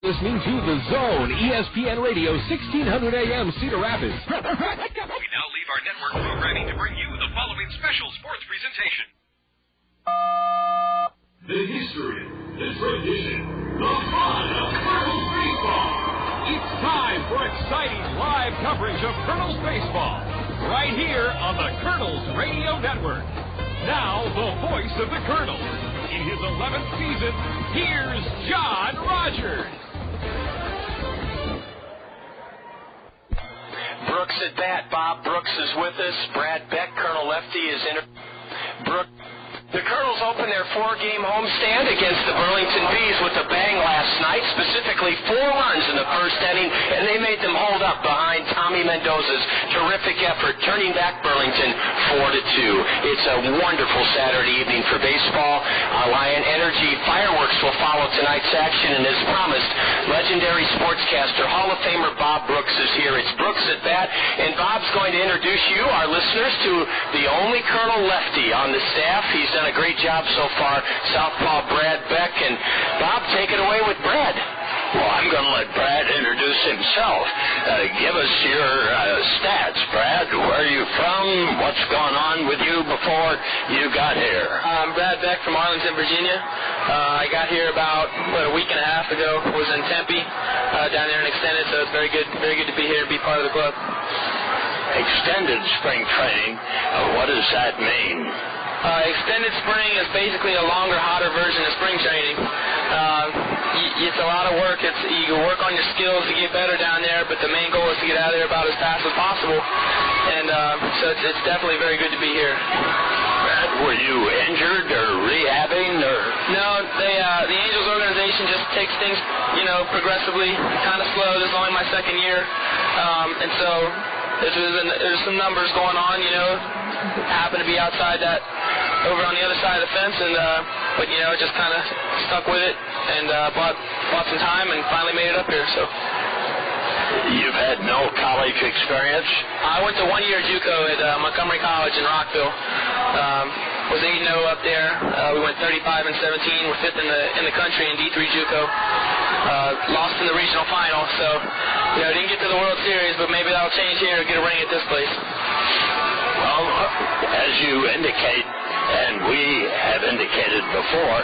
Listening to The Zone, ESPN Radio, 1600 AM, Cedar Rapids. We now leave our network programming to bring you the following special sports presentation. The history, the tradition, the fun of Kernels baseball. It's time for exciting live coverage of Kernels baseball, right here on the Kernels Radio Network. Now, the voice of the Kernels. In his 11th season, here's John Rogers. Brooks at bat. Bob Brooks is with us. Brad Beck, Colonel Lefty, is in. The Kernels opened their 4-game homestand against the Burlington Bees with a bang last night, specifically 4 runs in the first inning, and they made them hold up behind Tommy Mendoza's terrific effort, turning back Burlington 4-2. It's a wonderful Saturday evening for baseball. Lion Energy fireworks will follow tonight's action, and as promised, legendary sportscaster, Hall of Famer Bob Brooks is here. It's Brooks at bat, and Bob's going to introduce you, our listeners, to the only Colonel Lefty on the staff. He's done a great job so far, Southpaw Brad Beck. And Bob, take it away with Brad. Well, I'm going to let Brad introduce himself. Give us your stats, Brad. Where are you from? What's gone on with you before you got here? I'm Brad Beck from Arlington, Virginia. I got here about a week and a half ago. Was in Tempe, down there and extended, so it's very good to be here and be part of the club. Extended spring training. What does that mean? Extended spring is basically a longer, hotter version of spring training. It's a lot of work. You can work on your skills to get better down there, but the main goal is to get out of there about as fast as possible. And so it's definitely very good to be here. Brad, were you injured or rehabbing or? No, the Angels organization just takes things, progressively, kind of slow. This is only my second year, and so there's some numbers going on, happen to be outside that, over on the other side of the fence, and but just kind of stuck with it and bought some time and finally made it up here. So you've had no college experience? I went to 1-year JUCO at Montgomery College in Rockville. Was 8-0 up there. We went 35-17. We're 5th in the country in D3 JUCO. Lost in the regional final, so didn't get to the World Series, but maybe that'll change here and get a ring at this place. Well, as you indicate, and we have indicated before,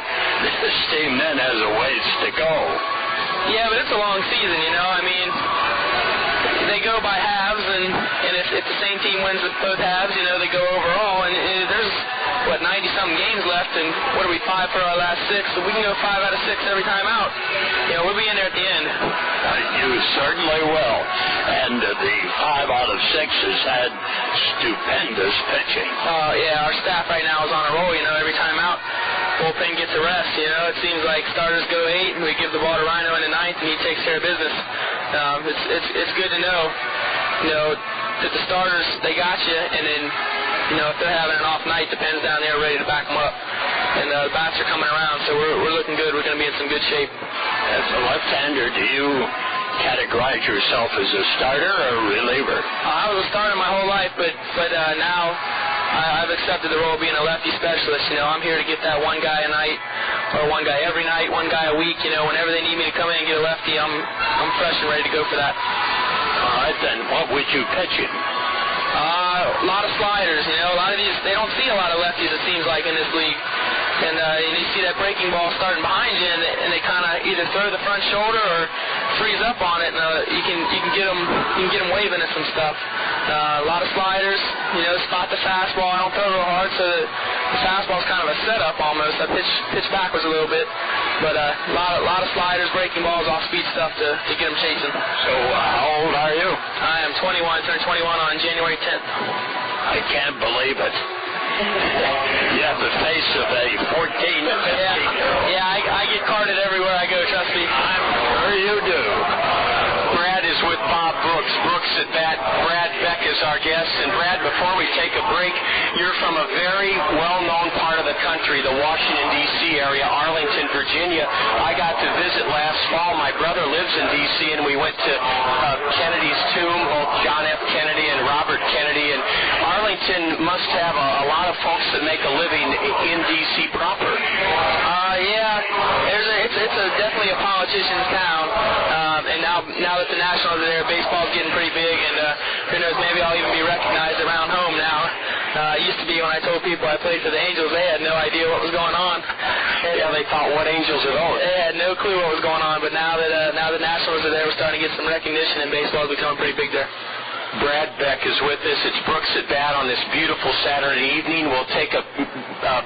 this team then has a ways to go. Yeah, but it's a long season, they go by halves, and if the same team wins both halves, they go overall, and there's 90-something games left, and what are we, 5 for our last 6? So we can go 5 out of 6 every time out. We'll be in there at the end. You certainly will. And the 5 out of 6 has had stupendous pitching. Yeah, our staff right now is on a roll, every time out. Bullpen gets a rest, it seems like starters go 8, and we give the ball to Rhino in the 9th, and he takes care of business. It's good to know, that the starters, they got you, and then, if they're having an off night, the pen's down there ready to back them up. And the bats are coming around, so we're looking good. We're going to be in some good shape. As a left-hander, do you categorize yourself as a starter or a reliever? I was a starter my whole life, but now I've accepted the role of being a lefty specialist. I'm here to get that one guy a night, or one guy every night, one guy a week. Whenever they need me to come in and get a lefty, I'm fresh and ready to go for that. All right, then what would you pitch him? A lot of sliders, a lot of these, they don't see a lot of lefties, it seems like, in this league. And you see that breaking ball starting behind you, and they kind of either throw the front shoulder or freeze up on it, and you can get them waving at some stuff. A lot of sliders, spot the fastball. I don't throw real hard, so the fastball's kind of a setup almost. I pitch backwards a little bit, but a lot of sliders, breaking balls, off-speed stuff to get them chasing. So how old are you? I am 21. Turned 21 on January 10th. I can't believe it. You have the face of a 14 to 15-year-old. Yeah, I get carded everywhere I go, trust me. I'm sure you do. Brad is with Bob Brooks. Brooks at bat. Brad Beck is our guest. And Brad, before we take a break, you're from a very well-known part part of the country, the Washington, D.C. area, Arlington, Virginia. I got to visit last fall. My brother lives in D.C., and we went to Kennedy's tomb, both John F. Kennedy and Robert Kennedy. And Arlington must have a lot of folks that make a living in D.C. proper. It's definitely a politician's town. And now that the Nationals are there, baseball's getting pretty big, and who knows, maybe I'll even be recognized around home now. It used to be when I told people I played for the Angels, they had no idea what was going on. They thought, what Angels are those? They had no clue what was going on, but now the Nationals are there, we're starting to get some recognition, and baseball is becoming pretty big there. Brad Beck is with us. It's Brooks at Bat on this beautiful Saturday evening. We'll take a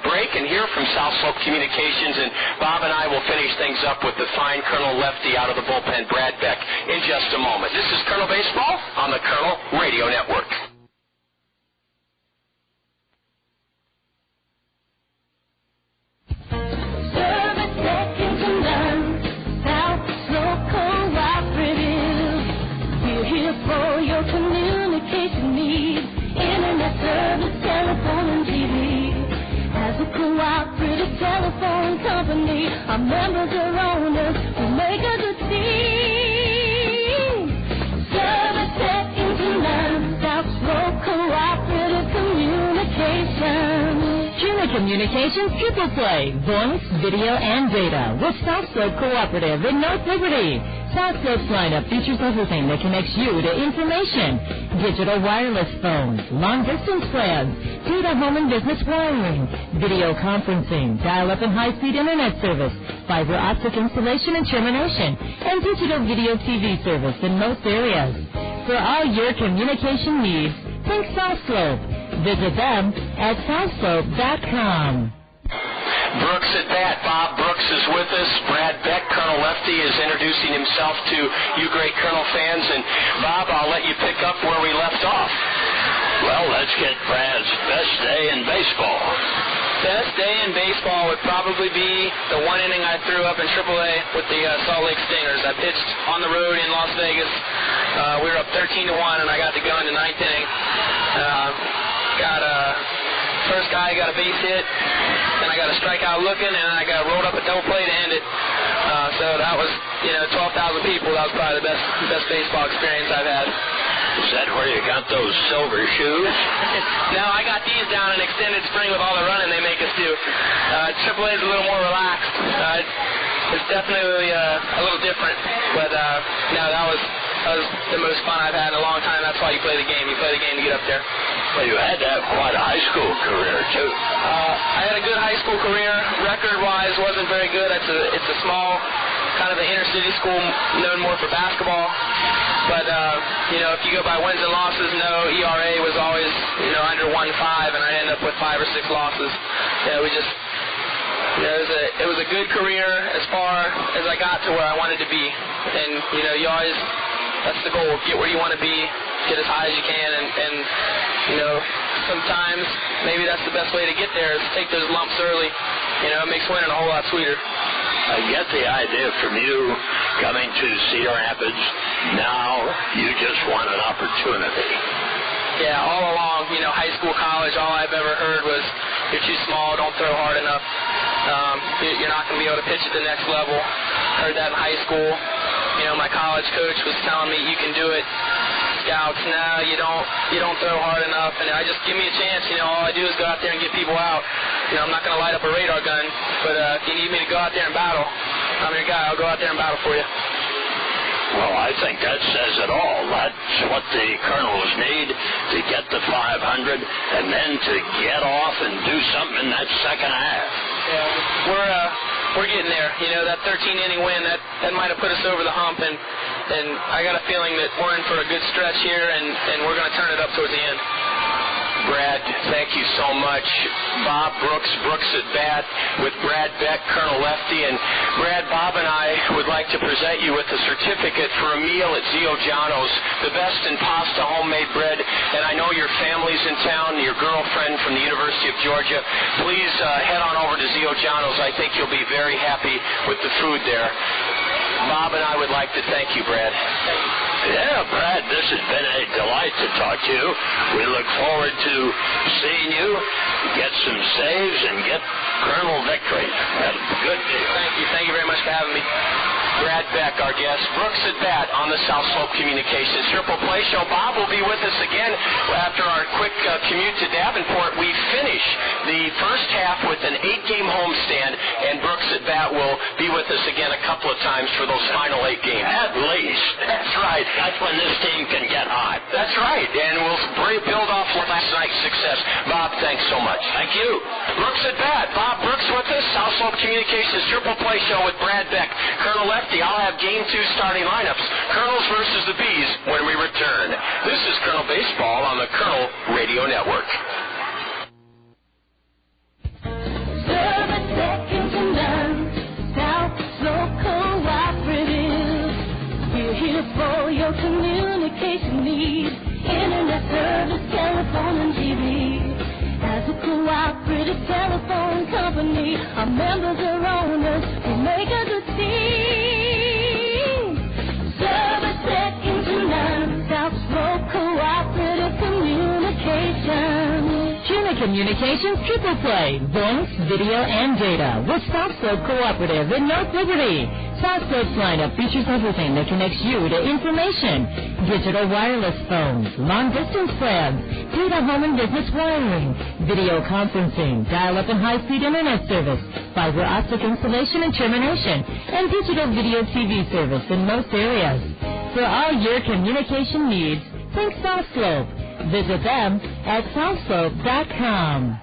break and hear from South Slope Communications, and Bob and I will finish things up with the fine Colonel lefty out of the bullpen, Brad Beck, in just a moment. This is Colonel Baseball on the Colonel Radio Network. For your communication needs, internet service, telephone, and TV. As a cooperative telephone company, our members are owners who make a good team. Service second to none, South Slope Cooperative Communications. Truman Communications Triple Play, voice, video, and data with South Slope Cooperative in North Liberty. South Slope's lineup features everything that connects you to information. Digital wireless phones, long-distance plans, data home and business wiring, video conferencing, dial-up and high-speed internet service, fiber optic installation and termination, and digital video TV service in most areas. For all your communication needs, think South Slope. Visit them at southslope.com. Brooks at Bat. Bob Brooks is with us. Brad Beck, Colonel Lefty, is introducing himself to you great Colonel fans. And, Bob, I'll let you pick up where we left off. Well, let's get Brad's best day in baseball. Best day in baseball would probably be the one inning I threw up in AAA with the Salt Lake Stingers. I pitched on the road in Las Vegas. We were up 13-1, and I got to go in the ninth inning. First guy got a base hit, then I got a strikeout looking, and I got rolled up a double play to end it. So that was, 12,000 people. That was probably the best baseball experience I've had. Is that where you got those silver shoes? No, I got these down in extended spring with all the running they make us do. AAA is a little more relaxed. It's definitely a little different, but no, that was the most fun I've had in a long time. That's why you play the game. You play the game to get up there. Well, you had to have quite a high school career, too. I had a good high school career. Record-wise, wasn't very good. It's a small, kind of an inner-city school known more for basketball. But, if you go by wins and losses, no, ERA was always, under 1.5, and I ended up with 5 or 6 losses. It was a good career as far as I got to where I wanted to be. And, you always, that's the goal, get where you want to be, get as high as you can, and sometimes maybe that's the best way to get there is take those lumps early. It makes winning a whole lot sweeter. I get the idea from you coming to Cedar Rapids. Now you just want an opportunity. Yeah, all along, high school, college, all I've ever heard was you're too small, don't throw hard enough. You're not going to be able to pitch at the next level. Heard that in high school. My college coach was telling me you can do it. Scouts, no, you don't throw hard enough. And I just give me a chance. All I do is go out there and get people out. I'm not going to light up a radar gun, but if you need me to go out there and battle, I'm your guy. I'll go out there and battle for you. Well, I think that says it all. That's what the Kernels need to get the 500 and then to get off and do something in that second half. Yeah, we're getting there. That 13-inning win, that might have put us over the hump, and I got a feeling that we're in for a good stretch here, and we're going to turn it up towards the end. Brad, thank you so much. Bob Brooks, Brooks at Bat, with Brad Beck, Colonel Lefty. And Brad, Bob and I would like to present you with a certificate for a meal at Zio Giano's, the best in pasta, homemade bread. And I know your family's in town, your girlfriend from the University of Georgia. Please head on over to Zio Giano's. I think you'll be very happy with the food there. Bob and I would like to thank you, Brad. Thank you. Yeah, Brad, this has been a delight to talk to you. We look forward to seeing you get some saves and get Kernel victory. That's a good deal. Thank you. Thank you very much for having me. Brad Beck, our guest. Brooks at bat on the South Slope Communications Triple Play Show. Bob will be with us again after our quick commute to Davenport. We finish the first half with an 8-game homestand, and Brooks at bat will be with us again a couple of times for those final 8 games. At least. That's right. That's when this team can get hot. That's right, and we'll build off last night's success. Bob, thanks so much. Thank you. Brooks at bat. Bob Brooks with us. South Slope Communications Triple Play Show with Brad Beck. Colonel Lefty, I'll have Game 2 starting lineups. Kernels versus the Bees when we return. This is Kernel Baseball on the Kernel Radio Network. Service second to none. South Slope Cooperative. We're here for your communication needs. Internet service, telephone, and TV. As a cooperative telephone company, our members are owners who make a good team. Service second to none. South Slope Cooperative Communications. Tuna Communications Triple Play, voice, video, and data with South Slope Cooperative in North Liberty. South Slope's lineup features everything that connects you to information. Digital wireless phones, long-distance plans, data home and business wiring, video conferencing, dial-up and high-speed internet service, fiber optic installation and termination, and digital video TV service in most areas. For all your communication needs, think South Slope. Visit them at southslope.com.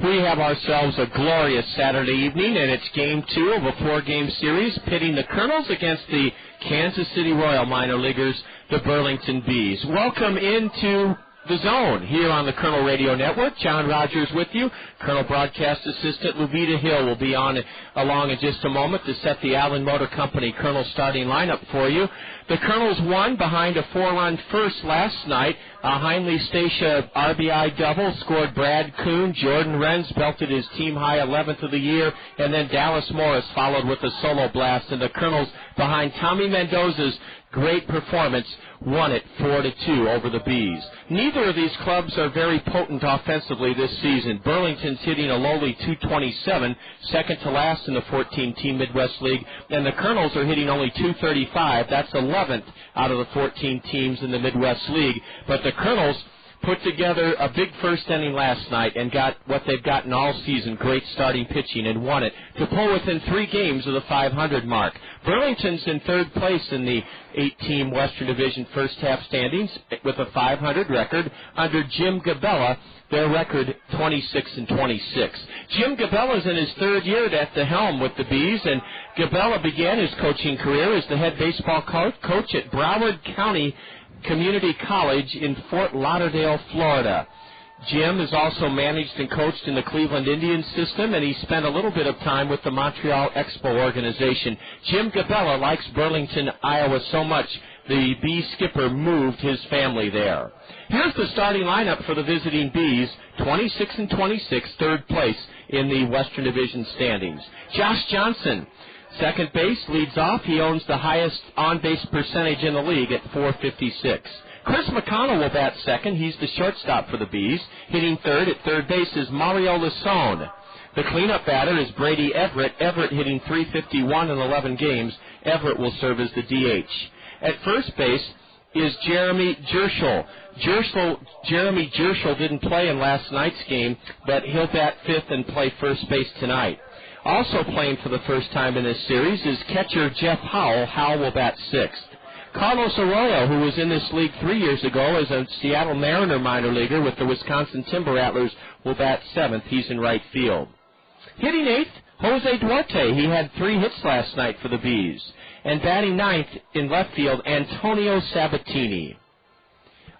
We have ourselves a glorious Saturday evening, and it's Game 2 of a 4-game series pitting the Kernels against the Kansas City Royal minor leaguers, the Burlington Bees. Welcome into the zone here on the Kernel Radio Network. John Rogers with you. Kernel Broadcast Assistant Luvita Hill will be along in just a moment to set the Allen Motor Company Kernel starting lineup for you. The Kernels won behind a 4-run first last night. A Heinley Stacia RBI double scored Brad Kuhn. Jordan Renz belted his team-high 11th of the year, and then Dallas Morris followed with a solo blast. And the Kernels, behind Tommy Mendoza's great performance, won it 4-2 over the Bees. Neither of these clubs are very potent offensively this season. Burlington's hitting a lowly .227, second to last in the 14-team Midwest League, and the Kernels are hitting only .235. That's 11th out of the 14 teams in the Midwest League. But the Kernels put together a big first inning last night and got what they've gotten all season, great starting pitching, and won it to pull within 3 games of the 500 mark. Burlington's in third place in the 8-team Western Division first half standings with a 500 record. Under Jim Gabella, their record 26-26. Jim Gabella's in his third year at the helm with the Bees, and Gabella began his coaching career as the head baseball coach at Broward County Community College in Fort Lauderdale, Florida. Jim has also managed and coached in the Cleveland Indians system, and he spent a little bit of time with the Montreal Expo organization. Jim Gabella likes Burlington, Iowa so much, the Bee skipper moved his family there. Here's the starting lineup for the visiting Bees, 26-26, third place in the Western Division standings. Josh Johnson, second base, leads off. He owns the highest on-base percentage in the league at .456. Chris McConnell will bat second. He's the shortstop for the Bees. Hitting third at third base is Mario Lasone. The cleanup batter is Brady Everett. Everett hitting .351 in 11 games. Everett will serve as the DH. At first base is Jeremy Jerschel. Jeremy Jerschel didn't play in last night's game, but he'll bat fifth and play first base tonight. Also playing for the first time in this series is catcher Jeff Howell. Howell will bat sixth. Carlos Arroyo, who was in this league 3 years ago as a Seattle Mariner minor leaguer with the Wisconsin Timber Rattlers, will bat seventh. He's in right field. Hitting eighth, Jose Duarte. He had 3 hits last night for the Bees. And batting ninth in left field, Antonio Sabatini.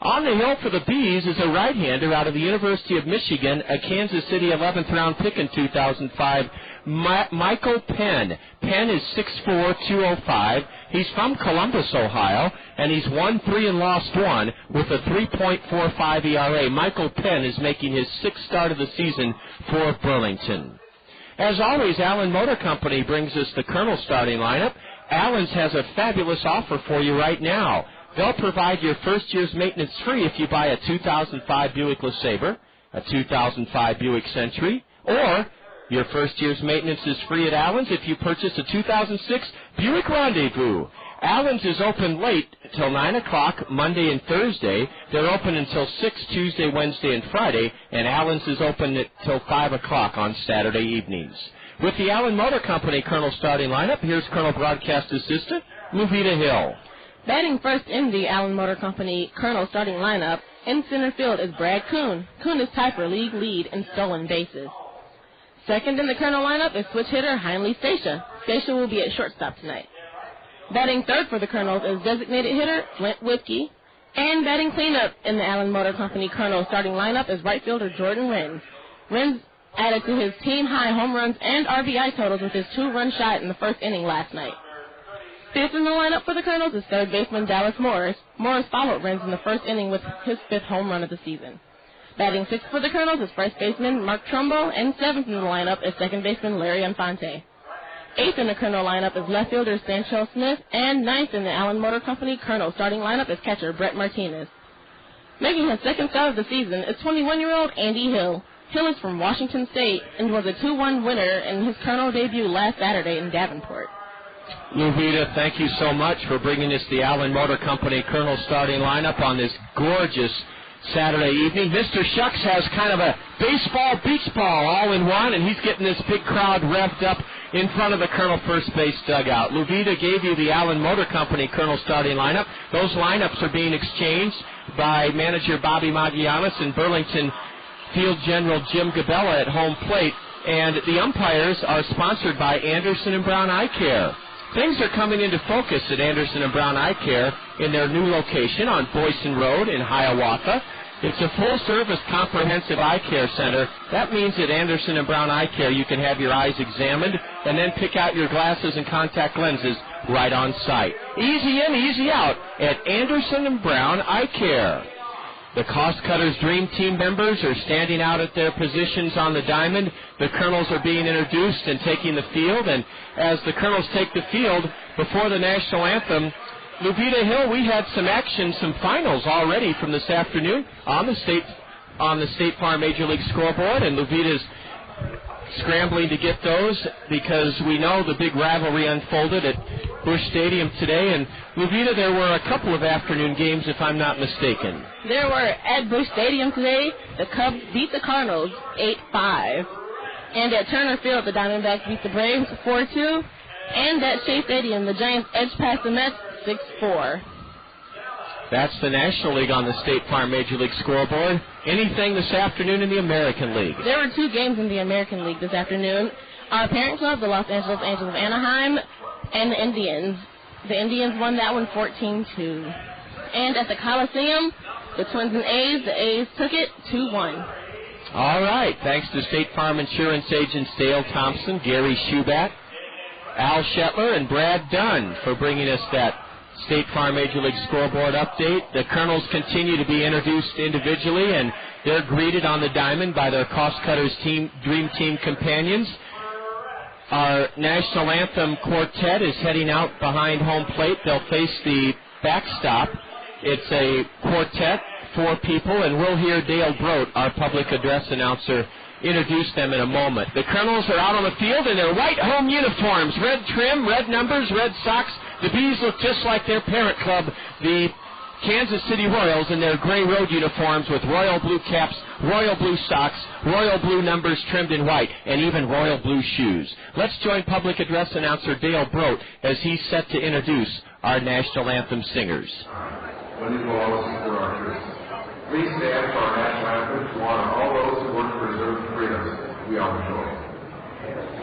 On the hill for the Bees is a right-hander out of the University of Michigan, a Kansas City 11th round pick in 2005, Michael Penn. Penn is 6'4", 205. He's from Columbus, Ohio, and he's won 3 and lost 1 with a 3.45 ERA. Michael Penn is making his 6th start of the season for Burlington. As always, Allen Motor Company brings us the Kernel starting lineup. Allen's has a fabulous offer for you right now. They'll provide your first year's maintenance free if you buy a 2005 Buick LeSabre, a 2005 Buick Century, or your first year's maintenance is free at Allen's if you purchase a 2006 Buick Rendezvous. Allen's is open late till 9 o'clock Monday and Thursday. They're open until 6 Tuesday, Wednesday, and Friday, and Allen's is open till 5 o'clock on Saturday evenings. With the Allen Motor Company Colonel starting lineup, here's Colonel Broadcast Assistant Luvita Hill. Batting first in the Allen Motor Company Colonel starting lineup, in center field is Brad Kuhn. Kuhn is tied for league lead in stolen bases. Second in the Colonel lineup is switch hitter Heinle Stacia. Stacia will be at shortstop tonight. Batting third for the Colonels is designated hitter Flint Whiskey. And batting cleanup in the Allen Motor Company Colonel starting lineup is right fielder Jordan Renz. Renz added to his team-high home runs and RBI totals with his 2-run shot in the first inning last night. Fifth in the lineup for the Colonels is third baseman Dallas Morris. Morris followed Renz in the first inning with his 5th home run of the season. Batting sixth for the Colonels is first baseman Mark Trumbo, and seventh in the lineup is second baseman Larry Infante. Eighth in the Colonel lineup is left fielder Sancho Smith, and ninth in the Allen Motor Company Colonel starting lineup is catcher Brett Martinez. Making his second start of the season is 21-year-old Andy Hill. Hill is from Washington State and was a 2-1 winner in his Colonel debut last Saturday in Davenport. Luvita, thank you so much for bringing us the Allen Motor Company Colonel starting lineup on this gorgeous Saturday evening. Mr. Shucks has kind of a baseball, beach ball all in one, and he's getting this big crowd revved up in front of the Colonel first base dugout. Luvita gave you the Allen Motor Company Colonel starting lineup. Those lineups are being exchanged by manager Bobby Magianis and Burlington Field General Jim Gabella at home plate, and the umpires are sponsored by Anderson and Brown Eye Care. Things are coming into focus at Anderson and Brown Eye Care in their new location on Boyson Road in Hiawatha. It's a full-service comprehensive eye care center. That means at Anderson and Brown Eye Care you can have your eyes examined and then pick out your glasses and contact lenses right on site. Easy in, easy out at Anderson and Brown Eye Care. The Cost Cutters Dream Team members are standing out at their positions on the diamond. The Colonels are being introduced and taking the field, and as the Colonels take the field before the national anthem, Luvita Hill, we had some action, some finals already from this afternoon on the State Farm Major League scoreboard, and Luvita's scrambling to get those because we know the big rivalry unfolded at Busch Stadium today. And Luvita, there were a couple of afternoon games, if I'm not mistaken. There were at Busch Stadium today. The Cubs beat the Cardinals 8-5. And at Turner Field, the Diamondbacks beat the Braves 4-2. And at Shea Stadium, the Giants edged past the Mets 6-4. That's the National League on the State Farm Major League scoreboard. Anything this afternoon in the American League? There were 2 games in the American League this afternoon. Our parent club, the Los Angeles Angels of Anaheim, and the Indians. The Indians won that one 14-2. And at the Coliseum, the Twins and A's, the A's took it 2-1. All right. Thanks to State Farm Insurance agents Dale Thompson, Gary Schubat, Al Shetler, and Brad Dunn for bringing us that State Farm Major League scoreboard update. The Colonels continue to be introduced individually, and they're greeted on the diamond by their Cost Cutters Dream Team companions. Our national anthem quartet is heading out behind home plate. They'll face the backstop. It's a quartet, 4 people, and we'll hear Dale Brote, our public address announcer, introduce them in a moment. The Colonels are out on the field in their white home uniforms, red trim, red numbers, red socks. The Bees look just like their parent club, the Kansas City Royals, in their gray road uniforms with royal blue caps, royal blue socks, royal blue numbers trimmed in white, and even royal blue shoes. Let's join public address announcer Dale Brote as he's set to introduce our national anthem singers. When you will all support our troops. Please stand for our national anthem to honor all those who work to preserve the freedoms we all enjoy.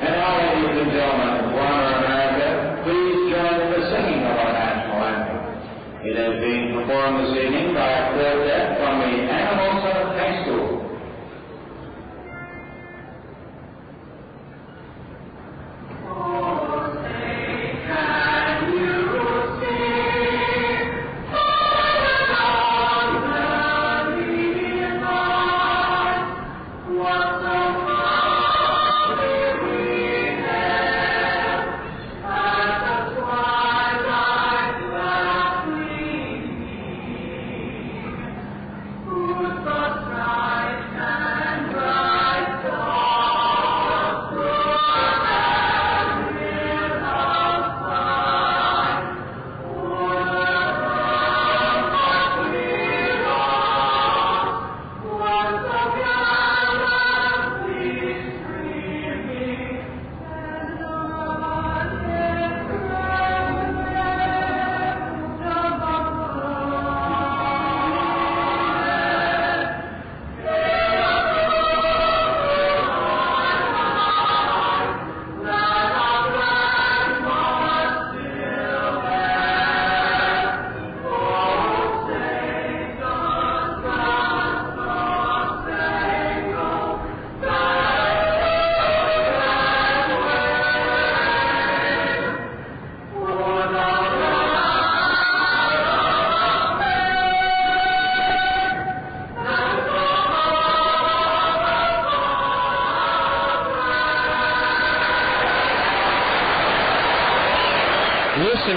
And now, ladies and gentlemen, to honor America, please join in the singing of our national anthem. It is being performed this evening by a quartet from the Animals High School. Thank you.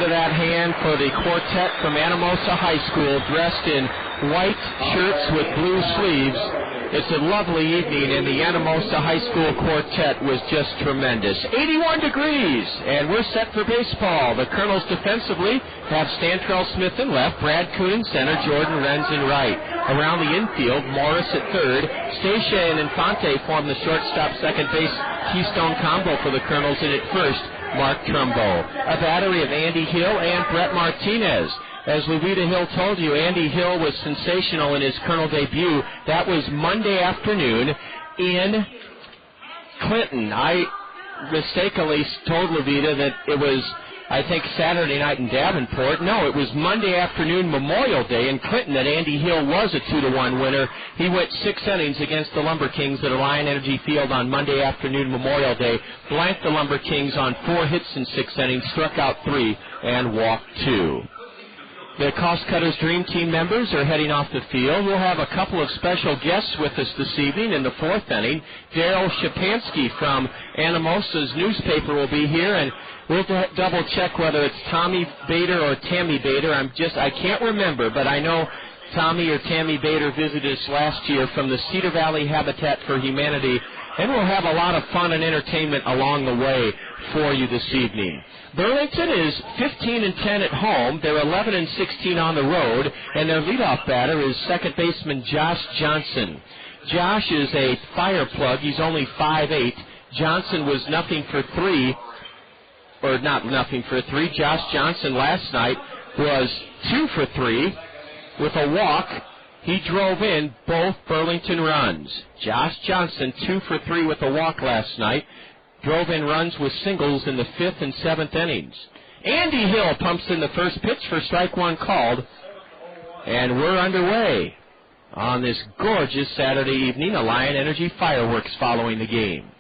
of that hand for the quartet from Anamosa High School, dressed in white shirts with blue sleeves. It's a lovely evening, and the Anamosa High School quartet was just tremendous. 81 degrees, and we're set for baseball. The Kernels defensively have Stantrell Smith in left, Brad Kuhn in center, Jordan Renz in right. Around the infield, Morris at third. Stacia and Infante form the shortstop second base keystone combo for the Kernels, and at first, Mark Trumbo. A battery of Andy Hill and Brett Martinez. As Luvita Hill told you, Andy Hill was sensational in his Kernel debut. That was Monday afternoon in Clinton. I mistakenly told Luvita that it was, I think, Saturday night in Davenport. No, it was Monday afternoon, Memorial Day in Clinton, that Andy Hill was a 2-1 winner. He went 6 innings against the Lumber Kings at Alliant Energy Field on Monday afternoon, Memorial Day. Blanked the Lumber Kings on 4 hits in 6 innings, struck out 3, and walked 2. The Cost Cutters Dream Team members are heading off the field. We'll have a couple of special guests with us this evening in the 4th inning. Daryl Shapansky from Anamosa's newspaper will be here, and we'll double check whether it's Tommy Bader or Tammy Bader. I can't remember, but I know Tommy or Tammy Bader visited us last year from the Cedar Valley Habitat for Humanity, and we'll have a lot of fun and entertainment along the way for you this evening. Burlington is 15-10 at home. They're 11-16 on the road, and their leadoff batter is second baseman Josh Johnson. Josh is a fire plug. He's only 5'8". Johnson was nothing for 3, or not nothing for 3. Josh Johnson last night was 2 for 3 with a walk. He drove in both Burlington runs. Josh Johnson, 2 for 3 with a walk last night. Drove in runs with singles in the 5th and 7th innings. Andy Hill pumps in the first pitch for strike one called. And we're underway on this gorgeous Saturday evening. Alliant Energy fireworks following the game.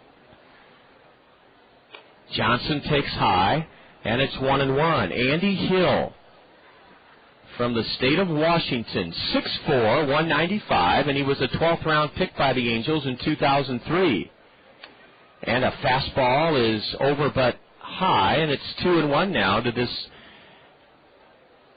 Johnson takes high, and it's 1-1. Andy Hill from the state of Washington, 6'4", 195, and he was a 12th round pick by the Angels in 2003. And a fastball is over but high, and it's 2-1 now to this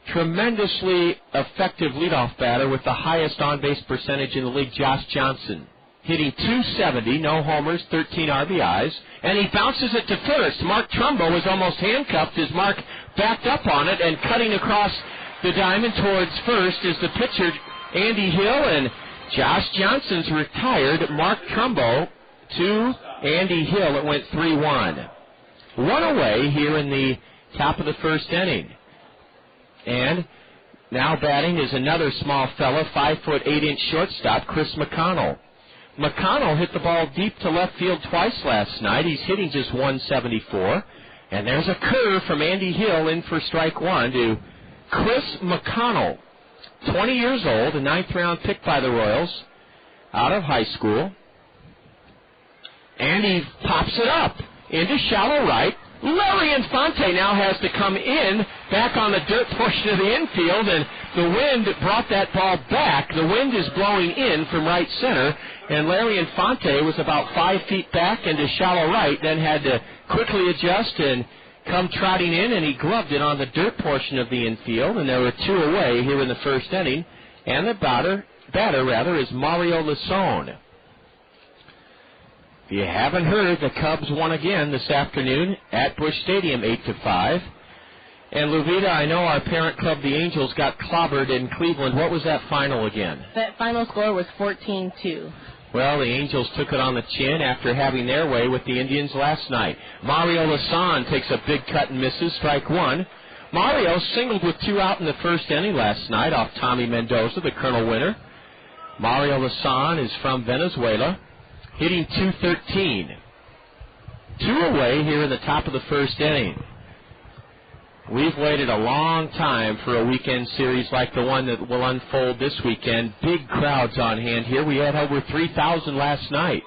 tremendously effective leadoff batter with the highest on-base percentage in the league, Josh Johnson. Hitting .270, no homers, 13 RBIs, and he bounces it to first. Mark Trumbo was almost handcuffed as Mark backed up on it, and cutting across the diamond towards first is the pitcher, Andy Hill, and Josh Johnson's retired. Mark Trumbo to Andy Hill. It went 3-1. One away here in the top of the first inning. And now batting is another small fella, 5'8" shortstop, Chris McConnell. McConnell hit the ball deep to left field twice last night. He's hitting just 174. And there's a curve from Andy Hill in for strike one to Chris McConnell, 20 years old, a 9th round pick by the Royals out of high school. And he pops it up into shallow right. Larry Infante now has to come in, back on the dirt portion of the infield, and the wind brought that ball back. The wind is blowing in from right center, and Larry Infante was about 5 feet back into shallow right, then had to quickly adjust and come trotting in, and he gloved it on the dirt portion of the infield, and there were 2 away here in the first inning, and the batter is Mario Lasone. If you haven't heard, the Cubs won again this afternoon at Busch Stadium, 8-5. And Luvita, I know our parent club, the Angels, got clobbered in Cleveland. What was that final again? That final score was 14-2. Well, the Angels took it on the chin after having their way with the Indians last night. Mario Lasone takes a big cut and misses, strike one. Mario singled with 2 out in the first inning last night off Tommy Mendoza, the Colonel winner. Mario Lasone is from Venezuela, hitting .213. 2 away here in the top of the first inning. We've waited a long time for a weekend series like the one that will unfold this weekend. Big crowds on hand here. We had over 3,000 last night.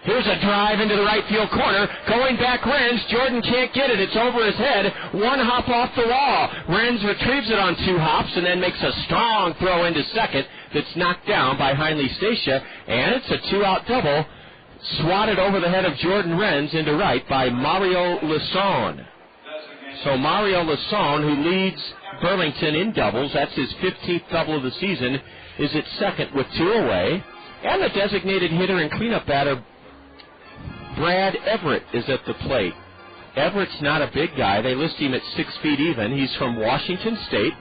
Here's a drive into the right field corner. Going back, Renz. Jordan can't get it. It's over his head. 1 hop off the wall. Renz retrieves it on 2 hops and then makes a strong throw into second that's knocked down by Heinle Stacia. And it's a 2-out double. Swatted over the head of Jordan Renz into right by Mario Lasone. So Mario Lasson, who leads Burlington in doubles, that's his 15th double of the season, is at second with 2 away. And the designated hitter and cleanup batter, Brad Everett, is at the plate. Everett's not a big guy. They list him at 6 feet even. He's from Washington State.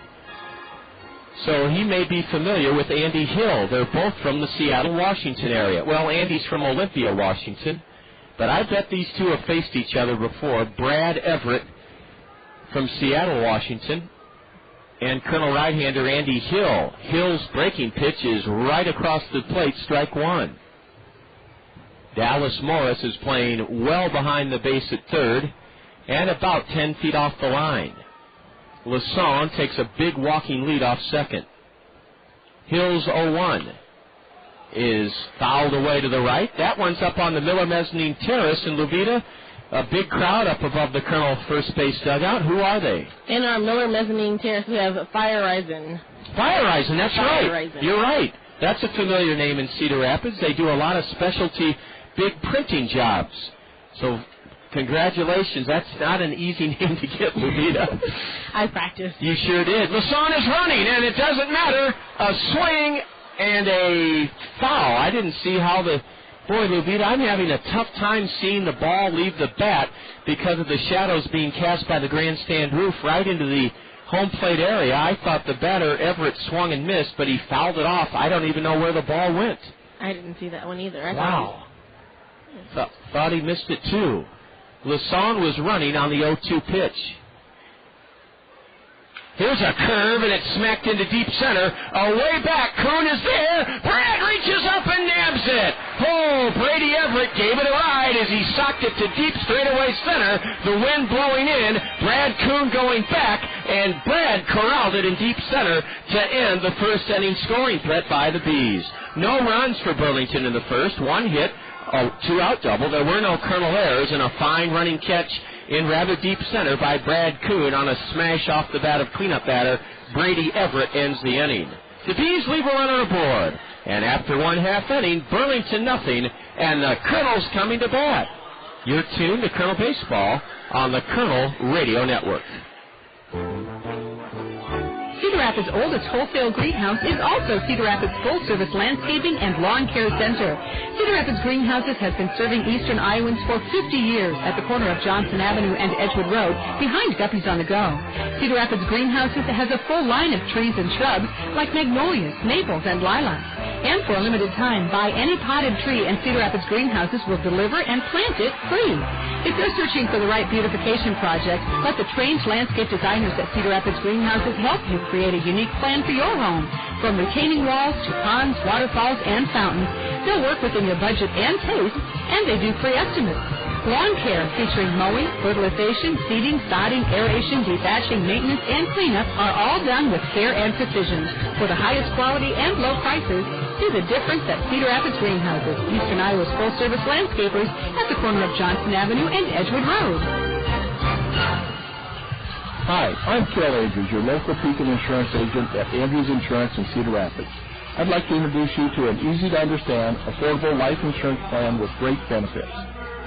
So he may be familiar with Andy Hill. They're both from the Seattle, Washington area. Well, Andy's from Olympia, Washington. But I bet these two have faced each other before. Brad Everett from Seattle, Washington, and Colonel right-hander Andy Hill. Hill's breaking pitch is right across the plate, strike one. Dallas Morris is playing well behind the base at third and about 10 feet off the line. Lasson takes a big walking lead off second. Hill's 0-1 is fouled away to the right. That one's up on the Miller Mezzanine Terrace in Luvita. A big crowd up above the Colonel first base dugout. Who are they? In our Miller Mezzanine Terrace, we have Fire Rising. Fire Rising, that's Fire right. Rising. You're right. That's a familiar name in Cedar Rapids. They do a lot of specialty big printing jobs. So congratulations. That's not an easy name to get, Luvita. I practiced. You sure did. Lasson is running, and it doesn't matter. A swing and a foul. I didn't see how the... Boy, Luvita, I'm having a tough time seeing the ball leave the bat because of the shadows being cast by the grandstand roof right into the home plate area. I thought the batter, Everett, swung and missed, but he fouled it off. I don't even know where the ball went. I didn't see that one either. Wow. Thought he missed it, too. Lasson was running on the 0-2 pitch. Here's a curve, and it's smacked into deep center. Away back, Kuhn is there. Brad reaches up and nabs it. Oh, Brady Everett gave it a ride as he socked it to deep straightaway center. The wind blowing in. Brad Kuhn going back, and Brad corralled it in deep center to end the first inning scoring threat by the Bees. No runs for Burlington in the first. One hit, a 2-out double. There were no Colonel errors, and a fine running catch in rather deep center by Brad Kuhn on a smash off the bat of cleanup batter. Brady Everett ends the inning. The Bees leave a runner aboard, and after one half inning, Burlington nothing, and the Kernels coming to bat. You're tuned to Colonel Baseball on the Colonel Radio Network. Cedar Rapids' oldest wholesale greenhouse is also Cedar Rapids' full-service landscaping and lawn care center. Cedar Rapids Greenhouses has been serving eastern Iowans for 50 years at the corner of Johnson Avenue and Edgewood Road, behind Guppy's on the Go. Cedar Rapids Greenhouses has a full line of trees and shrubs like magnolias, maples, and lilacs. And for a limited time, buy any potted tree and Cedar Rapids Greenhouses will deliver and plant it free. If you're searching for the right beautification project, let the trained landscape designers at Cedar Rapids Greenhouses help you create a unique plan for your home. From retaining walls to ponds, waterfalls, and fountains, they'll work within your budget and taste, and they do free estimates. Lawn care featuring mowing, fertilization, seeding, sodding, aeration, dethatching, maintenance, and cleanup are all done with care and precision. For the highest quality and low prices, see the difference at Cedar Rapids Greenhouses, Eastern Iowa's full-service landscapers at the corner of Johnson Avenue and Edgewood Road. Hi, I'm Kel Andrews, your local Pekin insurance agent at Andrews Insurance in Cedar Rapids. I'd like to introduce you to an easy-to-understand, affordable life insurance plan with great benefits.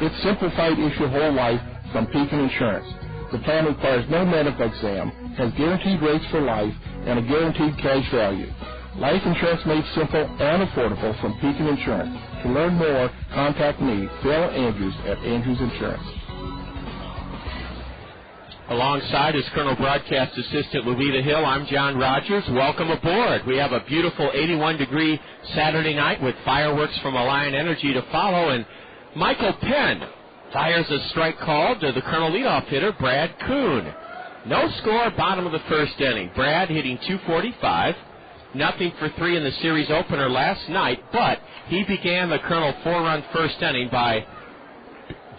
It's simplified issue whole life from Pekin Insurance. The plan requires no medical exam, has guaranteed rates for life, and a guaranteed cash value. Life insurance made simple and affordable from Pekin Insurance. To learn more, contact me, Bill Andrews, at Andrews Insurance. Alongside is Colonel Broadcast Assistant Luvita Hill, I'm John Rogers. Welcome aboard. We have a beautiful 81-degree Saturday night with fireworks from Alliant Energy to follow, and Michael Penn fires a strike call to the Colonel leadoff hitter, Brad Kuhn. No score, bottom of the first inning. Brad hitting .245, nothing for 3 in the series opener last night, but he began the Colonel 4-run first inning by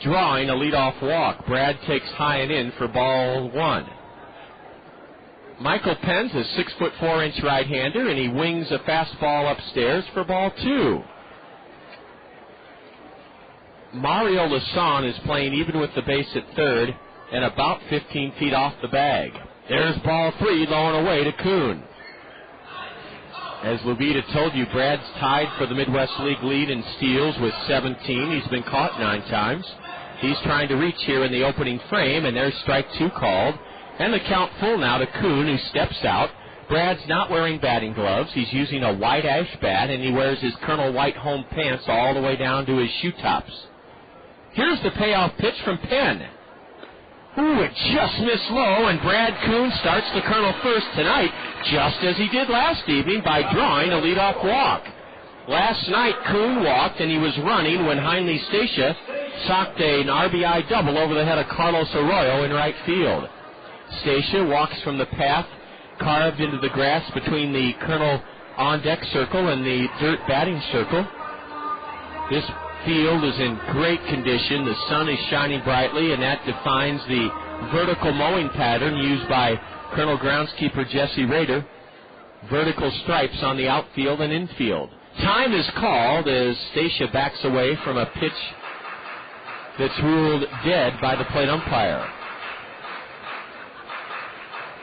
drawing a leadoff walk. Brad takes high and in for ball 1. Michael Penn's a 6'4" right-hander, and he wings a fastball upstairs for ball 2. Mario Lasson is playing even with the base at third and about 15 feet off the bag. There's ball 3 low and away to Kuhn. As Luvita told you, Brad's tied for the Midwest League lead in steals with 17. He's been caught 9 times. He's trying to reach here in the opening frame, and there's strike 2 called. And the count full now to Kuhn, who steps out. Brad's not wearing batting gloves. He's using a white ash bat, and he wears his Colonel White home pants all the way down to his shoe tops. Here's the payoff pitch from Penn. Ooh, it just missed low, and Brad Kuhn starts the Colonel first tonight, just as he did last evening by drawing a leadoff walk. Last night, Kuhn walked, and he was running when Heinle Stacia socked an RBI double over the head of Carlos Arroyo in right field. Stacia walks from the path carved into the grass between the Colonel on-deck circle and the dirt batting circle. This field is in great condition. The sun is shining brightly, and that defines the vertical mowing pattern used by Colonel groundskeeper Jesse Rader. Vertical stripes on the outfield and infield. Time is called as Stacia backs away from a pitch that's ruled dead by the plate umpire.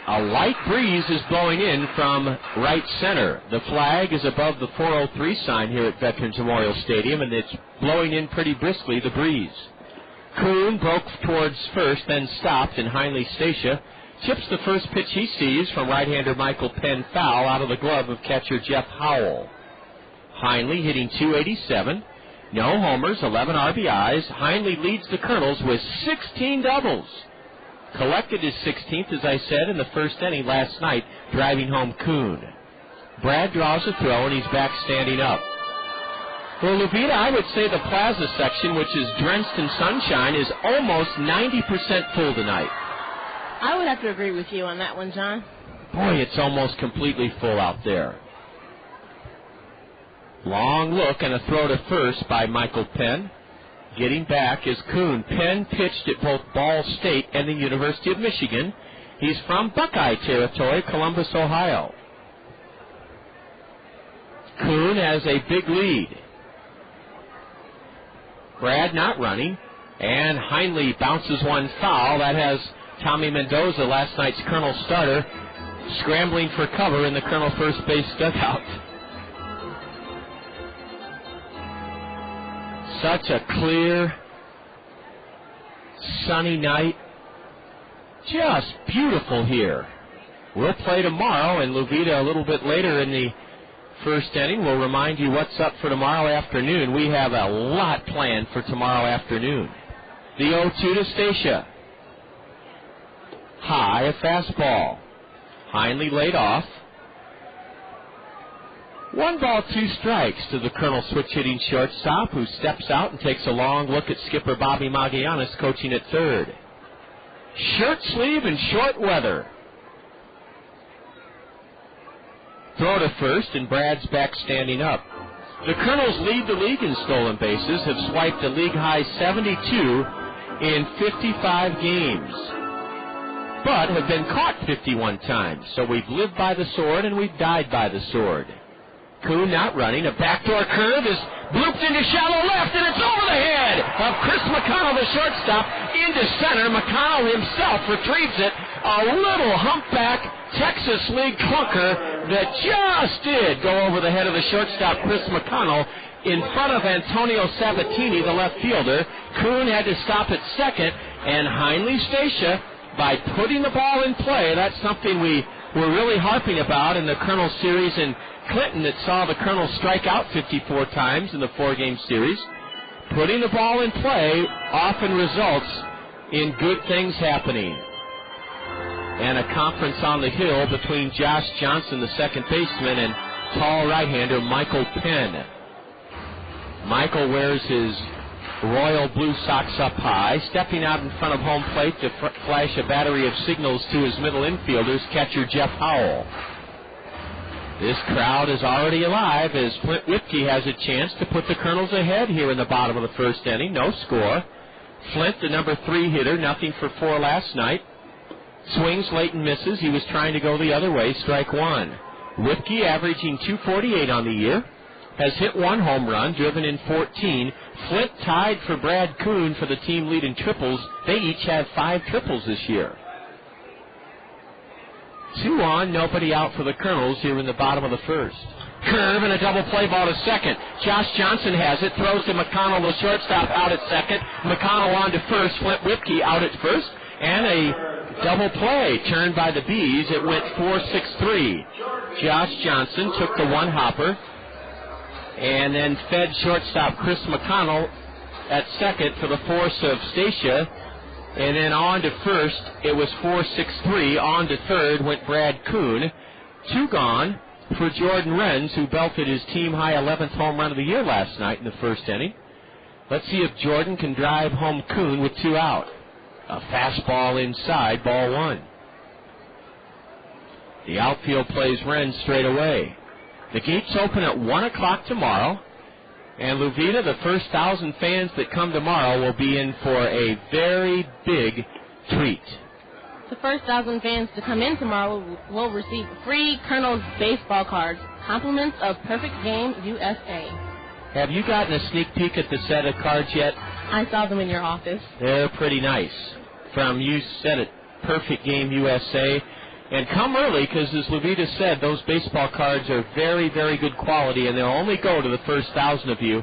A light breeze is blowing in from right center. The flag is above the 403 sign here at Veterans Memorial Stadium, and it's blowing in pretty briskly, the breeze. Kuhn broke towards first, then stopped, and Heinle Stacia chips the first pitch he sees from right-hander Michael Penn foul out of the glove of catcher Jeff Howell. Heinle hitting .287, no homers, 11 RBIs. Heinle leads the Colonels with 16 doubles. Collected his 16th, as I said, in the first inning last night, driving home Kuhn. Brad draws a throw, and he's back standing up. For Luvita, I would say the plaza section, which is drenched in sunshine, is almost 90% full tonight. I would have to agree with you on that one, John. Boy, it's almost completely full out there. Long look and a throw to first by Michael Penn. Getting back is Kuhn. Penn pitched at both Ball State and the University of Michigan. He's from Buckeye territory, Columbus, Ohio. Kuhn has a big lead. Brad not running, and Heinle bounces one foul. That has Tommy Mendoza, last night's Colonel starter, scrambling for cover in the Colonel first base dugout. Such a clear, sunny night. Just beautiful here. We'll play tomorrow, and Luvita a little bit later in the first inning will remind you what's up for tomorrow afternoon. We have a lot planned for tomorrow afternoon. The 0-2 to Stacia. High, a fastball. Heinle laid off. 1 ball, 2 strikes to the Colonel switch-hitting shortstop, who steps out and takes a long look at skipper Bobby Magallanes coaching at third. Shirt sleeve and short weather. Throw to first, and Brad's back standing up. The Colonels lead the league in stolen bases, have swiped a league-high 72 in 55 games, but have been caught 51 times. So we've lived by the sword, and we've died by the sword. Kuhn not running. A backdoor curve is blooped into shallow left, and it's over the head of Chris McConnell, the shortstop, into center. McConnell himself retrieves it. A little humpback Texas League clunker that just did go over the head of the shortstop, Chris McConnell, in front of Antonio Sabatini, the left fielder. Kuhn had to stop at second, and Heinle Stacia, by putting the ball in play, that's something we were really harping about in the Colonel series in Clinton that saw the Colonel strike out 54 times in the 4-game series. Putting the ball in play often results in good things happening. And a conference on the hill between Josh Johnson, the second baseman, and tall right-hander Michael Penn. Michael wears his royal blue socks up high, stepping out in front of home plate to flash a battery of signals to his middle infielders, catcher Jeff Howell. This crowd is already alive as Flint Whipke has a chance to put the Colonels ahead here in the bottom of the first inning. No score. Flint, the number 3 hitter, 0-for-4 last night. Swings late and misses. He was trying to go the other way, strike 1. Whipke, averaging .248 on the year, has hit 1 home run, driven in 14. Flint tied for Brad Kuhn for the team lead in triples. They each have 5 triples this year. 2 on, nobody out for the Colonels here in the bottom of the first. Curve and a double play ball to second. Josh Johnson has it, throws to McConnell, the shortstop, out at second. McConnell on to first, Flint Whipke out at first, and a double play turned by the Bees. It went 4-6-3. Josh Johnson took the one hopper and then fed shortstop Chris McConnell at second for the force of Stacia. And then on to first, it was 4-6-3. On to third went Brad Kuhn. 2 gone for Jordan Renz, who belted his team-high 11th home run of the year last night in the first inning. Let's see if Jordan can drive home Kuhn with 2 out. A fastball inside, ball 1. The outfield plays Renz straight away. The gates open at 1 o'clock tomorrow. And Luvita, the first 1,000 fans that come tomorrow, will be in for a very big treat. The first 1,000 fans to come in tomorrow will receive free Kernels baseball cards, compliments of Perfect Game USA. Have you gotten a sneak peek at the set of cards yet? I saw them in your office. They're pretty nice. From you said it, Perfect Game USA. And come early, because as Luvita said, those baseball cards are very, very good quality, and they'll only go to the first 1,000 of you.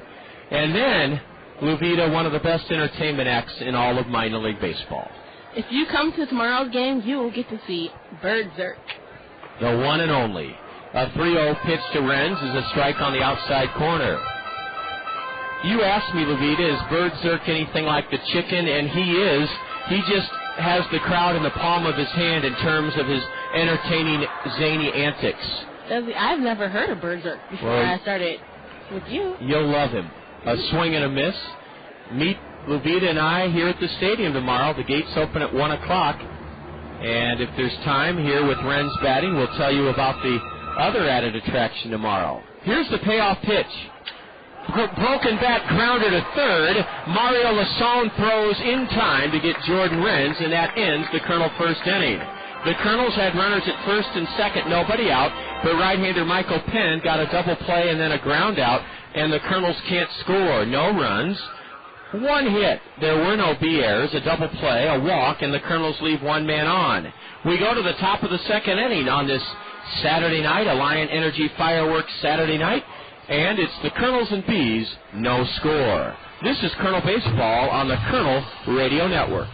And then, Luvita, one of the best entertainment acts in all of minor league baseball. If you come to tomorrow's game, you will get to see Bird Zerk. The one and only. A 3-0 pitch to Renz is a strike on the outside corner. You asked me, Luvita, is Bird Zerk anything like the chicken? And he is. He just has the crowd in the palm of his hand in terms of his entertaining, zany antics. I've never heard of Bird Zerk before I started with you. You'll love him. A swing and a miss. Meet Luvita and I here at the stadium tomorrow. The gates open at 1 o'clock. And if there's time here with Renz batting, we'll tell you about the other added attraction tomorrow. Here's the payoff pitch. Broken bat grounder to third. Mario Lasson throws in time to get Jordan Renz, and that ends the Kernel first inning. The Kernels had runners at first and second, nobody out, but right-hander Michael Penn got a double play and then a ground out, and the Kernels can't score. No runs. 1 hit. There were no B errors, a double play, a walk, and the Kernels leave 1 man on. We go to the top of the second inning on this Saturday night, Alliant Energy Fireworks Saturday night. And it's the Kernels and Bees, no score. This is Kernel Baseball on the Kernel Radio Network.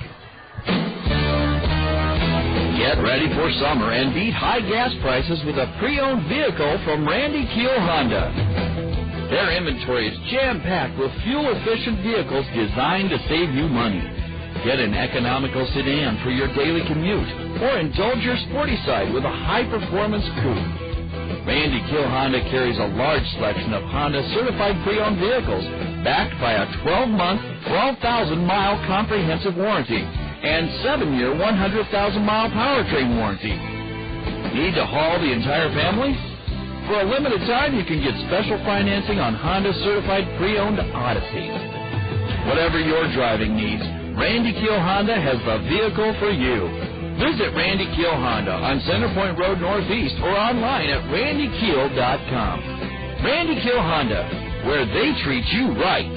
Get ready for summer and beat high gas prices with a pre-owned vehicle from Randy Keel Honda. Their inventory is jam-packed with fuel-efficient vehicles designed to save you money. Get an economical sedan for your daily commute, or indulge your sporty side with a high-performance coupe. Randy Keel Honda carries a large selection of Honda certified pre-owned vehicles backed by a 12-month, 12,000-mile comprehensive warranty and 7-year, 100,000-mile powertrain warranty. Need to haul the entire family? For a limited time, you can get special financing on Honda certified pre-owned Odyssey. Whatever your driving needs, Randy Keel Honda has the vehicle for you. Visit Randy Keel Honda on Centerpoint Road Northeast or online at randykeel.com. Randy Keel Honda, where they treat you right.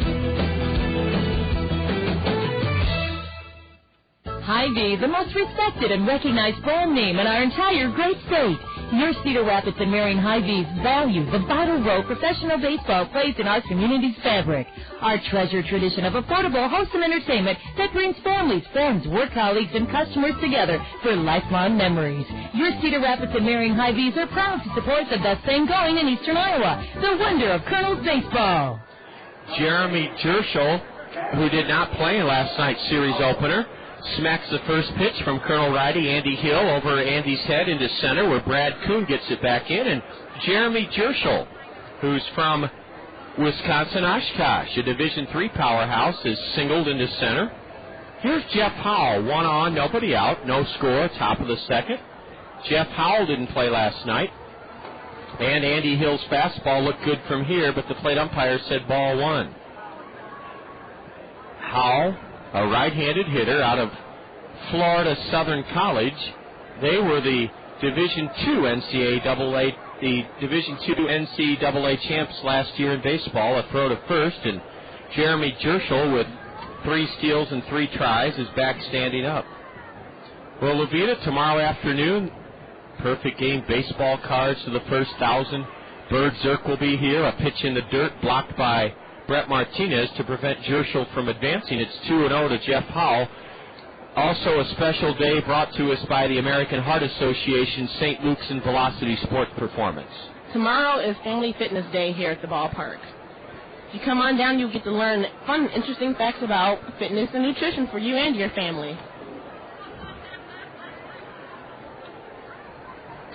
Hy-Vee, the most respected and recognized brand name in our entire great state. Your Cedar Rapids and Marion Hy-Vees value the vital role professional baseball plays in our community's fabric. Our treasured tradition of affordable, wholesome entertainment that brings families, friends, work colleagues, and customers together for lifelong memories. Your Cedar Rapids and Marion Hy-Vees are proud to support the best thing going in eastern Iowa, the wonder of Kernels baseball. Jeremy Jerschel, who did not play in last night's series opener, smacks the first pitch from Colonel righty Andy Hill over Andy's head into center, where Brad Kuhn gets it back in. And Jeremy Jerschel, who's from Wisconsin Oshkosh, a Division III powerhouse, is singled into center. Here's Jeff Howell, 1 on, nobody out, no score, top of the second. Jeff Howell didn't play last night. And Andy Hill's fastball looked good from here, but the plate umpire said ball 1. Howell, a right-handed hitter out of Florida Southern College. They were the Division II NCAA champs last year in baseball. A throw to first, and Jeremy Jerschel with 3 steals and 3 tries is back standing up. Well, Levita, tomorrow afternoon, Perfect Game baseball cards to the first 1,000 Bird Zirk will be here. A pitch in the dirt blocked by Brett Martinez to prevent Jerschel from advancing. It's 2-0 to Jeff Howell. Also a special day brought to us by the American Heart Association, St. Luke's and Velocity Sports Performance. Tomorrow is Family Fitness Day here at the ballpark. If you come on down, you'll get to learn fun, interesting facts about fitness and nutrition for you and your family.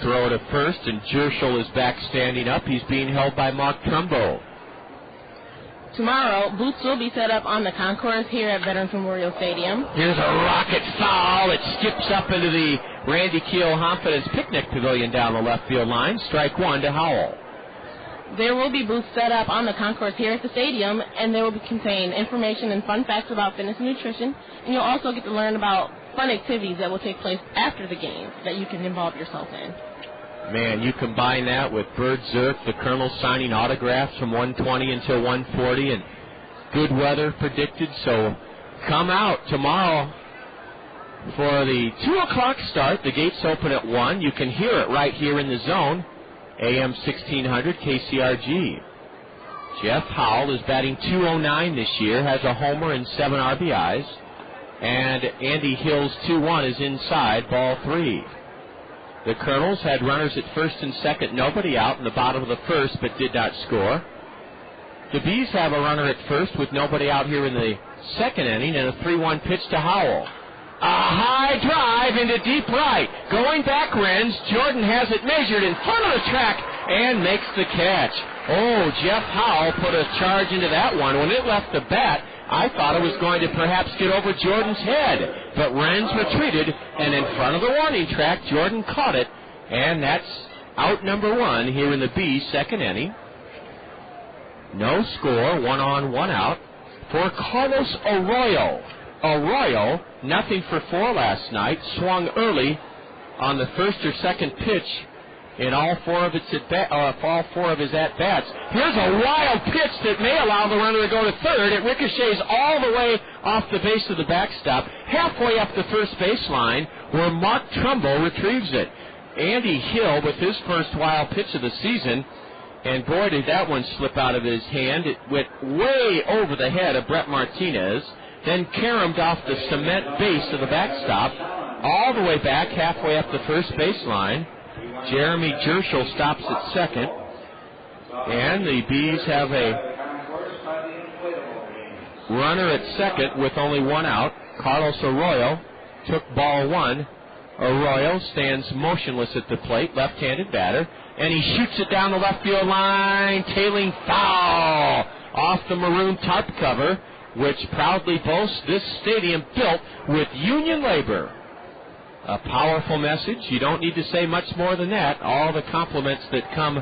Throw to first, and Jerschel is back standing up. He's being held by Mark Trumbo. Tomorrow, booths will be set up on the concourse here at Veterans Memorial Stadium. Here's a rocket foul. It skips up into the Randy Keel Confidence Picnic Pavilion down the left field line. Strike one to Howell. There will be booths set up on the concourse here at the stadium, and they will contain information and fun facts about fitness and nutrition. And you'll also get to learn about fun activities that will take place after the game that you can involve yourself in. Man, you combine that with Bird Zirk, the Kernels signing autographs from 1:20 until 1:40, and good weather predicted. So come out tomorrow for the 2 o'clock start. The gates open at 1. You can hear it right here in the zone, AM 1600 KCRG. Jeff Howell is batting .209 this year, has a homer and 7 RBIs. And Andy Hill's 2-1 is inside, ball 3. The Kernels had runners at first and second, nobody out in the bottom of the first, but did not score. The Bees have a runner at first with nobody out here in the second inning, and a 3-1 pitch to Howell. A high drive into deep right. Going back, Renz. Jordan has it measured in front of the track and makes the catch. Oh, Jeff Howell put a charge into that one. When it left the bat, I thought it was going to perhaps get over Jordan's head, but Renz retreated, and in front of the warning track, Jordan caught it, and that's out number 1 here in the Bees' second inning. No score, 1 on, 1 out for Carlos Arroyo. Arroyo, nothing for 4 last night, swung early on the first or second pitch in all 4 of his at-bats. Here's a wild pitch that may allow the runner to go to third. It ricochets all the way off the base of the backstop, halfway up the first baseline, where Mark Trumbo retrieves it. Andy Hill with his first wild pitch of the season, and boy, did that one slip out of his hand. It went way over the head of Brett Martinez, then caromed off the cement base of the backstop, all the way back halfway up the first baseline. Jeremy Jerschel stops at second, and the Bees have a runner at second with only 1 out. Carlos Arroyo took ball 1. Arroyo stands motionless at the plate, left-handed batter, and he shoots it down the left field line, tailing foul off the maroon tarp cover, which proudly boasts this stadium built with union labor. A powerful message. You don't need to say much more than that. All the compliments that come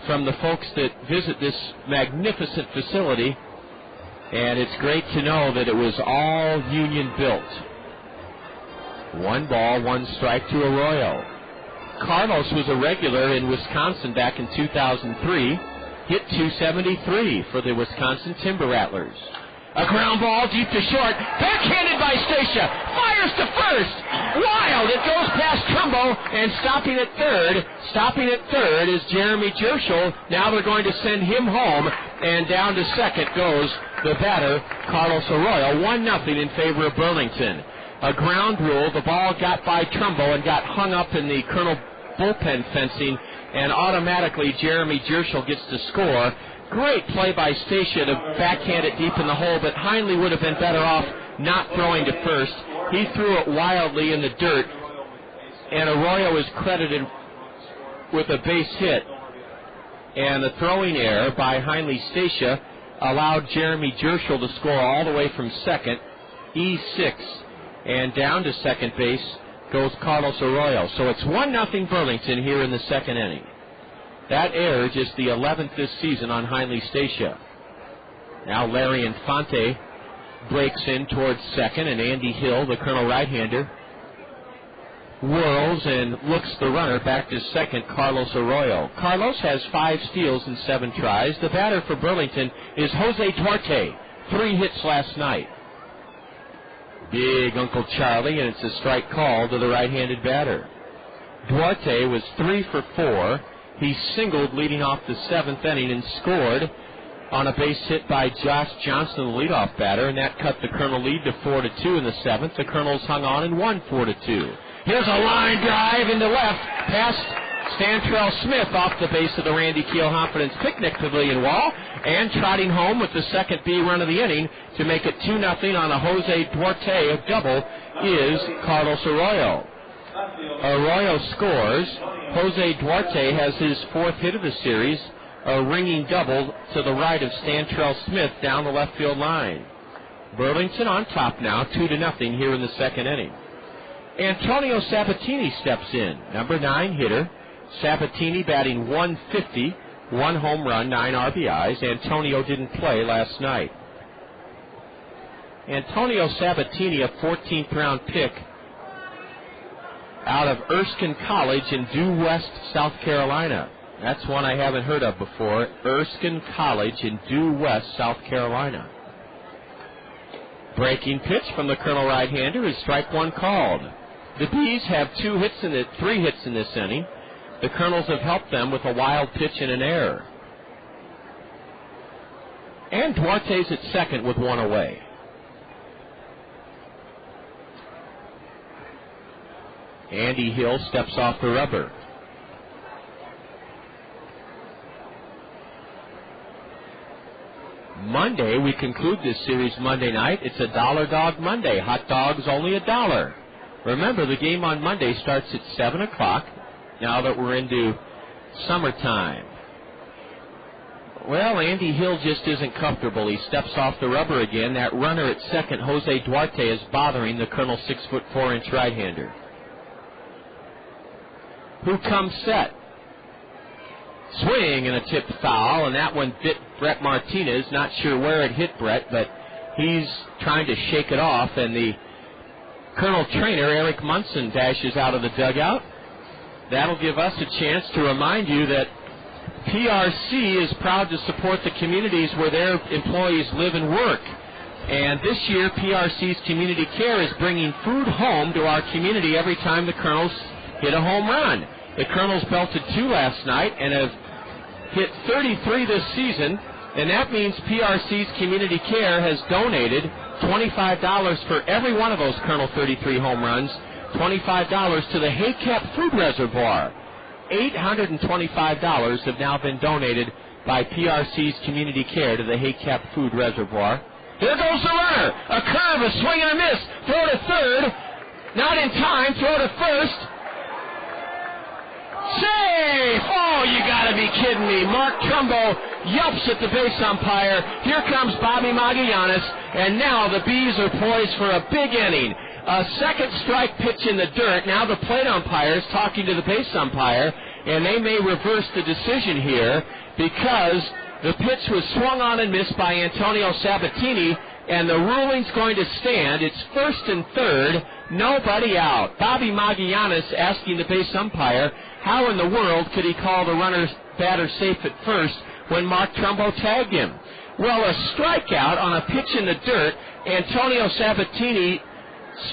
from the folks that visit this magnificent facility. And it's great to know that it was all union built. 1 ball, 1 strike to Arroyo. Carlos was a regular in Wisconsin back in 2003. Hit .273 for the Wisconsin Timber Rattlers. A ground ball deep to short. Backhanded by Stacia. Fires to first. Wild. It goes past Trumbo, and stopping at third is Jeremy Jerschel. Now they're going to send him home, and down to second goes the batter, Carlos Arroyo. 1-0 in favor of Burlington. A ground rule. The ball got by Trumbo and got hung up in the Colonel bullpen fencing, and automatically Jeremy Jerschel gets to score. Great play by Stacia to backhand it deep in the hole, but Heinley would have been better off not throwing to first. He threw it wildly in the dirt, and Arroyo is credited with a base hit. And the throwing error by Heinley Stacia allowed Jeremy Jerschel to score all the way from second, E6, and down to second base goes Carlos Arroyo. So it's 1-0 Burlington here in the second inning. That error just the 11th this season on Heinley Stacia. Now Larry Infante breaks in towards second, and Andy Hill, the Colonel right-hander, whirls and looks the runner back to second, Carlos Arroyo. Carlos has 5 steals in 7 tries. The batter for Burlington is Jose Duarte. 3 hits last night. Big Uncle Charlie, and it's a strike call to the right-handed batter. Duarte was 3 for 4 He singled leading off the 7th inning and scored on a base hit by Josh Johnson, the leadoff batter, and that cut the Colonel lead to 4-2 in the 7th. The Colonels hung on and won 4-2. Here's a line drive into left past Stantrell Smith off the base of the Randy Keel Confidence Picnic Pavilion wall, and trotting home with the second B run of the inning to make it 2-0 on a Jose Duarte double is Carlos Arroyo. Arroyo scores. Jose Duarte has his 4th hit of the series, a ringing double to the right of Stantrell Smith down the left field line. Burlington on top now, 2-0 here in the 2nd inning. Antonio Sabatini steps in, number 9 hitter. Sabatini batting .150, 1 home run, 9 RBIs. Antonio didn't play last night. Antonio Sabatini, a 14th round pick out of Erskine College in Due West, South Carolina. That's one I haven't heard of before. Erskine College in Due West, South Carolina. Breaking pitch from the Colonel right-hander is strike 1 called. The Bees have 3 hits in this inning. The Colonels have helped them with a wild pitch and an error. And Duarte's at second with 1 away. Andy Hill steps off the rubber. Monday, we conclude this series Monday night. It's a $1 Dog Monday. Hot dogs only $1. Remember, the game on Monday starts at 7 o'clock, now that we're into summertime. Well, Andy Hill just isn't comfortable. He steps off the rubber again. That runner at second, Jose Duarte, is bothering the Colonel's 6'4" right-hander. Who comes set? Swing and a tipped foul, and that one bit Brett Martinez. Not sure where it hit Brett, but he's trying to shake it off, and the Colonel trainer, Eric Munson, dashes out of the dugout. That'll give us a chance to remind you that PRC is proud to support the communities where their employees live and work. And this year, PRC's Community Care is bringing food home to our community every time the Colonels hit a home run. The Colonels belted 2 last night and have hit 33 this season, and that means PRC's Community Care has donated $25 for every one of those Colonel 33 home runs, $25 to the Haycap Food Reservoir. $825 have now been donated by PRC's Community Care to the Haycap Food Reservoir. There goes the runner. A curve, a swing and a miss. Throw to third. Not in time. Throw to first. Safe! Oh, you gotta be kidding me. Mark Trumbo yelps at the base umpire. Here comes Bobby Magallanes, and now the Bees are poised for a big inning. A second strike pitch in the dirt. Now the plate umpire is talking to the base umpire, and they may reverse the decision here because the pitch was swung on and missed by Antonio Sabatini, and the ruling's going to stand. It's first and third, nobody out. Bobby Magallanes asking the base umpire, how in the world could he call the runner's batter safe at first when Mark Trumbo tagged him? Well, a strikeout on a pitch in the dirt. Antonio Sabatini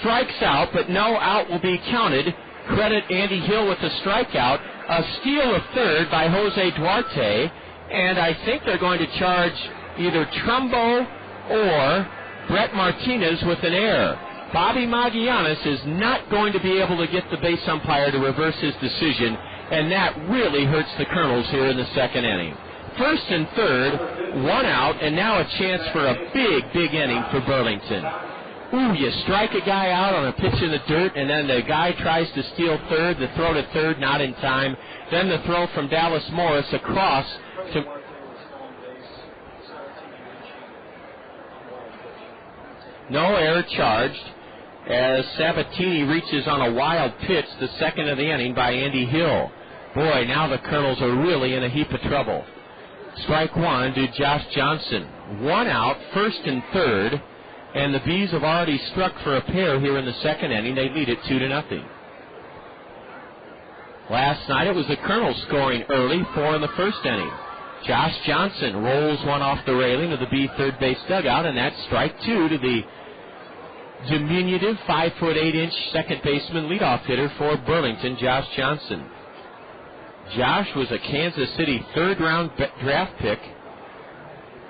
strikes out, but no out will be counted. Credit Andy Hill with the strikeout. A steal of third by Jose Duarte, and I think they're going to charge either Trumbo or Brett Martinez with an error. Bobby Magallanes is not going to be able to get the base umpire to reverse his decision, and that really hurts the Colonels here in the second inning. First and third, 1 out, and now a chance for a big inning for Burlington. Ooh, you strike a guy out on a pitch in the dirt, and then the guy tries to steal third. The throw to third, not in time. Then the throw from Dallas Morris across to... No error charged as Sabatini reaches on a wild pitch, the second of the inning by Andy Hill. Boy, now the Colonels are really in a heap of trouble. Strike 1 to Josh Johnson. 1 out, first and third, and the Bees have already struck for a pair here in the second inning. They lead it 2-0. Last night it was the Colonels scoring early, 4 in the first inning. Josh Johnson rolls one off the railing of the Bee third base dugout, and that's strike 2 to the diminutive 5'8" second baseman leadoff hitter for Burlington, Josh Johnson. Josh was a Kansas City third-round draft pick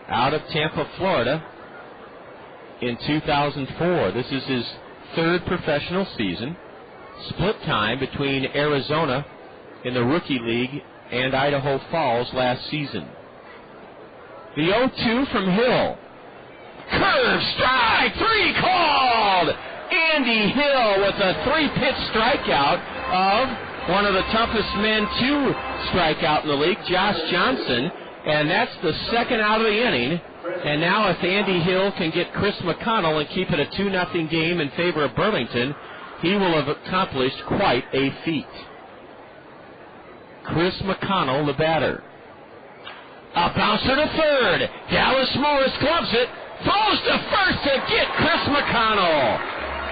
out of Tampa, Florida in 2004. This is his third professional season. Split time between Arizona in the Rookie League and Idaho Falls last season. The 0-2 from Hill. Curve strike, 3 called! Andy Hill with a 3-pitch strikeout of one of the toughest men to strike out in the league, Josh Johnson, and that's the second out of the inning. And now if Andy Hill can get Chris McConnell and keep it a 2-0 game in favor of Burlington, he will have accomplished quite a feat. Chris McConnell, the batter. A bouncer to third. Dallas Morris gloves it. Throws to first to get Chris McConnell.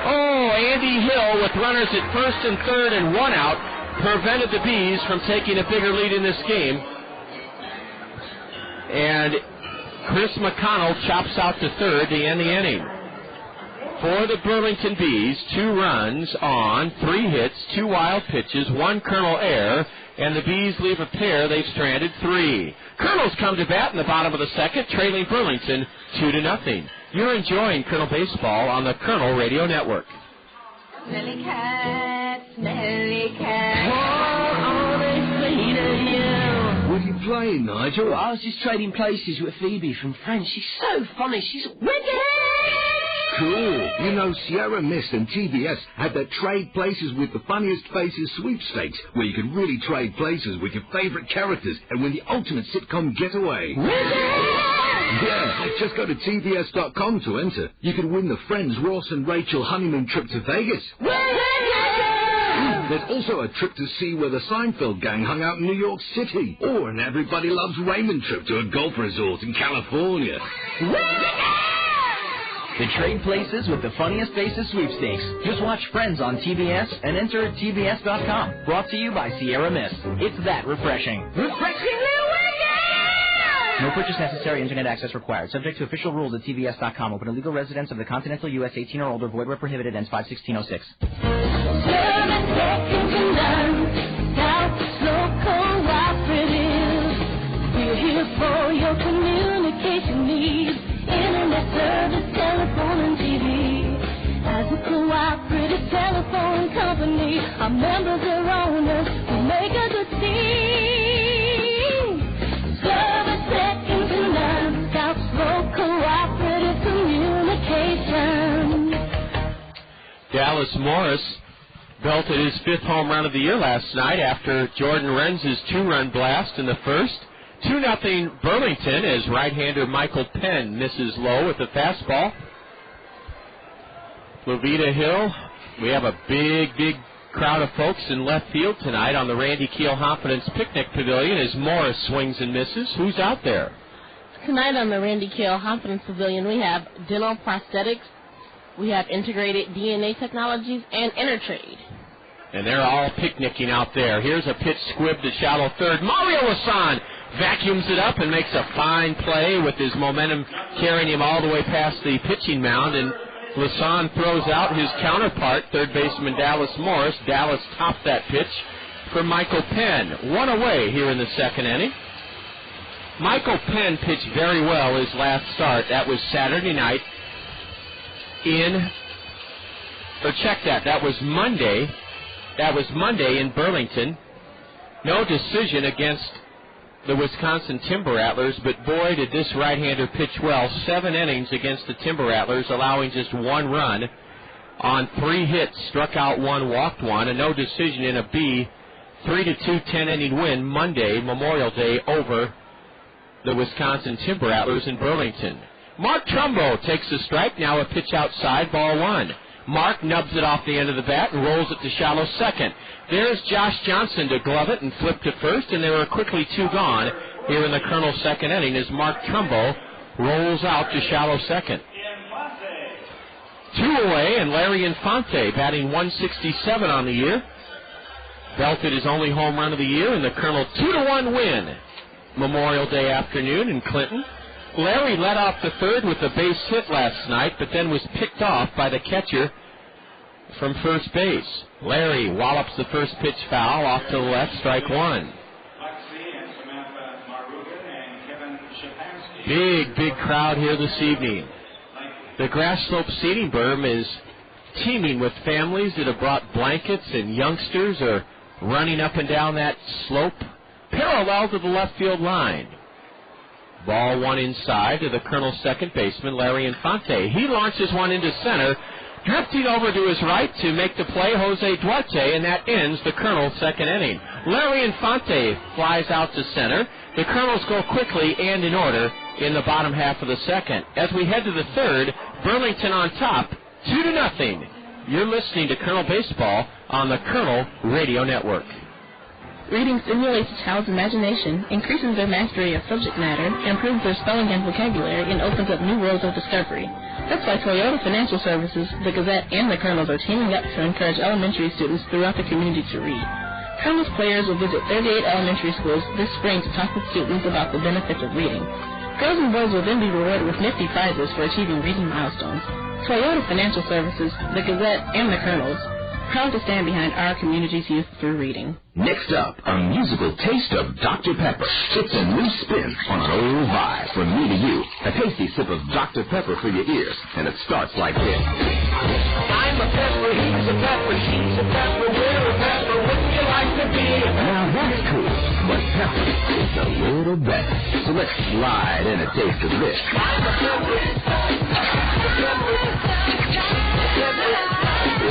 Oh, Andy Hill with runners at first and third and 1 out prevented the Bees from taking a bigger lead in this game. And Chris McConnell chops out to third to end the inning. For the Burlington Bees, 2 runs on 3 hits, 2 wild pitches, 1 Kernel error, and the Bees leave a pair. They've stranded 3. Kernels come to bat in the bottom of the second, trailing Burlington 2-0. You're enjoying Kernel Baseball on the Kernel Radio Network. Smelly cat, oh, they say to you. What are you playing, Nigel? Well, I was just trading places with Phoebe from Friends. She's so funny. She's wicked. Cool. You know, Sierra Mist and TBS had that Trade Places with the Funniest Faces sweepstakes, where you could really trade places with your favorite characters and win the ultimate sitcom getaway. Yeah, just go to TBS.com to enter. You could win the Friends Ross and Rachel honeymoon trip to Vegas. There's also a trip to see where the Seinfeld gang hung out in New York City. Or an Everybody Loves Raymond trip to a golf resort in California. The Trade Places with the Funniest Faces sweepstakes. Just watch Friends on TBS and enter at TBS.com. Brought to you by Sierra Mist. It's that refreshing. Refreshingly wicked! No purchase necessary. Internet access required. Subject to official rules at TBS.com. Open to legal residents of the continental U.S. 18 or older. Void where prohibited. Ends 5/16/06. We're here for your communication needs. Internet service, telephone, and TV. As a cooperative telephone company, our members are owners who make a good team. Service second to none. South Slope Cooperative Communications. Dallas Morris belted his 5th home run of the year last night after Jordan Renz's 2-run blast in the first. 2-0 Burlington as right-hander Michael Penn misses low with the fastball. Levita Hill, we have a big crowd of folks in left field tonight on the Randy Keel Confidence Picnic Pavilion as Morris swings and misses. Who's out there? Tonight on the Randy Keel Confidence Pavilion, we have dental prosthetics, we have integrated DNA technologies, and Intertrade. And they're all picnicking out there. Here's a pitch squib to shallow third. Mario Lasan vacuums it up and makes a fine play with his momentum carrying him all the way past the pitching mound. And Lasan throws out his counterpart, third baseman Dallas Morris. Dallas topped that pitch for Michael Penn. 1 away here in the second inning. Michael Penn pitched very well his last start. That was Saturday night that was Monday. That was Monday in Burlington. No decision against the Wisconsin Timber Rattlers, but boy, did this right-hander pitch well. 7 innings against the Timber Rattlers, allowing just 1 run on 3 hits, struck out 1, walked 1, a no decision in a B 3-2 10-inning win Monday, Memorial Day, over the Wisconsin Timber Rattlers in Burlington. Mark Trumbo takes a strike, now a pitch outside, ball 1. Mark nubs it off the end of the bat and rolls it to shallow second. There's Josh Johnson to glove it and flip to first, and there are quickly 2 gone here in the Kernels' second inning as Mark Trumbo rolls out to shallow second. 2 away, and Larry Infante batting 167 on the year. Belted his only home run of the year in the Kernel 2-1 win Memorial Day afternoon in Clinton. Larry led off the third with a base hit last night, but then was picked off by the catcher from first base. Larry wallops the first pitch foul off to the left, strike 1. Big crowd here this evening. The grass slope seating berm is teeming with families that have brought blankets, and youngsters are running up and down that slope parallel to the left field line. Ball one inside to the Kernels' second baseman, Larry Infante. He launches one into center, drifting over to his right to make the play, Jose Duarte, and that ends the Kernels' second inning. Larry Infante flies out to center. The Kernels go quickly and in order in the bottom half of the second. As we head to the third, Burlington on top, 2-0. You're listening to Kernel Baseball on the Kernel Radio Network. Reading stimulates a child's imagination, increases their mastery of subject matter, improves their spelling and vocabulary, and opens up new worlds of discovery. That's why Toyota Financial Services, the Gazette, and the Kernels are teaming up to encourage elementary students throughout the community to read. Kernels players will visit 38 elementary schools this spring to talk with students about the benefits of reading. Girls and boys will then be rewarded with nifty prizes for achieving reading milestones. Toyota Financial Services, the Gazette, and the Kernels, proud to stand behind our community's youth through reading. Next up, a musical taste of Dr. Pepper. It's a new spin on an old vibe from me to you. A tasty sip of Dr. Pepper for your ears, and it starts like this. I'm a pepper, he's a pepper, she's a pepper, we're a pepper, wouldn't you like to be a pepper? Now that's cool, but pepper is a little better. So let's slide in a taste of this. I'm a pepper,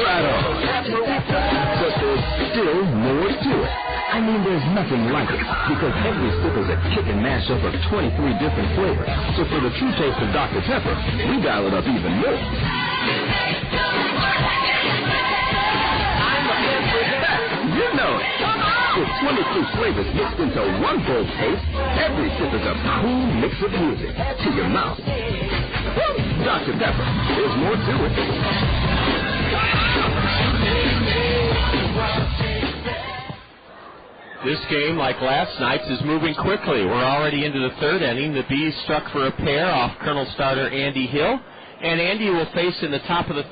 right on. But there's still more to it. I mean, there's nothing like it, because every sip is a kick and mash up of 23 different flavors. So for the true taste of Dr. Pepper, we dial it up even more. You know it. With 23 flavors mixed into one bold taste, every sip is a cool mix of music to your mouth. Woo! Dr. Pepper, there's more to it. This game, like last night's, is moving quickly. We're already into the third inning. The Bees struck for a pair off Kernel starter Andy Hill. And Andy will face in the top of the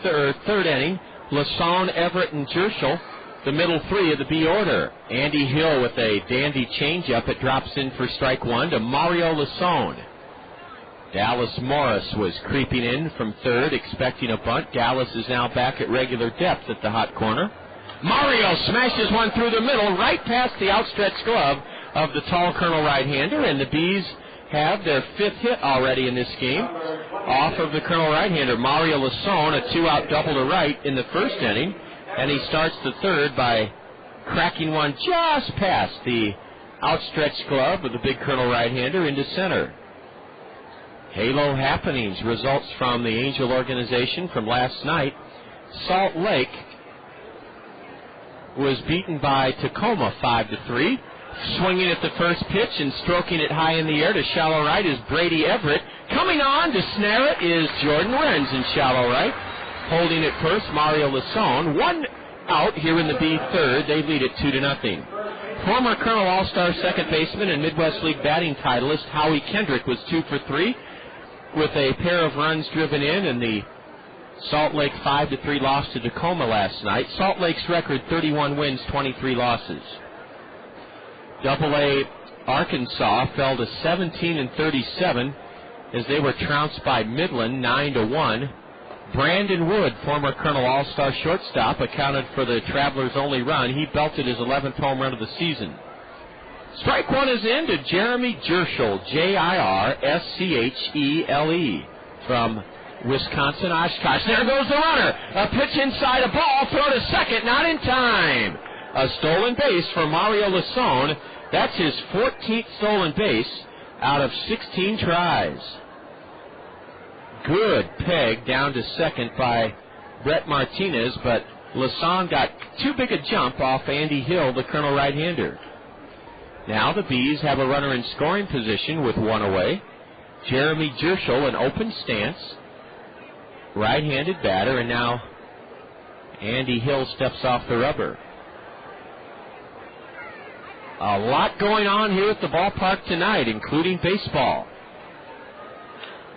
third inning Lassonde, Everett, and Jerschel, the middle three of the B order. Andy Hill with a dandy changeup. It drops in for strike one to Mario Lassonde. Dallas Morris was creeping in from third, expecting a bunt. Dallas is now back at regular depth at the hot corner. Mario smashes one through the middle, right past the outstretched glove of the tall Kernel right-hander, and the Bees have their fifth hit already in this game off of the Kernel right-hander. Mario Lassonde, a two-out double to right in the first inning, and he starts the third by cracking one just past the outstretched glove of the big Kernel right-hander into center. Halo happenings results from the Angel organization from last night. Salt Lake was beaten by Tacoma 5-3. Swinging at the first pitch and stroking it high in the air to shallow right is Brady Everett. Coming on to snare it is Jordan Renz in shallow right. Holding it first, Mario Lassonde. One out here in the B third. They lead it 2-0. Former Kernel All-Star second baseman and Midwest League batting titleist Howie Kendrick was 2 for 3 with a pair of runs driven in, and the Salt Lake 5-3 loss to Tacoma last night. Salt Lake's record 31 wins, 23 losses. Double-A Arkansas fell to 17-37 as they were trounced by Midland 9-1. Brandon Wood, former Kernel All-Star shortstop, accounted for the Travelers' only run. He belted his 11th home run of the season. Strike one is in to Jeremy Jerschel, Jirschele, from Wisconsin Oshkosh. There goes the runner. A pitch inside, a ball, throw to second, not in time. A stolen base for Mario Lassonde. That's his 14th stolen base out of 16 tries. Good peg down to second by Brett Martinez, but Lassonde got too big a jump off Andy Hill, the Kernel right-hander. Now the Bees have a runner in scoring position with one away. Jeremy Jerschel, an open stance, right-handed batter, and now Andy Hill steps off the rubber. A lot going on here at the ballpark tonight, including baseball.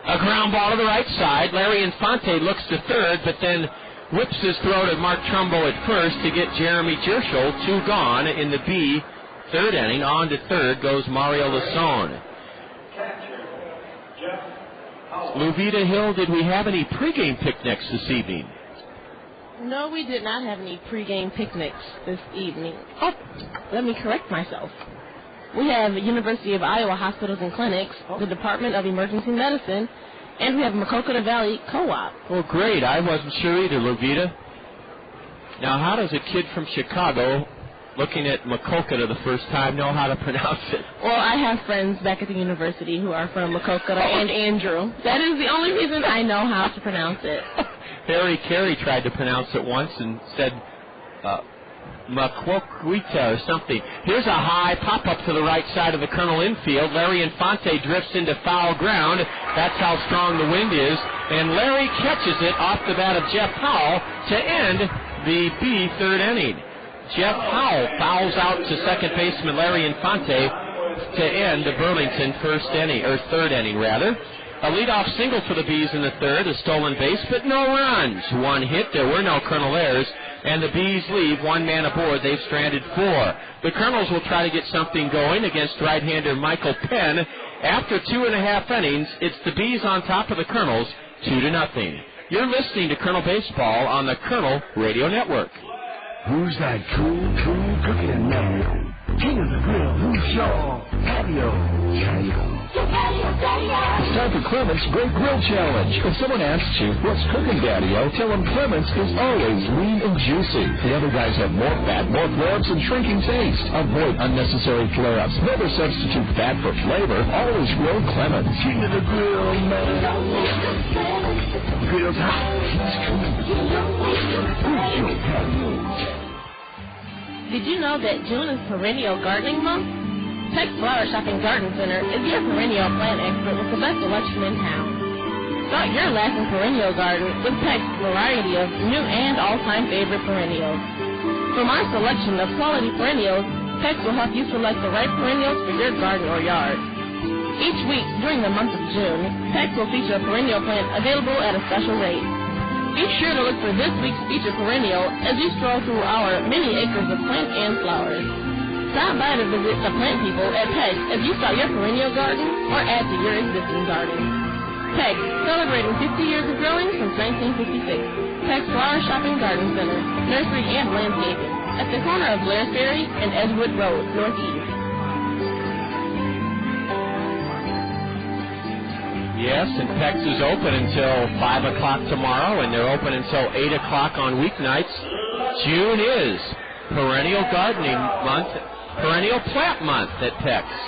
A ground ball to the right side. Larry Infante looks to third, but then whips his throw to Mark Trumbo at first to get Jeremy Jerschel, 2 gone in the B third inning. On to third goes Mario Lasone. Luvita Hill, did we have any pregame picnics this evening? No, we did not have any pregame picnics this evening. Oh, let me correct myself. We have University of Iowa Hospitals and Clinics, the Department of Emergency Medicine, and we have Maquoketa Valley Co-op. Well, great. I wasn't sure either, Luvita. Now, how does a kid from Chicago, looking at Maquoketa the first time, know how to pronounce it? Well, I have friends back at the university who are from Maquoketa and Andrew. That is the only reason I know how to pronounce it. Harry Carey tried to pronounce it once and said Maquoketa or something. Here's a high pop-up to the right side of the Colonel infield. Larry Infante drifts into foul ground. That's how strong the wind is. And Larry catches it off the bat of Jeff Howell to end the B third inning. Jeff Howell fouls out to second baseman Larry Infante to end the Burlington third inning. A leadoff single for the Bees in the third, a stolen base, but no runs. One hit, there were no Colonel errors, and the Bees leave one man aboard. They've stranded 4. The Colonels will try to get something going against right-hander Michael Penn. After 2.5 innings, it's the Bees on top of the Colonels, 2-0. You're listening to Colonel Baseball on the Colonel Radio Network. Who's that cool cooking man? King of the grill, who's your patio? It's time for Clement's Great Grill Challenge. If someone asks you, what's cooking, Daddy-O, tell them Clement's is always lean and juicy. The other guys have more fat, more flare-ups, and shrinking taste. Avoid unnecessary flare-ups. Never substitute fat for flavor. Always grill Clement's. King of the grill, man. Grill's hot. He's cool. Who's your patio? Did you know that June is Perennial Gardening Month? Peck's Flower Shop and Garden Center is your perennial plant expert with the best selection in town. Start your lasting perennial garden with Peck's variety of new and all-time favorite perennials. From our selection of quality perennials, Peck's will help you select the right perennials for your garden or yard. Each week during the month of June, Peck's will feature a perennial plant available at a special rate. Be sure to look for this week's featured perennial as you stroll through our many acres of plants and flowers. Stop by to visit the plant people at Peck's as you start your perennial garden or add to your existing garden. Peck's, celebrating 50 years of growing since 1956. Peck's Flower Shop and Garden Center, nursery and landscaping, at the corner of Blair's Ferry and Edgewood Road, Northeast. Yes, and Peck's is open until 5 o'clock tomorrow, and they're open until 8 o'clock on weeknights. June is Perennial Gardening Month, Perennial Plant Month at Peck's.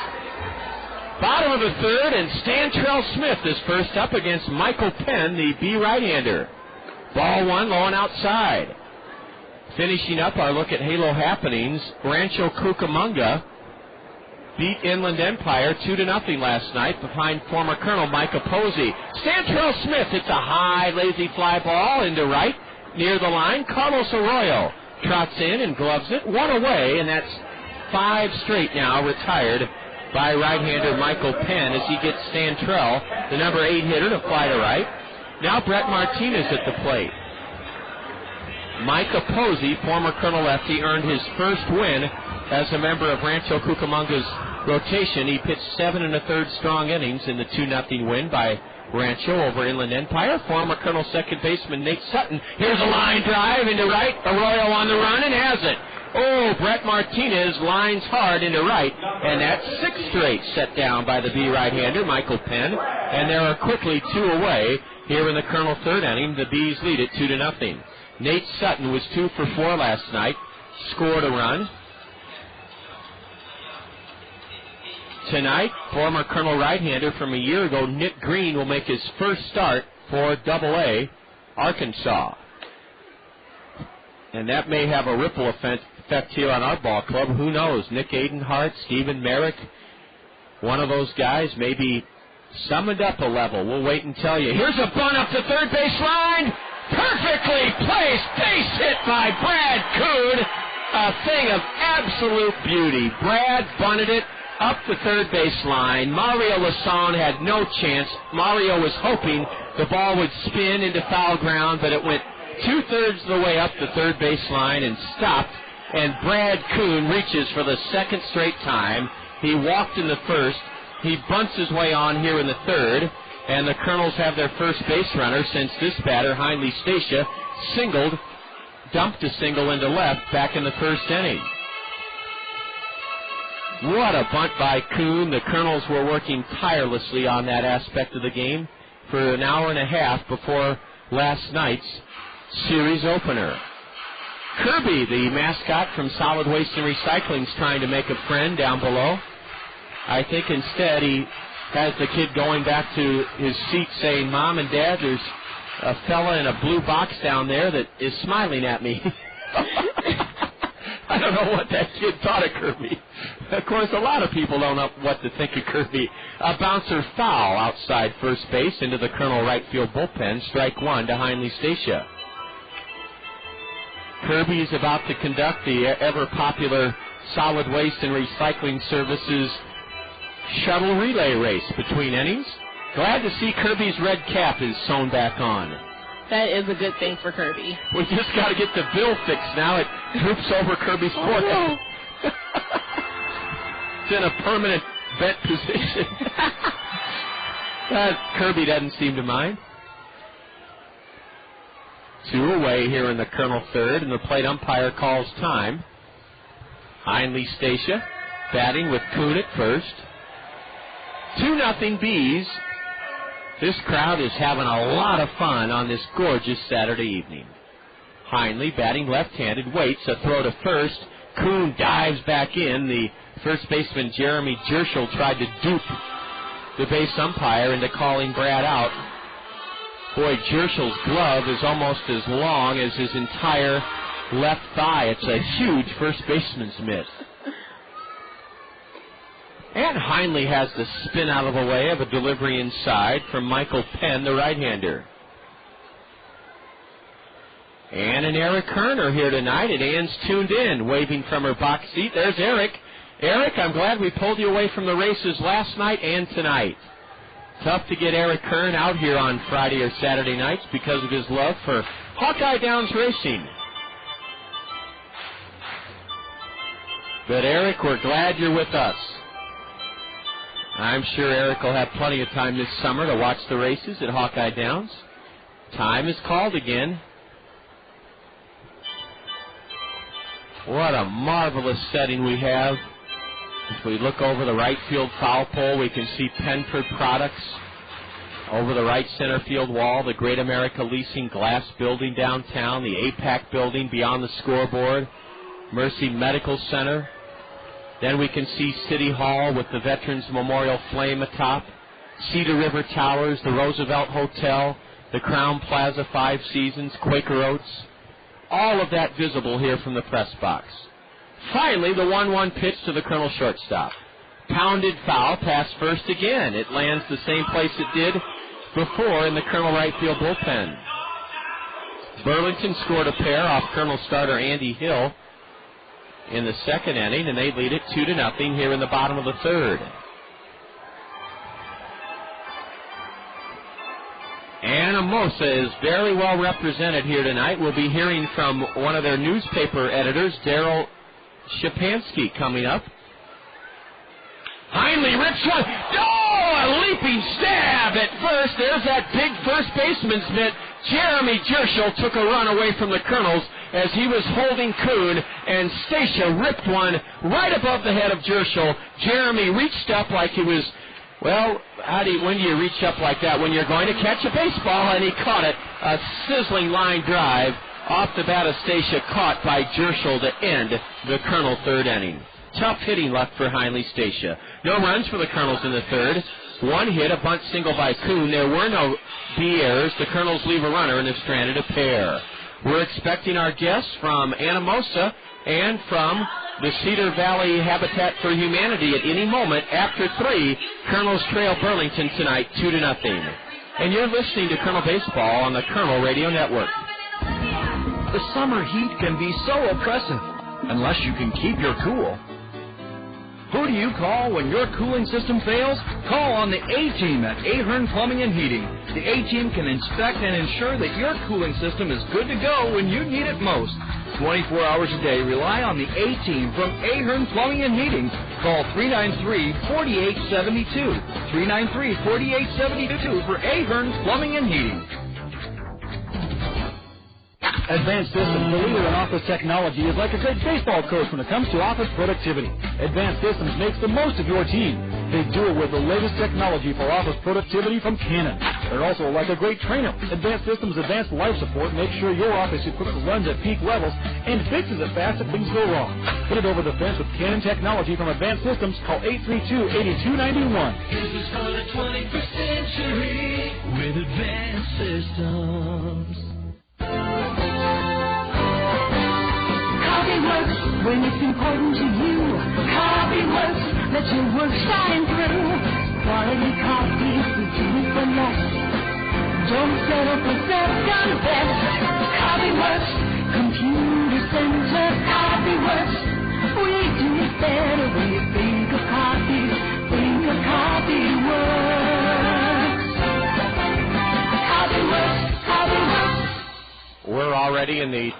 Bottom of the third, and Stantrell Smith is first up against Michael Penn, the B right-hander. Ball 1, low and outside. Finishing up our look at Halo happenings, Rancho Cucamonga beat Inland Empire 2-0 last night behind former Colonel Micah Posey. Stantrell Smith hits a high, lazy fly ball into right near the line. Carlos Arroyo trots in and gloves it. 1 away, and that's 5 straight now retired by right-hander Michael Penn as he gets Stantrell, the number 8 hitter, to fly to right. Now Brett Martinez at the plate. Micah Posey, former Colonel lefty, earned his first win as a member of Rancho Cucamonga's rotation. He pitched 7 1/3 strong innings in the 2-0 win by Rancho over Inland Empire. Former Colonel second baseman Nate Sutton. Here's a line drive into right. Arroyo on the run and has it. Oh, Brett Martinez lines hard into right, and that's 6 straight set down by the B right-hander, Michael Penn. And there are quickly 2 away here in the Colonel third inning. The Bees lead it 2-0. Nate Sutton was 2 for 4 last night, scored a run. Tonight, former Colonel right-hander from a year ago, Nick Green, will make his first start for Double-A Arkansas. And that may have a ripple effect here on our ball club. Who knows? Nick Adenhart, Stephen Merrick, one of those guys may be summoned up a level. We'll wait and tell you. Here's a bunt up the third base line. Perfectly placed. Base hit by Brad Kuhn. A thing of absolute beauty. Brad bunted it up the third base line. Mario Lasone had no chance. Mario was hoping the ball would spin into foul ground, but it went 2/3 of the way up the third base line and stopped and Brad Kuhn reaches for the second straight time. He walked in the first. He bunts his way on here in the third, and the Kernels have their first base runner since this batter, Heinle Stacia, dumped a single into left back in the first inning. What a bunt by Kuhn. The Kernels were working tirelessly on that aspect of the game for an hour and a half before last night's series opener. Kirby, the mascot from Solid Waste and Recycling, is trying to make a friend down below. I think instead he has the kid going back to his seat saying, Mom and Dad, there's a fella in a blue box down there that is smiling at me. I don't know what that kid thought of Kirby. Of course, a lot of people don't know what to think of Kirby. A bouncer foul outside first base into the Colonel right field bullpen. Strike one to Heinle Stacia. Kirby is about to conduct the ever-popular Solid Waste and Recycling Services shuttle relay race between innings. Glad to see Kirby's red cap is sewn back on. That is a good thing for Kirby. We just got to get the bill fixed now. It droops over Kirby's forehead. It's in a permanent bent position. Kirby doesn't seem to mind. 2 away here in the Colonel third, and the plate umpire calls time. Heinle Stacia batting with Kuhn at first. 2-0 Bees. This crowd is having a lot of fun on this gorgeous Saturday evening. Heinle batting left-handed, waits a throw to first. Kuhn dives back in. The first baseman Jeremy Jerschel tried to dupe the base umpire into calling Brad out. Boy, Jerschel's glove is almost as long as his entire left thigh. It's a huge first baseman's mitt. And Heinle has the spin out of the way of a delivery inside from Michael Penn, the right-hander. Ann and Eric Kern are here tonight, and Ann's tuned in, waving from her box seat. There's Eric. Eric, I'm glad we pulled you away from the races last night and tonight. Tough to get Eric Kern out here on Friday or Saturday nights because of his love for Hawkeye Downs Racing. But Eric, we're glad you're with us. I'm sure Eric will have plenty of time this summer to watch the races at Hawkeye Downs. Time is called again. What a marvelous setting we have. If we look over the right field foul pole, we can see Penford Products. Over the right center field wall, the Great America Leasing glass building downtown, the APAC building beyond the scoreboard, Mercy Medical Center. Then we can see City Hall with the Veterans Memorial Flame atop, Cedar River Towers, the Roosevelt Hotel, the Crown Plaza Five Seasons, Quaker Oats. All of that visible here from the press box. Finally, the 1-1 pitch to the Colonel shortstop. Pounded foul, past first again. It lands the same place it did before in the Colonel right field bullpen. Burlington scored a pair off Colonel starter Andy Hill in the second inning, and they lead it 2-0 here in the bottom of the third. Anamosa is very well represented here tonight. We'll be hearing from one of their newspaper editors, Daryl Shapansky, coming up. Heinle rips one. Oh, a leaping stab at first. There's that big first baseman's mitt. Jeremy Jerschel took a run away from the Kernels as he was holding Kuhn, and Stacia ripped one right above the head of Jerschel. Jeremy reached up like he was, well, when do you reach up like that? When you're going to catch a baseball, and he caught it. A sizzling line drive off the bat of Stacia, caught by Jerschel to end the Colonel third inning. Tough hitting left for Heinle Stacia. No runs for the Kernels in the third. One hit, a bunt single by Kuhn. There were no B errors. The Kernels leave a runner and have stranded a pair. We're expecting our guests from Anamosa and from the Cedar Valley Habitat for Humanity at any moment after 3. Kernels trail Burlington tonight 2-0. And you're listening to Colonel Baseball on the Colonel Radio Network. The summer heat can be so oppressive unless you can keep your cool. Who do you call when your cooling system fails? Call on the A-Team at Ahern Plumbing and Heating. The A-Team can inspect and ensure that your cooling system is good to go when you need it most. 24 hours a day, rely on the A-Team from Ahern Plumbing and Heating. Call 393-4872. 393-4872 for Ahern Plumbing and Heating. Advanced Systems, the leader in office technology, is like a great baseball coach when it comes to office productivity. Advanced Systems makes the most of your team. They do it with the latest technology for office productivity from Canon. They're also like a great trainer. Advanced Systems Advanced Life Support makes sure your office equipment runs at peak levels and fixes it fast if things go wrong. Put it over the fence with Canon technology from Advanced Systems. Call 832-8291. This is for the 21st century with Advanced Systems. Coffee works when it's important to you. Coffee works, let your work shine through. Quality coffee, we do it for less. Don't settle for second best. Coffee works, computer center. Coffee works, we do it better when you think of coffee. Think of Coffee Works. Coffee works, Coffee works. We're already in the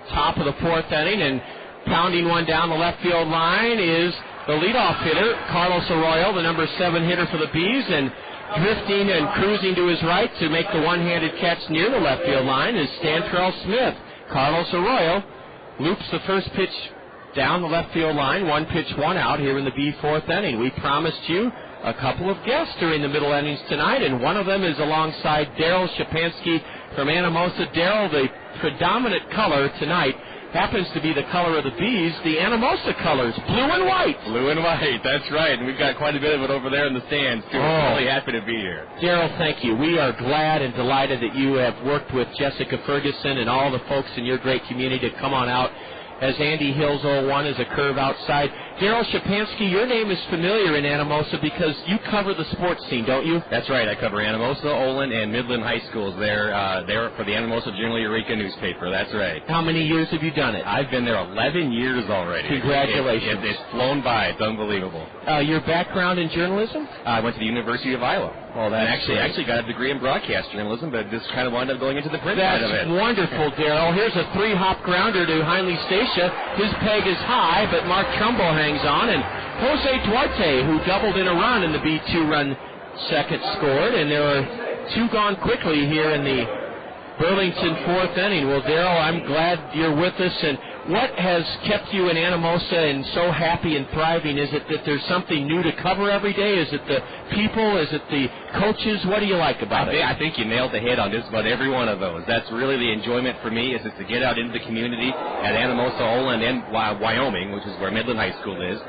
top of the fourth inning, and pounding one down the left field line is the leadoff hitter, Carlos Arroyo, the number 7 hitter for the Bees, and drifting and cruising to his right to make the one-handed catch near the left field line is Stantrell Smith. Carlos Arroyo loops the first pitch down the left field line, 1 pitch, 1 out here in the B fourth inning. We promised you a couple of guests during the middle innings tonight, and one of them is alongside Daryl Shapansky from Anamosa. Daryl, the predominant color tonight happens to be the color of the Bees, the Anamosa colors, blue and white. Blue and white, that's right. And we've got quite a bit of it over there in the stands, too. We're really happy to be here. Daryl, thank you. We are glad and delighted that you have worked with Jessica Ferguson and all the folks in your great community to come on out as Andy Hill's 0-1 is a curve outside. Daryl Shapansky, your name is familiar in Anamosa because you cover the sports scene, don't you? That's right. I cover Anamosa, Olin, and Midland High Schools there for the Anamosa Journal-Eureka newspaper. That's right. How many years have you done it? I've been there 11 years already. Congratulations. It's flown by. It's unbelievable. Your background in journalism? I went to the University of Iowa. Well, that's actually got a degree in broadcast journalism, but just kind of wound up going into the print side of it. That's wonderful, Daryl. Here's a 3-hop grounder to Heinle Stacia. His peg is high, but Mark Trumbo hangs on, and Jose Duarte, who doubled in a run in the B2-run second, scored, and there are 2 gone quickly here in the Burlington fourth inning. Well, Daryl, I'm glad you're with us, and what has kept you in Anamosa and so happy and thriving? Is it that there's something new to cover every day? Is it the people? Is it the coaches? What do you like about it? I think you nailed the head on just about every one of those. That's really the enjoyment for me, is to get out into the community at Anamosa, Olin, and Wyoming, which is where Midland High School is.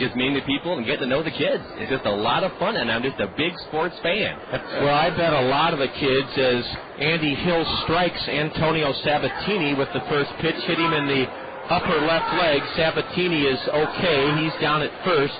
Just meeting the people and getting to know the kids. It's just a lot of fun, and I'm just a big sports fan. Well, I bet a lot of the kids, as Andy Hill strikes Antonio Sabatini with the first pitch, hit him in the upper left leg. Sabatini is okay. He's down at first.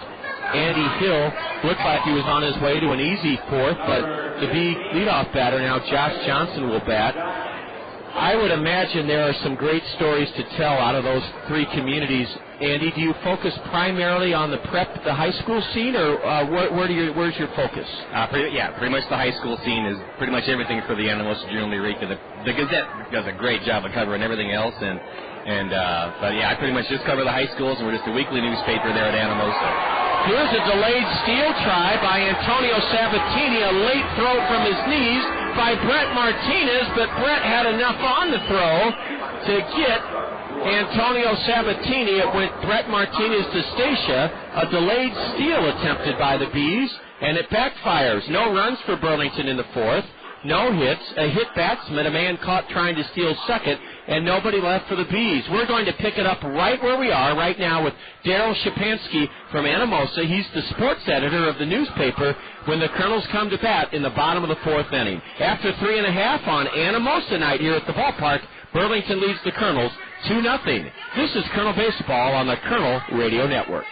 Andy Hill looked like he was on his way to an easy fourth, but the B leadoff batter now, Josh Johnson, will bat. I would imagine there are some great stories to tell out of those 3 communities. Andy, do you focus primarily on the the high school scene, or where's your focus? Pretty much the high school scene is pretty much everything for the Anamosa Journal-Eureka. The Gazette does a great job of covering everything else, but I pretty much just cover the high schools, and we're just a weekly newspaper there at Anamosa. Here's a delayed steal try by Antonio Sabatini, a late throw from his knees by Brett Martinez, but Brett had enough on the throw to get Antonio Sabatini. It went Brett Martinez to Stacia, a delayed steal attempted by the Bees, and it backfires. No runs for Burlington in the fourth, no hits, a hit batsman, a man caught trying to steal second, and nobody left for the Bees. We're going to pick it up right where we are right now with Daryl Shapansky from Anamosa. He's the sports editor of the newspaper when the Kernels come to bat in the bottom of the fourth inning. After 3.5 on Anamosa night here at the ballpark, Burlington leads the Kernels 2-0. This is Kernel Baseball on the Kernel Radio Network.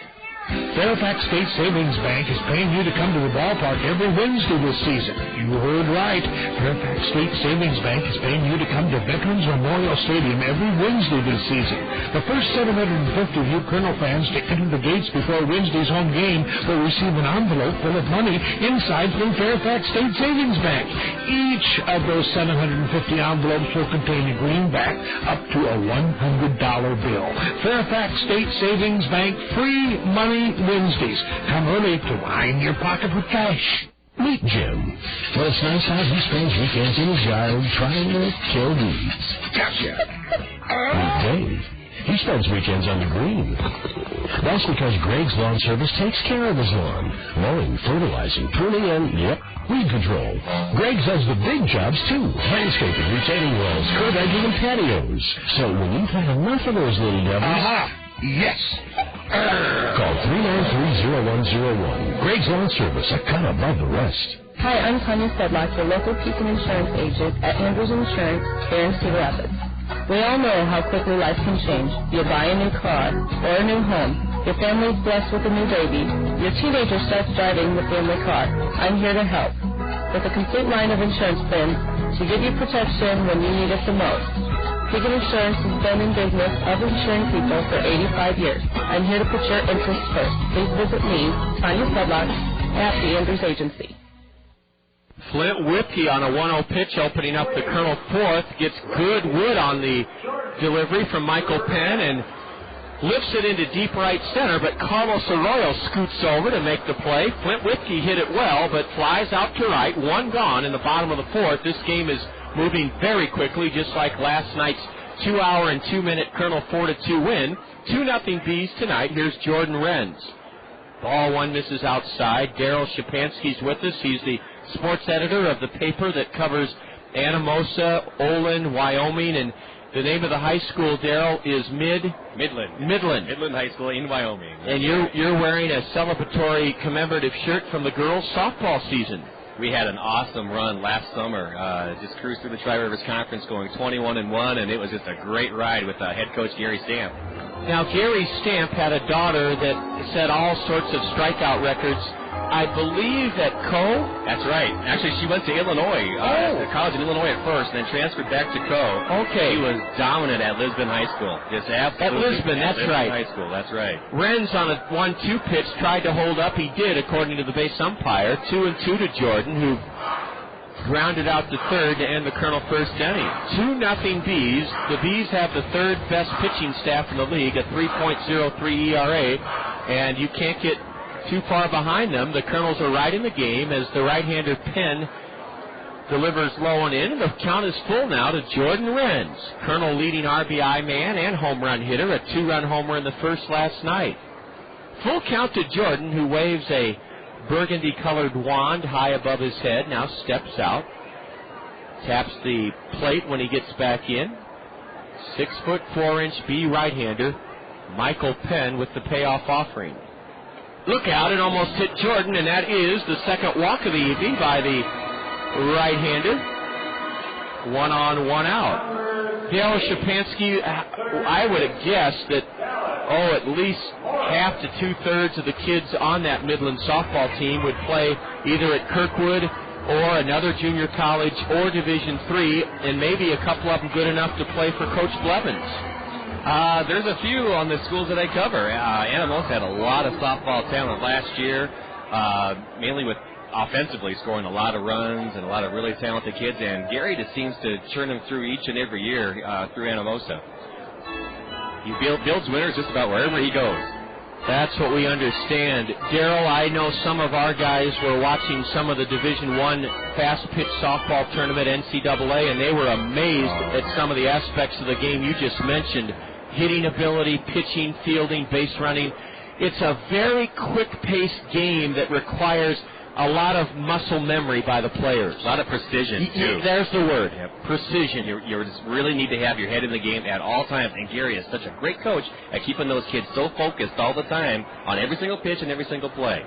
Fairfax State Savings Bank is paying you to come to the ballpark every Wednesday this season. You heard right. Fairfax State Savings Bank is paying you to come to Veterans Memorial Stadium every Wednesday this season. The first 750 of you Colonel fans to enter the gates before Wednesday's home game will receive an envelope full of money inside from Fairfax State Savings Bank. Each of those 750 envelopes will contain a greenback up to a $100 bill. Fairfax State Savings Bank, free money Wednesdays. Come early to line your pocket with cash. Meet Jim. Well, it's nice how he spends weekends in his yard trying to kill weeds. Gotcha. Meet Dave. He spends weekends on the green. That's because Greg's Lawn Service takes care of his lawn. Mowing, fertilizing, pruning, and, weed control. Greg does the big jobs, too. Landscaping, retaining walls, curb edging, and patios. So when you've had enough of those little devils... Yes. Call 393-0101. Greg's Lawn Service, a cut above the rest. Hi, I'm Tanya Sedlock, your local Pekin insurance agent at Andrews Insurance here in Cedar Rapids. We all know how quickly life can change. You buy a new car or a new home. Your family's blessed with a new baby. Your teenager starts driving the family car. I'm here to help with a complete line of insurance plans to give you protection when you need it the most. Pekin Insurance has been in business of insuring people for 85 years. I'm here to put your interests first. Please visit me, Tanya Sedlock, at the Andrews Agency. Flint Whipke on a 1-0 pitch opening up the Colonel fourth. Gets good wood on the delivery from Michael Penn and lifts it into deep right center, but Carlos Arroyo scoots over to make the play. Flint Whipke hit it well, but flies out to right. One gone in the bottom of the fourth. This game is moving very quickly, just like last night's 2-hour and 2-minute Colonel 4-2 win. 2-0 Bees tonight. Here's Jordan Renz. Ball one misses outside. Daryl Shapansky's with us. He's the sports editor of the paper that covers Anamosa, Olin, Wyoming, and the name of the high school, Daryl, is Midland High School in Wyoming. And you're wearing a celebratory commemorative shirt from the girls' softball season. We had an awesome run last summer. Just cruised through the Tri-Rivers Conference going 21-1, and it was just a great ride with head coach Gary Stamp. Now, Gary Stamp had a daughter that set all sorts of strikeout records. I believe at Co. That's right. Actually, she went to Illinois, college in Illinois at first, and then transferred back to Co. Okay. She was dominant at Lisbon High School. Just absolutely. At Lisbon, that's right. High School, that's right. Renz on a 1-2 pitch tried to hold up. He did, according to the base umpire. 2-2 to Jordan, who grounded out to third to end the Colonel first inning. 2-0 Bees. The Bees have the third best pitching staff in the league, a 3.03 ERA, and you can't get too far behind them. The Colonels are right in the game as the right-hander Penn delivers low and in, and the count is full now to Jordan Renz. Colonel leading RBI man and home run hitter, a 2-run homer in the first last night. Full count to Jordan, who waves a burgundy-colored wand high above his head, now steps out, taps the plate when he gets back in. 6'4" B right-hander Michael Penn with the payoff offering. Look out, it almost hit Jordan, and that is the second walk of the evening by the right-hander. 1 on, 1 out. Dale Shapansky, I would have guessed that, at least half to two-thirds of the kids on that Midland softball team would play either at Kirkwood or another junior college or Division III, and maybe a couple of them good enough to play for Coach Blevins. There's a few on the schools that I cover. Anamosa had a lot of softball talent last year, mainly with offensively scoring a lot of runs and a lot of really talented kids, and Gary just seems to churn them through each and every year through Anamosa. He builds winners just about wherever he goes. That's what we understand. Daryl, I know some of our guys were watching some of the Division I fast-pitch softball tournament, NCAA, and they were amazed at some of the aspects of the game you just mentioned. Hitting ability, pitching, fielding, base running. It's a very quick-paced game that requires a lot of muscle memory by the players. A lot of precision, too. There's the word, precision. You just really need to have your head in the game at all times, and Gary is such a great coach at keeping those kids so focused all the time on every single pitch and every single play.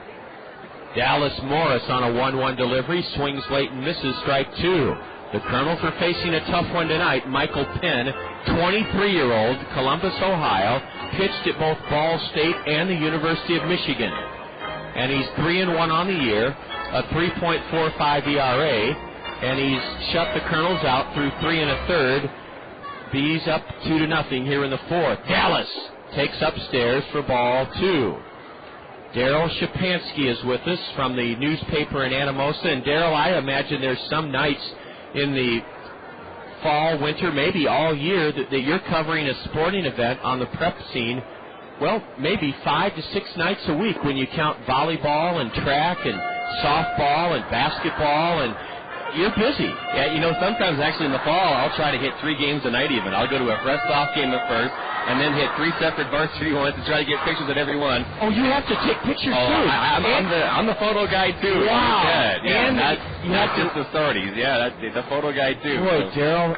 Dallas Morris on a 1-1 delivery, swings late and misses, strike 2. The Colonels are facing a tough one tonight. Michael Penn, 23-year-old, Columbus, Ohio, pitched at both Ball State and the University of Michigan. And he's 3-1 on the year, a 3.45 ERA, and he's shut the Kernels out through 3 1/3. Bees up 2-0 here in the fourth. Dallas takes upstairs for ball 2. Daryl Shapansky is with us from the newspaper in Anamosa. And Daryl, I imagine there's some nights in the fall, winter, maybe all year that you're covering a sporting event on the prep scene. Well, maybe 5 to 6 nights a week when you count volleyball and track and softball and basketball, and you're busy. Yeah, sometimes actually in the fall I'll try to hit 3 games a night even. I'll go to a fresh soft game at first and then hit 3 separate varsity ones to try to get pictures of every one. Oh, you have to take pictures too. I'm the photo guy too. Wow. Yeah, and not just the stories. Yeah, that's the photo guy too. Boy, Daryl,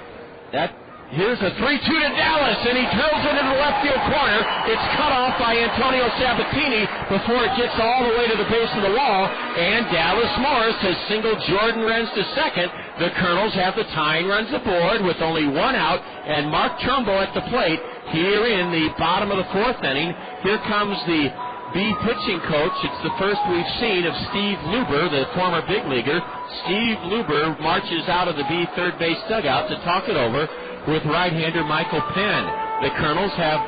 here's a 3-2 to Dallas, and he drills it into the left field corner. It's cut off by Antonio Sabatini before it gets all the way to the base of the wall, and Dallas Morris has singled Jordan Renz to second. The Kernels have the tying runs aboard with only 1 out, and Mark Trumbo at the plate here in the bottom of the 4th inning. Here comes the B pitching coach. It's the first we've seen of Steve Luber, the former big leaguer. Steve Luber marches out of the B third base dugout to talk it over with right-hander Michael Penn. The Kernels have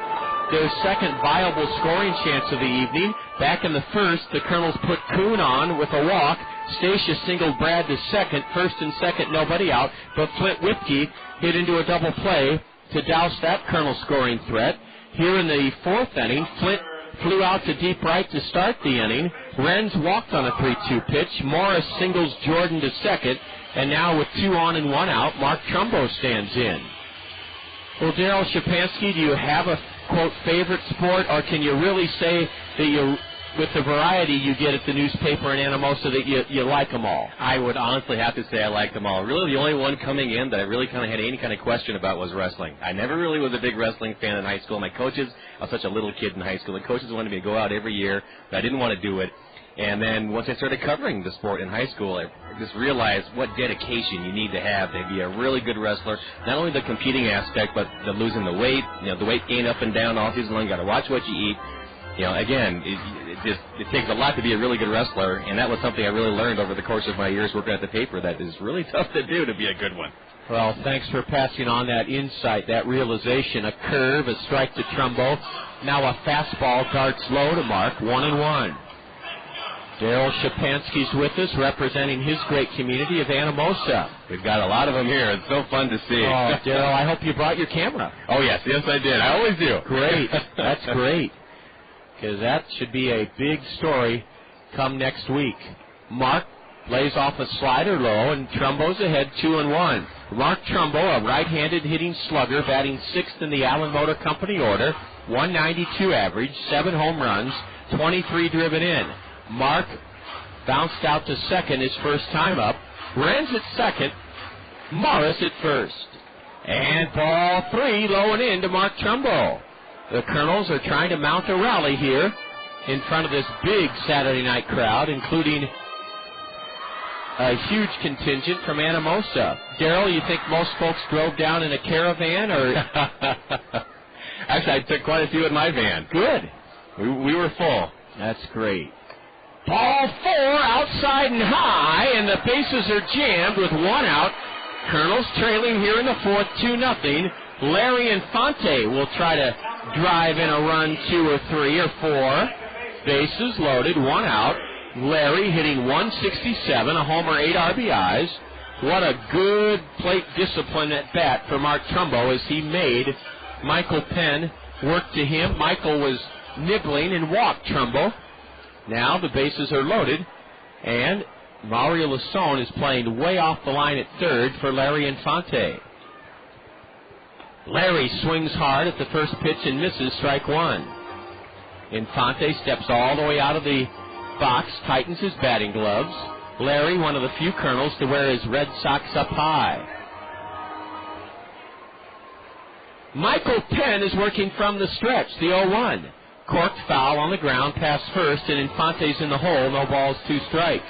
their second viable scoring chance of the evening. Back in the first, the Kernels put Kuhn on with a walk. Stacia singled Brad to second. First and second, nobody out, but Flint Whipke hit into a double play to douse that Kernel scoring threat. Here in the 4th inning, Flint flew out to deep right to start the inning. Renz walked on a 3-2 pitch. Morris singles Jordan to second, and now with 2 on and 1 out, Mark Trumbo stands in. Well, Daryl Shapansky, do you have a, quote, favorite sport, or can you really say that you, with the variety you get at the newspaper in Anamosa, that you like them all? I would honestly have to say I like them all. Really, the only one coming in that I really kind of had any kind of question about was wrestling. I never really was a big wrestling fan in high school. My coaches, I was such a little kid in high school, the coaches wanted me to go out every year, but I didn't want to do it. And then once I started covering the sport in high school, I just realized what dedication you need to have to be a really good wrestler. Not only the competing aspect, but the losing the weight, the weight gain up and down all season long. You got to watch what you eat. Again, it takes a lot to be a really good wrestler, and that was something I really learned over the course of my years working at the paper. That is really tough to do to be a good one. Well, thanks for passing on that insight, that realization. A curve, a strike to Trumbo. Now a fastball darts low to Mark, 1-1. Daryl Shapansky's with us, representing his great community of Anamosa. We've got a lot of them here. It's so fun to see. Oh, Daryl, I hope you brought your camera. Oh, yes, I did. I always do. Great. That's great. Because that should be a big story come next week. Mark lays off a slider low, and Trumbo's ahead 2-1. Mark Trumbo, a right-handed hitting slugger, batting 6th in the Allen Motor Company order, 192 average, 7 home runs, 23 driven in. Mark bounced out to second his first time up. Renz at second. Morris at first. And ball 3 low and in to Mark Trumbo. The Kernels are trying to mount a rally here in front of this big Saturday night crowd, including a huge contingent from Anamosa. Daryl, you think most folks drove down in a caravan, or? Actually, I took quite a few in my van. Good. We were full. That's great. Ball 4, outside and high, and the bases are jammed with 1 out. Kernels trailing here in the 4th, 2-0. Larry Infante will try to drive in a run 2 or 3 or 4. Bases loaded, 1 out. Larry hitting 167, a homer, 8 RBIs. What a good plate discipline at bat for Mark Trumbo as he made Michael Penn work to him. Michael was nibbling and walked Trumbo. Now the bases are loaded, and Mario Lasone is playing way off the line at third for Larry Infante. Larry swings hard at the first pitch and misses, strike 1. Infante steps all the way out of the box, tightens his batting gloves. Larry, one of the few Kernels to wear his Red Sox up high. Michael Penn is working from the stretch, the 0-1. Corked foul on the ground, past first, and Infante's in the hole, no balls, 2 strikes.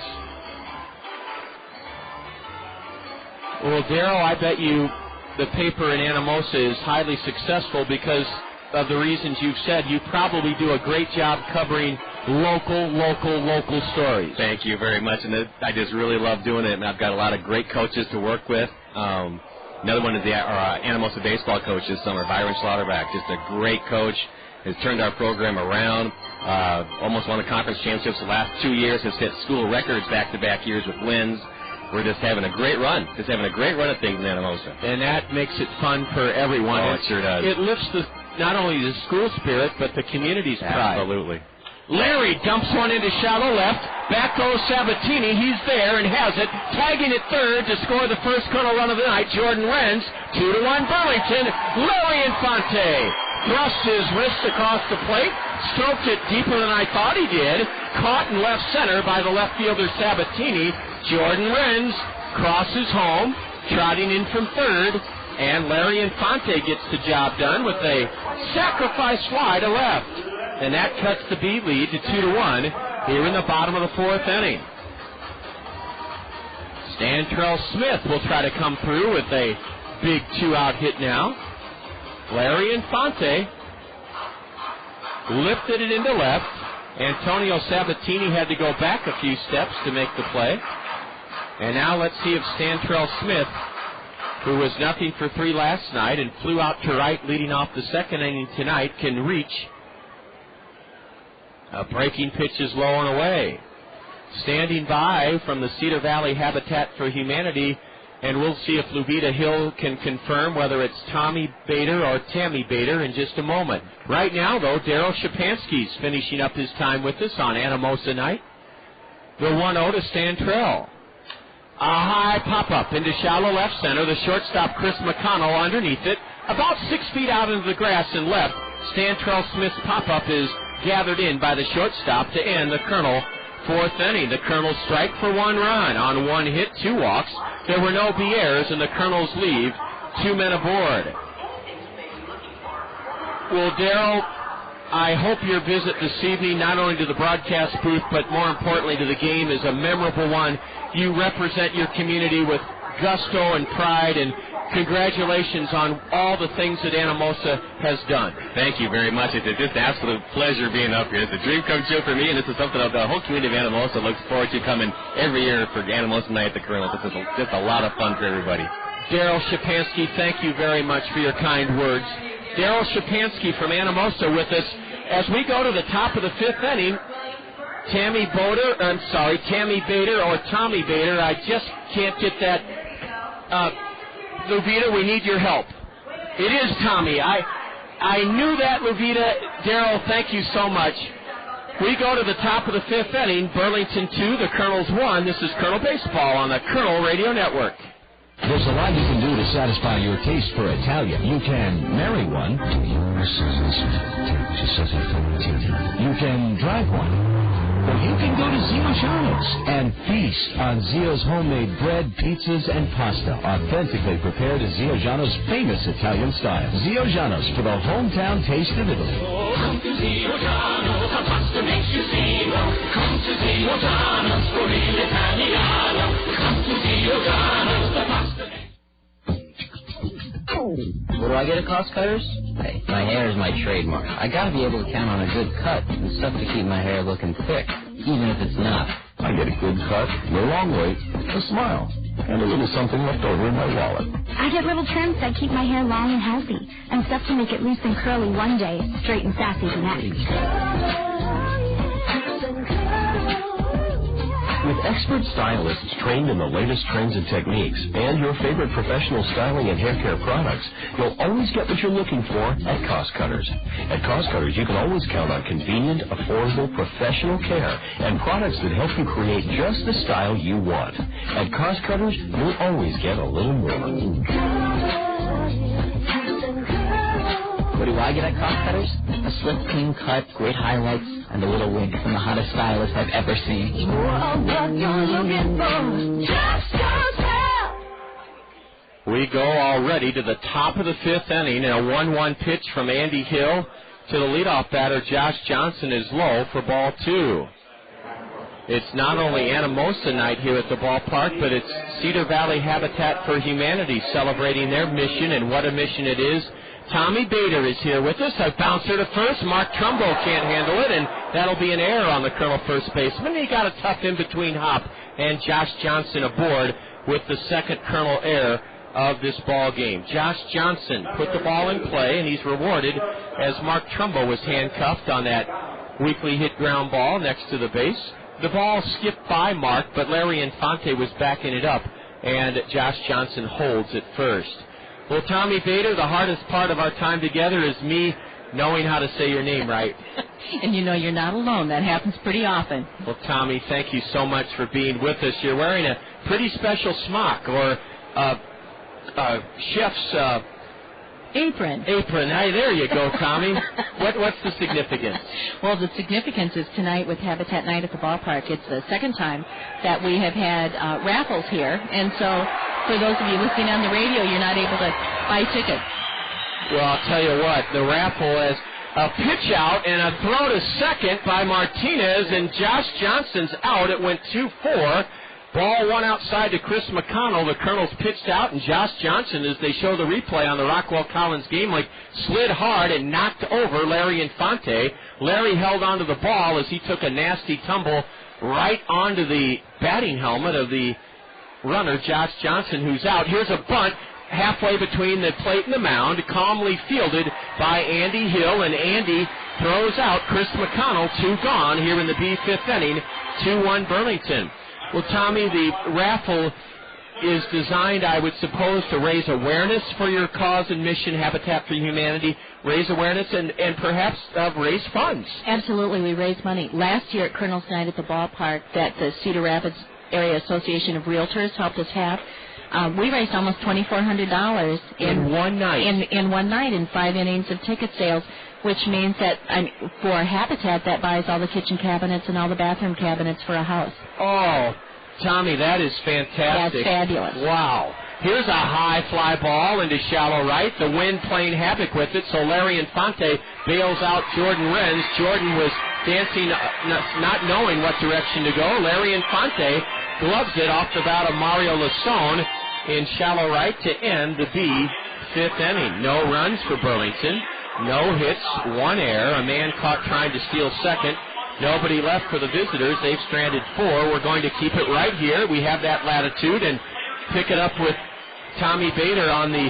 Well, Daryl, I bet you the paper in Anamosa is highly successful because of the reasons you've said, you probably do a great job covering local stories. Thank you very much, and I just really love doing it, and I've got a lot of great coaches to work with. Another one is our Anamosa baseball coach this summer, Byron Slaughterback, just a great coach, has turned our program around, almost won the conference championships the last 2 years, has set school records back-to-back years with wins. We're just having a great run. Just having a great run at things in Anamosa. And that makes it fun for everyone. Oh, it sure does. It lifts not only the school spirit, but the community's pride. Absolutely. Larry dumps one into shallow left. Back goes Sabatini. He's there and has it. Tagging at third to score the first Colonel run of the night. Jordan Renz. 2-1 Burlington. Larry Infante thrust his wrist across the plate. Stroked it deeper than I thought he did. Caught in left center by the left fielder Sabatini. Jordan Renz crosses home, trotting in from third, and Larry Infante gets the job done with a sacrifice fly to left. And that cuts the B lead to 2-1 here in the bottom of the fourth inning. Stantrell Smith will try to come through with a big 2-out hit now. Larry Infante lifted it into left. Antonio Sabatini had to go back a few steps to make the play. And now let's see if Stantrell Smith, who was 0 for 3 last night and flew out to right leading off the second inning tonight, can reach. A breaking pitch is low and away. Standing by from the Cedar Valley Habitat for Humanity, and we'll see if Luvita Hill can confirm whether it's Tommy Bader or Tammy Bader in just a moment. Right now, though, Daryl Shapansky's finishing up his time with us on Anamosa night. The 1-0 to Stantrell. A high pop-up into shallow left center. The shortstop, Chris McConnell, underneath it. About 6 feet out into the grass and left. Stantrell Smith's pop-up is gathered in by the shortstop to end the Colonel fourth inning. The Colonels strike for 1 run on 1 hit, 2 walks. There were no BRs, and the Colonels leave 2 men aboard. Well, Darryl, I hope your visit this evening, not only to the broadcast booth, but more importantly to the game, is a memorable one. You represent your community with gusto and pride, and congratulations on all the things that Anamosa has done. Thank you very much. It's just an absolute pleasure being up here. It's a dream come true for me, and this is something that the whole community of Anamosa looks forward to coming every year for Anamosa Night at the Kernels. This is just a lot of fun for everybody. Daryl Shapansky, thank you very much for your kind words. Daryl Shapansky from Anamosa with us. As we go to the top of the 5th inning, Tammy Bader or Tommy Bader, I just can't get that. Luvita, we need your help. It is Tommy. I knew that, Luvita. Daryl, thank you so much. We go to the top of the 5th inning. Burlington 2, the Kernels 1. This is Colonel Baseball on the Kernel Radio Network. There's a lot you can do to satisfy your taste for Italian. You can marry one. You can drive one. Or you can go to Zio Giano's and feast on Zio's homemade bread, pizzas, and pasta, authentically prepared as Zio Giano's famous Italian style. Zio Giano's for the hometown taste of Italy. Come to Zio Giano's, our pasta makes you Zio. Come to Zio Giano's for real Italiano. Come to Zio Giano's, the pasta. What do I get at Cost Cutters? Hey, my hair is my trademark. I gotta be able to count on a good cut and stuff to keep my hair looking thick, even if it's not. I get a good cut, no long wait, a smile, and a little something left over in my wallet. I get little trims that keep my hair long and healthy, and stuff to make it loose and curly one day, straight and sassy the next. With expert stylists trained in the latest trends and techniques and your favorite professional styling and hair care products, you'll always get what you're looking for at Cost Cutters. At Cost Cutters, you can always count on convenient, affordable, professional care and products that help you create just the style you want. At Cost Cutters, you'll always get a little more. What do I get at Cost Cutters? A slick, clean cut, great highlights, and a little wig from the hottest stylist I've ever seen. We go already to the top of the 5th inning, and a 1-1 pitch from Andy Hill to the leadoff batter, Josh Johnson, is low for ball 2. It's not only Anamosa night here at the ballpark, but it's Cedar Valley Habitat for Humanity celebrating their mission, and what a mission it is Tommy Bader is here with us. A bouncer to first. Mark Trumbo can't handle it, and that'll be an error on the Colonel first baseman. He got a tough in-between hop, and Josh Johnson aboard with the second Colonel error of this ball game. Josh Johnson put the ball in play, and he's rewarded as Mark Trumbo was handcuffed on that weakly hit ground ball next to the base. The ball skipped by Mark, but Larry Infante was backing it up, and Josh Johnson holds at first. Well, Tommy Bader, the hardest part of our time together is me knowing how to say your name right. And you know you're not alone. That happens pretty often. Well, Tommy, thank you so much for being with us. You're wearing a pretty special smock, or chef's apron. Hey, there you go, Tommy. What's the significance? Well, the significance is tonight with Habitat Night at the ballpark. It's the second time that we have had raffles here, and so for those of you listening on the radio, you're not able to buy tickets. Well, I'll tell you what, the raffle is a pitch out and a throw to second by Martinez, and Josh Johnson's out. It went 2-4. Ball one outside to Chris McConnell. The Colonels pitched out, and Josh Johnson, as they show the replay on the Rockwell Collins game link, slid hard and knocked over Larry Infante. Larry held onto the ball as he took a nasty tumble right onto the batting helmet of the runner, Josh Johnson, who's out. Here's a bunt halfway between the plate and the mound, calmly fielded by Andy Hill, and Andy throws out Chris McConnell. 2 gone here in the B5th inning, 2-1 Burlington. Well, Tommy, the raffle is designed, I would suppose, to raise awareness for your cause and mission, Habitat for Humanity, raise awareness and perhaps raise funds. Absolutely, we raise money. Last year at Kernels Night at the ballpark that the Cedar Rapids Area Association of Realtors helped us have, we raised almost $2,400 in one night. In one night, in 5 innings of ticket sales, which means that for Habitat, that buys all the kitchen cabinets and all the bathroom cabinets for a house. Oh, Tommy, that is fantastic. That's fabulous. Wow. Here's a high fly ball into shallow right. The wind playing havoc with it, so Larry Infante bails out Jordan Renz. Jordan was dancing, not knowing what direction to go. Larry Infante gloves it off the bat of Mario Lasone in shallow right to end the B5th inning. No runs for Burlington. No hits, 1 error. A man caught trying to steal second. Nobody left for the visitors. They've stranded 4. We're going to keep it right here. We have that latitude and pick it up with Tommy Bader on the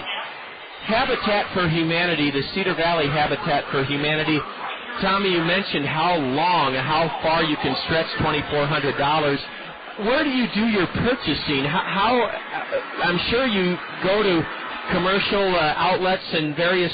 Habitat for Humanity, the Cedar Valley Habitat for Humanity. Tommy, you mentioned how far you can stretch $2,400. Where do you do your purchasing? How I'm sure you go to commercial outlets and various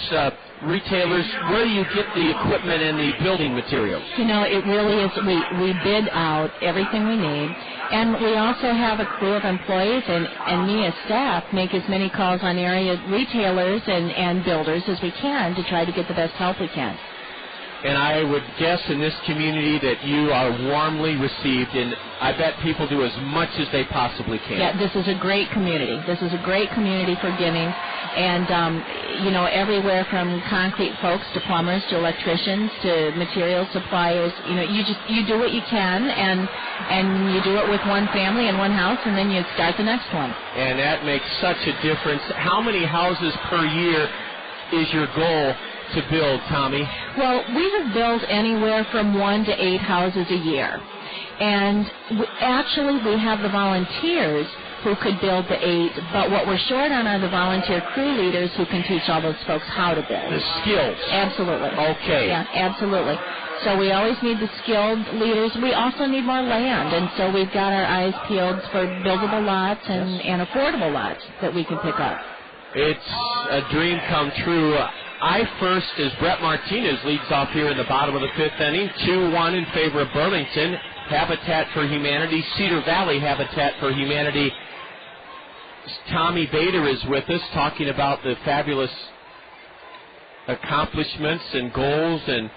retailers. Where do you get the equipment and the building materials? You know, it really is. We bid out everything we need, and we also have a crew of employees, and me as staff make as many calls on area retailers and builders as we can to try to get the best help we can. And I would guess in this community that you are warmly received, and I bet people do as much as they possibly can. Yeah, this is a great community. This is a great community for giving, and everywhere from concrete folks to plumbers to electricians to material suppliers. You do what you can, and you do it with one family and one house, and then you start the next one. And that makes such a difference. How many houses per year is your goal to build, Tommy? Well, we have built anywhere from 1 to 8 houses a year. And actually, we have the volunteers who could build the 8, but what we're short on are the volunteer crew leaders who can teach all those folks how to build. The skills. Absolutely. Okay. Yeah, absolutely. So we always need the skilled leaders. We also need more land, and so we've got our eyes peeled for buildable lots and affordable lots that we can pick up. It's a dream come true. I first, as Brett Martinez leads off here in the bottom of the 5th inning, 2-1 in favor of Burlington. Habitat for Humanity, Cedar Valley Habitat for Humanity. Tommy Bader is with us talking about the fabulous accomplishments and goals and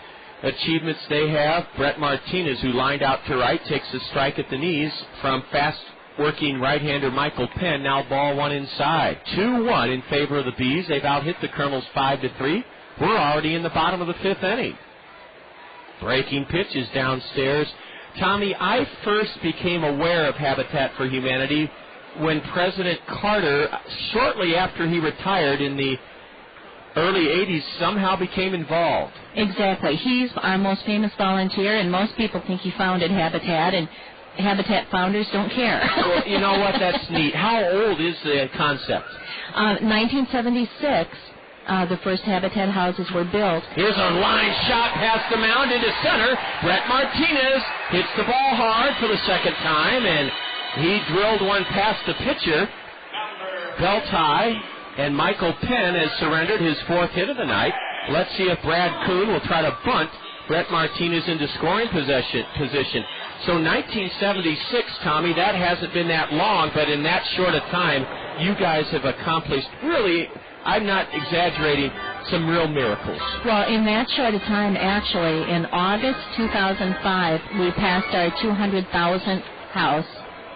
achievements they have. Brett Martinez, who lined out to right, takes a strike at the knees from fast-working right-hander Michael Penn. Now ball one inside. 2-1 in favor of the Bees. They've out-hit the Kernels 5-3. We're already in the bottom of the 5th inning. Breaking pitch is downstairs. Tommy, I first became aware of Habitat for Humanity when President Carter, shortly after he retired in the early 80s somehow became involved. Exactly. He's our most famous volunteer, and most people think he founded Habitat, and Habitat founders don't care. Well, you know what? That's neat. How old is the concept? 1976, the first Habitat houses were built. Here's a line shot past the mound into center. Brett Martinez hits the ball hard for the second time, and he drilled one past the pitcher. Beltai and Michael Penn has surrendered his fourth hit of the night. Let's see if Brad Kuhn will try to bunt Brett Martinez into scoring position. So 1976, Tommy, that hasn't been that long, but in that short a time, you guys have accomplished really, I'm not exaggerating, some real miracles. Well, in that short a time, actually, in August 2005, we passed our 200,000th house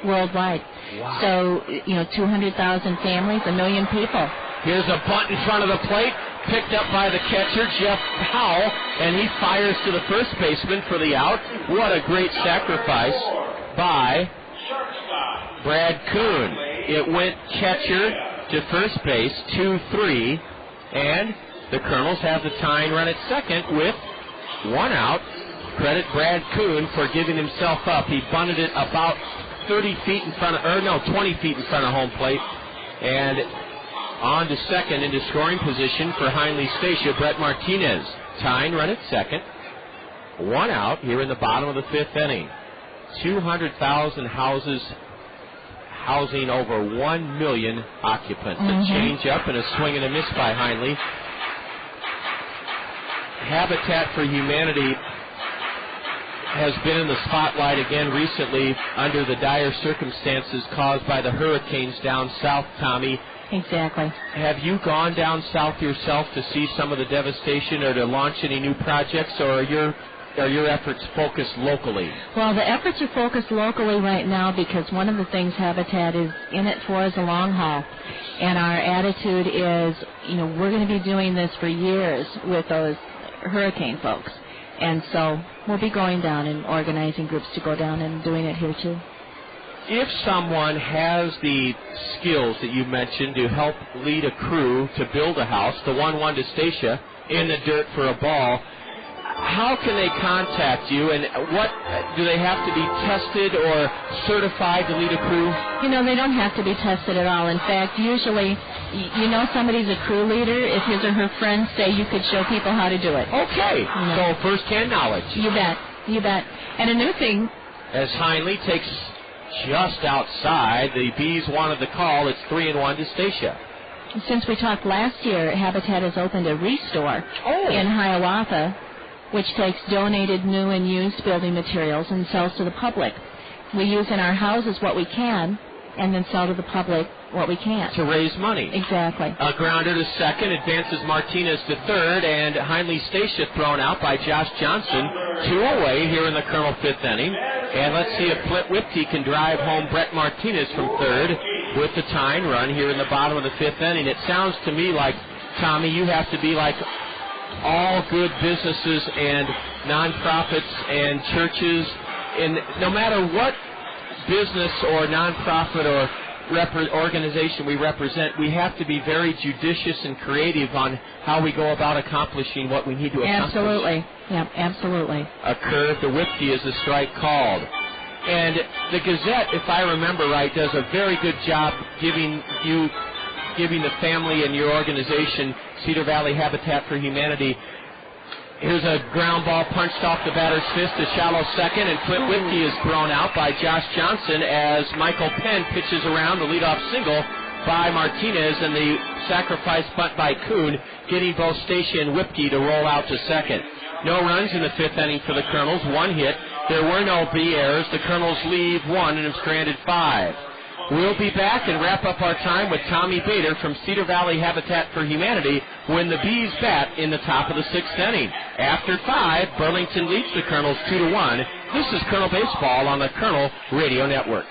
worldwide. Wow. So, 200,000 families, 1 million people. Here's a bunt in front of the plate, picked up by the catcher, Jeff Howell, and he fires to the first baseman for the out. What a great sacrifice by Brad Kuhn. It went catcher to first base, 2-3, and the Kernels have the tying run at second with 1 out. Credit Brad Kuhn for giving himself up. He bunted it about 20 feet in front of home plate, and on to second into scoring position for Heinle Statia, Brett Martinez. Tying run at second. 1 out here in the bottom of the 5th inning. 200,000 houses housing over 1 million occupants. A change up and a swing and a miss by Heinle. Habitat for Humanity has been in the spotlight again recently under the dire circumstances caused by the hurricanes down south, Tommy. Exactly. Have you gone down south yourself to see some of the devastation or to launch any new projects, or are your efforts focused locally? Well, the efforts are focused locally right now because one of the things Habitat is in it for is a long haul. And our attitude is, we're going to be doing this for years with those hurricane folks. And so we'll be going down and organizing groups to go down and doing it here too. If someone has the skills that you mentioned to help lead a crew to build a house, the 1-1 to Statia, in the dirt for a ball, how can they contact you, and what do they have to be tested or certified to lead a crew? They don't have to be tested at all. In fact, usually, somebody's a crew leader if his or her friends say you could show people how to do it. Okay, so first-hand knowledge. You bet. And a new thing. As Heinle takes just outside, the Bees wanted the call. It's 3-1 to Statia. Since we talked last year, Habitat has opened a Restore in Hiawatha, which takes donated new and used building materials and sells to the public. We use in our houses what we can and then sell to the public what we can't. To raise money. Exactly. A grounder to second, advances Martinez to third, and Heinle Statia thrown out by Josh Johnson. 2 away here in the Kernel 5th inning. And let's see if Flint Whipke can drive home Brett Martinez from third with the tying run here in the bottom of the 5th inning. It sounds to me like, Tommy, you have to be like all good businesses and nonprofits and churches, and no matter what business or nonprofit or organization we represent, we have to be very judicious and creative on how we go about accomplishing what we need to accomplish. Absolutely. Yeah, absolutely. A curve to Whipke is a strike called. And the Gazette, if I remember right, does a very good job giving the family and your organization, Cedar Valley Habitat for Humanity. Here's a ground ball punched off the batter's fist to shallow second, and Flint Whipke is thrown out by Josh Johnson as Michael Penn pitches around the leadoff single by Martinez, and the sacrifice bunt by Kuhn, getting both Statia and Whipke to roll out to second. No runs in the 5th inning for the Kernels, 1 hit. There were no B errors. The Kernels leave 1 and have stranded 5. We'll be back and wrap up our time with Tommy Bader from Cedar Valley Habitat for Humanity when the Bees bat in the top of the 6th inning. After 5, Burlington leads the Kernels 2-1. This is Kernel Baseball on the Kernel Radio Network.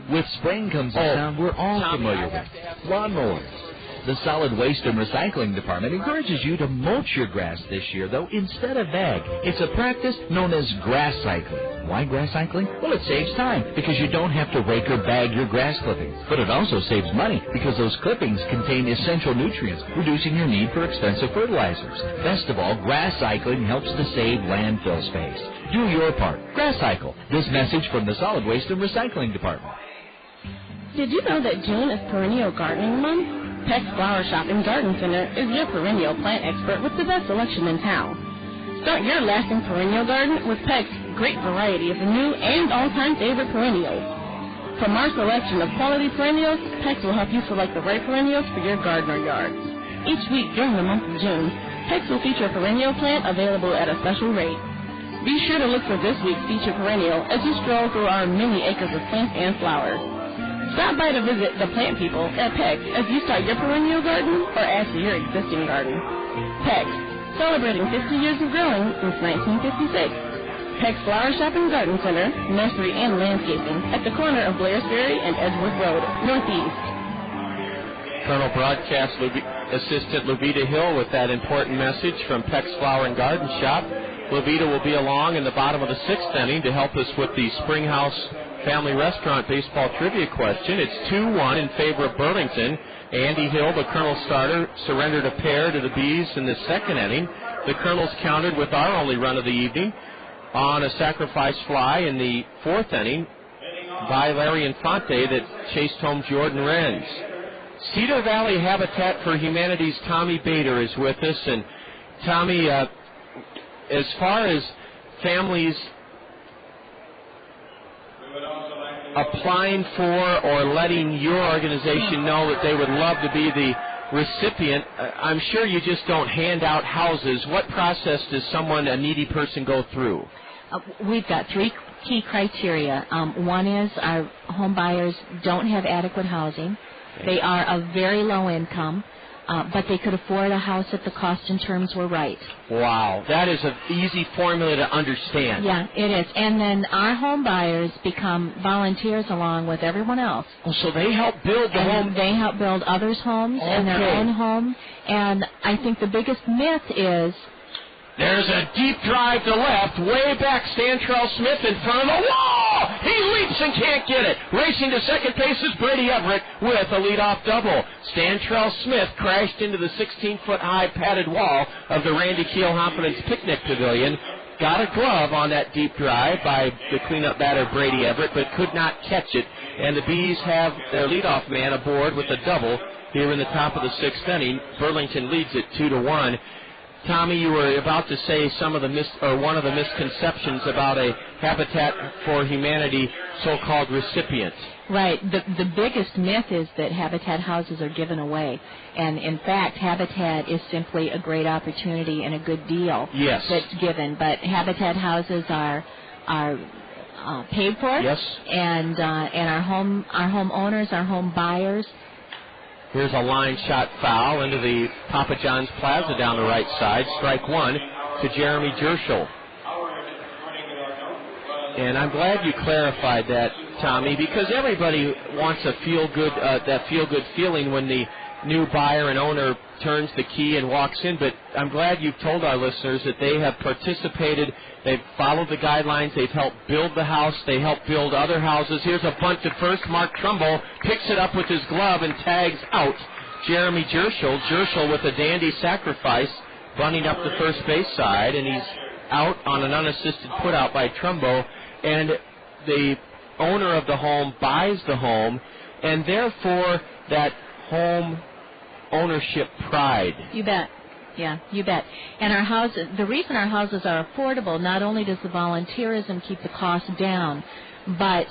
With spring comes a sound we're all familiar with. Lawnmowers. The Solid Waste and Recycling Department encourages you to mulch your grass this year, though, instead of bag. It's a practice known as grass cycling. Why grass cycling? Well, it saves time because you don't have to rake or bag your grass clippings. But it also saves money because those clippings contain essential nutrients, reducing your need for expensive fertilizers. Best of all, grass cycling helps to save landfill space. Do your part. Grass cycle. This message from the Solid Waste and Recycling Department. Did you know that June is Perennial Gardening Month? Peck's Flower Shop and Garden Center is your perennial plant expert with the best selection in town. Start your lasting perennial garden with Peck's great variety of new and all-time favorite perennials. From our selection of quality perennials, Peck's will help you select the right perennials for your garden or yard. Each week during the month of June, Peck's will feature a perennial plant available at a special rate. Be sure to look for this week's featured perennial as you stroll through our many acres of plants and flowers. Stop by to visit the plant people at Peck's as you start your perennial garden or add to your existing garden. Peck's, celebrating 50 years of growing since 1956. Peck's Flower Shop and Garden Center, nursery and landscaping at the corner of Blairsbury and Edgewood Road, Northeast. Colonel Broadcast Assistant Levita Hill with that important message from Peck's Flower and Garden Shop. Levita will be along in the bottom of the sixth inning to help us with the Springhouse Family Restaurant baseball trivia question. It's 2-1 in favor of Burlington. Andy Hill, the Colonel starter, surrendered a pair to the Bees in the second inning. The Colonels countered with our only run of the evening on a sacrifice fly in the fourth inning by Larry Infante that chased home Jordan Renz. Cedar Valley Habitat for Humanity's Tommy Bader is with us. And Tommy, as far as families applying for or letting your organization know that they would love to be the recipient, I'm sure you just don't hand out houses. What process does someone, a needy person, go through? We've got three key criteria. One is our home buyers don't have adequate housing. They are of very low income. But they could afford a house if the cost and terms were right. Wow, that is an easy formula to understand. Yeah, it is. And then our home buyers become volunteers along with everyone else. Oh, so they help build the home? They help build others' homes and their own home. And I think the biggest myth is... There's a deep drive to left, way back, Stantrell Smith in front of the wall! He leaps and can't get it. Racing to second base is Brady Everett with a leadoff double. Stantrell Smith crashed into the 16-foot-high padded wall of the Randy Keel-Hompinen's Picnic Pavilion. Got a glove on that deep drive by the cleanup batter Brady Everett, but could not catch it. And the Bees have their leadoff man aboard with a double here in the top of the sixth inning. Burlington leads it 2-1. Tommy, you were about to say some of the one of the misconceptions about a Habitat for Humanity so-called recipient. Right. The biggest myth is that Habitat houses are given away. And, in fact, Habitat is simply a great opportunity and a good deal that's given. But Habitat houses are paid for. Yes. And our home owners, our home buyers. Here's a line shot foul into the Papa John's Plaza down the right side. Strike one to Jeremy Jerschel. And I'm glad you clarified that, Tommy, because everybody wants a that feel-good feeling when the new buyer and owner turns the key and walks in. But I'm glad you've told our listeners that they have participated. They've followed the guidelines. They've helped build the house. They helped build other houses. Here's a bunt to first. Mark Trumbo picks it up with his glove and tags out Jeremy Jerschel. Jerschel with a dandy sacrifice, bunting up the first base side, and he's out on an unassisted put-out by Trumbo. And the owner of the home buys the home, and therefore that home ownership pride. You bet. Yeah, you bet. And our houses, the reason our houses are affordable, not only does the volunteerism keep the cost down, but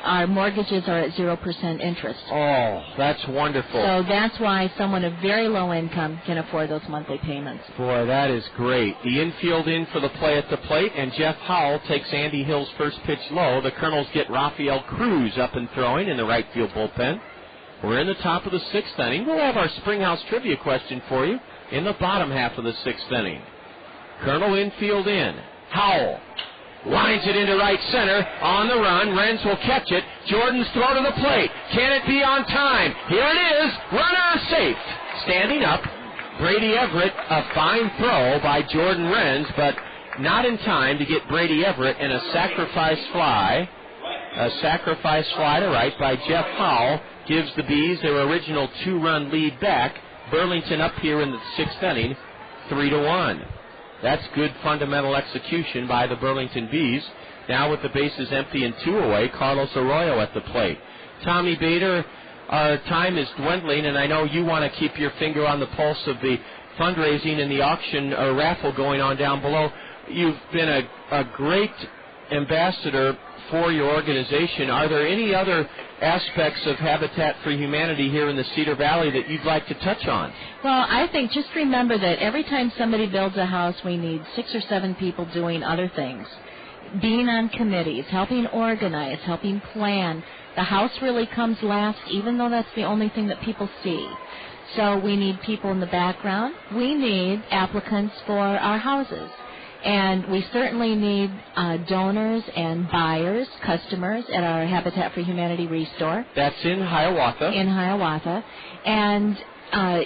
our mortgages are at 0% interest. Oh, that's wonderful. So that's why someone of very low income can afford those monthly payments. Boy, that is great. The infield in for the play at the plate, and Jeff Howell takes Andy Hill's first pitch low. The Colonels get Rafael Cruz up and throwing in the right field bullpen. We're in the top of the sixth inning. We'll have our Springhouse trivia question for you in the bottom half of the sixth inning. Colonel infield in. Howell lines it into right center. On the run. Renz will catch it. Jordan's throw to the plate. Can it be on time? Here it is. Runner safe. standing up. Brady Everett, a fine throw by Jordan Renz, but not in time to get Brady Everett, and a sacrifice fly. A sacrifice fly to right by Jeff Howell gives the Bees their original 2-run lead back. Burlington up here in the 6th inning, 3-1. That's good fundamental execution by the Burlington Bees. Now with the bases empty and 2 away, Carlos Arroyo at the plate. Tommy Bader, our time is dwindling, and I know you want to keep your finger on the pulse of the fundraising and the auction or raffle going on down below. You've been a great ambassador for your organization. Are there any other aspects of Habitat for Humanity here in the Cedar Valley that you'd like to touch on? Well, I think just remember that every time somebody builds a house, we need 6 or 7 people doing other things. Being on committees, helping organize, helping plan. The house really comes last, even though that's the only thing that people see. So we need people in the background. We need applicants for our houses. And we certainly need donors and buyers, customers at our Habitat for Humanity Restore. That's in Hiawatha. In Hiawatha. And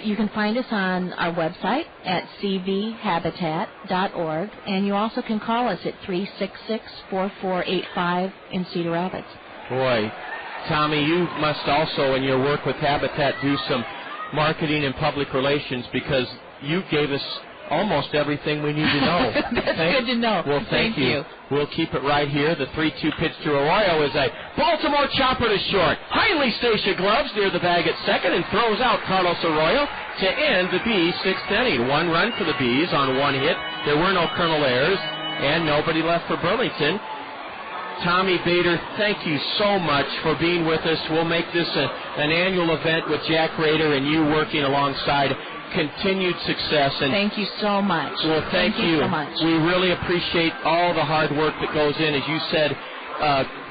you can find us on our website at cvhabitat.org. And you also can call us at 366-4485 in Cedar Rapids. Boy, Tommy, you must also, in your work with Habitat, do some marketing and public relations, because you gave us almost everything we need to know. That's good to know. Well, thank you. We'll keep it right here. The 3-2 pitch to Arroyo is a Baltimore chopper to short. Highly Stacia gloves near the bag at second and throws out Carlos Arroyo to end the Bees' 6th inning. 1 run for the Bees on 1 hit. There were no Kernel errors and nobody left for Burlington. Tommy Bader, thank you so much for being with us. We'll make this an annual event with Jack Rader and you working alongside. Continued success. And thank you so much. Well, thank you so much. We really appreciate all the hard work that goes in, as you said,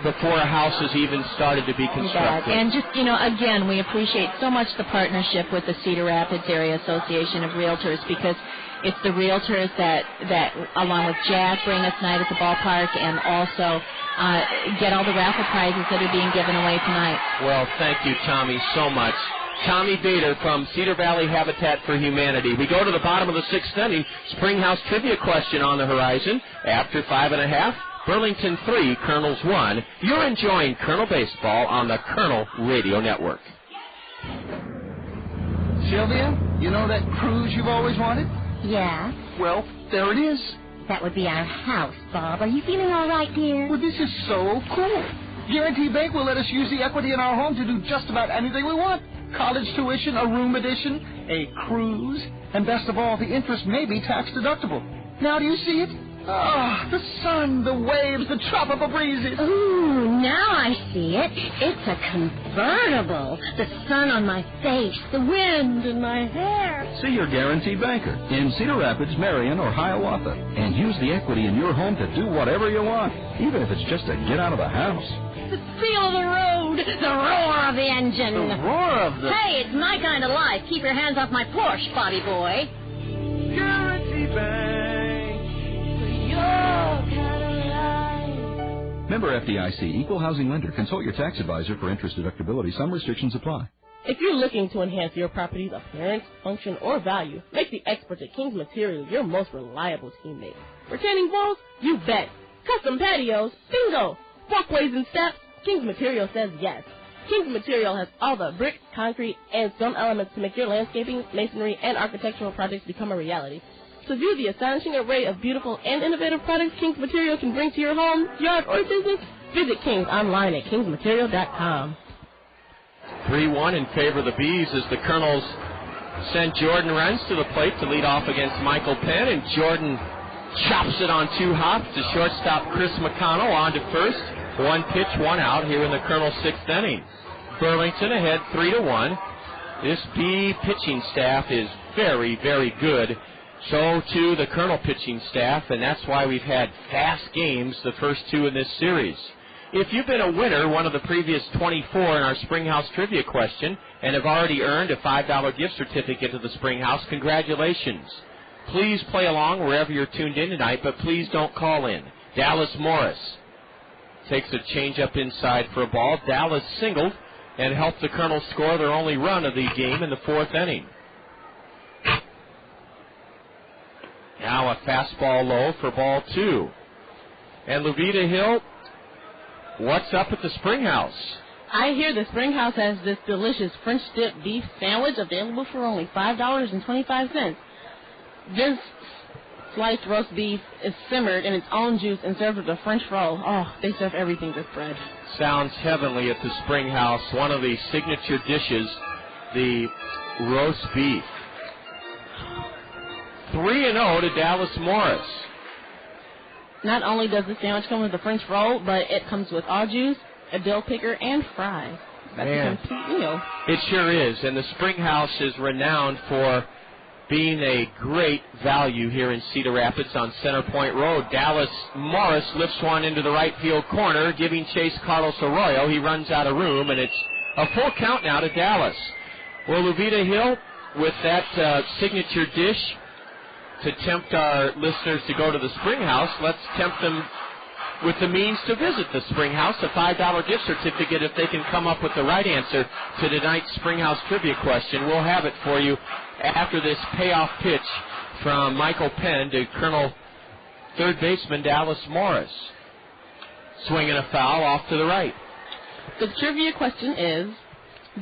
before a house has even started to be constructed. And just, again, we appreciate so much the partnership with the Cedar Rapids Area Association of Realtors, because it's the realtors that along with Jack, bring us tonight at the ballpark and also get all the raffle prizes that are being given away tonight. Well, thank you, Tommy, so much. Tommy Bader from Cedar Valley Habitat for Humanity. We go to the bottom of the 6th inning. Springhouse trivia question on the horizon. After 5.5, Burlington 3, Kernels 1. You're enjoying Kernel Baseball on the Kernel Radio Network. Sylvia, you know that cruise you've always wanted? Yeah. Well, there it is. That would be our house, Bob. Are you feeling all right, dear? Well, this is so cool. Guarantee Bank will let us use the equity in our home to do just about anything we want. College tuition, a room addition, a cruise, and best of all, the interest may be tax deductible. Now do you see it? Ah, the sun, the waves, the tropical breezes. Ooh, now I see it. It's a convertible. The sun on my face, the wind in my hair. See your guaranteed banker in Cedar Rapids, Marion, or Hiawatha, and use the equity in your home to do whatever you want, even if it's just to get out of the house. The feel of the road, the roar of the engine. The roar of the... Hey, it's my kind of life. Keep your hands off my Porsche, Bobby boy. Guarantee Bank. Your kind of life. Member FDIC, Equal Housing Lender. Consult your tax advisor for interest deductibility. Some restrictions apply. If you're looking to enhance your property's appearance, function, or value, make the experts at King's Material your most reliable teammate. Retaining walls? You bet. Custom patios? Bingo. Walkways and steps? King's Material says yes. King's Material has all the brick, concrete, and stone elements to make your landscaping, masonry, and architectural projects become a reality. To view the astonishing array of beautiful and innovative products King's Material can bring to your home, yard, or business, visit King's online at kingsmaterial.com. 3-1 in favor of the Bees as the Kernels send Jordan Renz to the plate to lead off against Michael Penn, and Jordan chops it on 2 hops to shortstop Chris McConnell on to first. 1 pitch, 1 out here in the Kernel 6th inning. Burlington ahead 3-1. This Bee pitching staff is very, very good. So, too, the Kernel pitching staff, and that's why we've had fast games, the first 2 in this series. If you've been a winner, one of the previous 24 in our Springhouse Trivia question, and have already earned a $5 gift certificate to the Springhouse, congratulations. Please play along wherever you're tuned in tonight, but please don't call in. Dallas Morris takes a change-up inside for a ball. Dallas singled and helped the Kernels score their only run of the game in the 4th inning. Now a fastball low for ball 2. And Luvita Hill, what's up at the Springhouse? I hear the Springhouse has this delicious French dip beef sandwich available for only $5.25. This sliced roast beef is simmered in its own juice and served with a French roll. Oh, they serve everything with bread. Sounds heavenly at the Springhouse. One of the signature dishes, the roast beef. 3-0 to Dallas Morris. Not only does the sandwich come with a French roll, but it comes with all juice, a dill picker, and fries. That's a complete meal. It sure is. And the Springhouse is renowned for being a great value here in Cedar Rapids on Center Point Road. Dallas Morris lifts one into the right field corner, giving chase Carlos Arroyo. He runs out of room, and it's a full count now to Dallas. Well, Luvita Hill, with that signature dish to tempt our listeners to go to the Springhouse, let's tempt them with the means to visit the Springhouse, a $5 gift certificate if they can come up with the right answer to tonight's Springhouse trivia question. We'll have it for you after this payoff pitch from Michael Penn to Colonel third baseman Dallas Morris. Swinging a foul off to the right. The trivia question is,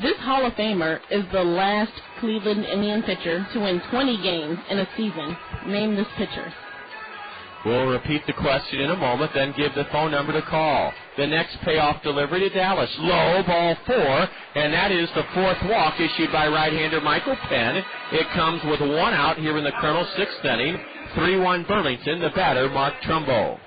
this Hall of Famer is the last Cleveland Indian pitcher to win 20 games in a season. Name this pitcher. We'll repeat the question in a moment, then give the phone number to call. The next payoff delivery to Dallas. Low, ball 4, and that is the fourth walk issued by right-hander Michael Penn. It comes with one out here in the Kernels' sixth inning. 3-1 Burlington, the batter, Mark Trumbo.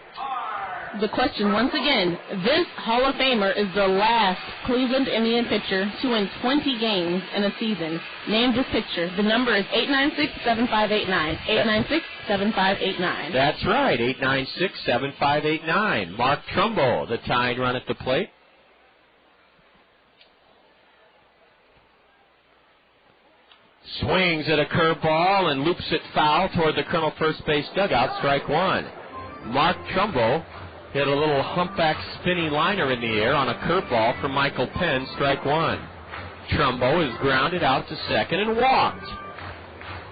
The question once again, this Hall of Famer is the last Cleveland Indian pitcher to win 20 games in a season. Name this pitcher. The number is 896-7589. 896-7589. That's right, 896-7589. Mark Trumbo, the tying run at the plate. Swings at a curveball and loops it foul toward the Colonel first base dugout, strike one. Mark Trumbo hit a little humpback spinning liner in the air on a curveball from Michael Penn, strike one. Trumbo is grounded out to second and walked.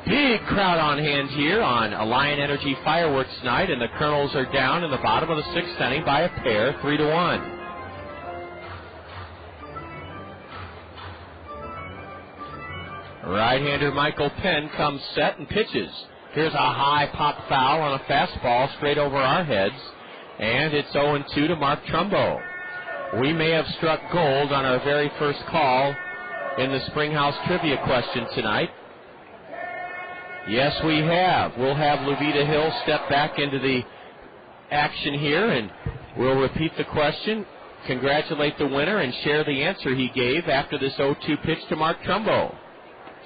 Big crowd on hand here on Alliant Energy Fireworks Night, and the Kernels are down in the bottom of the sixth inning by a pair, 3-1. Right-hander Michael Penn comes set and pitches. Here's a high pop foul on a fastball straight over our heads. And it's 0-2 to Mark Trumbo. We may have struck gold on our very first call in the Springhouse trivia question tonight. Yes, we have. We'll have Luvita Hill step back into the action here, and we'll repeat the question, congratulate the winner, and share the answer he gave after this 0-2 pitch to Mark Trumbo.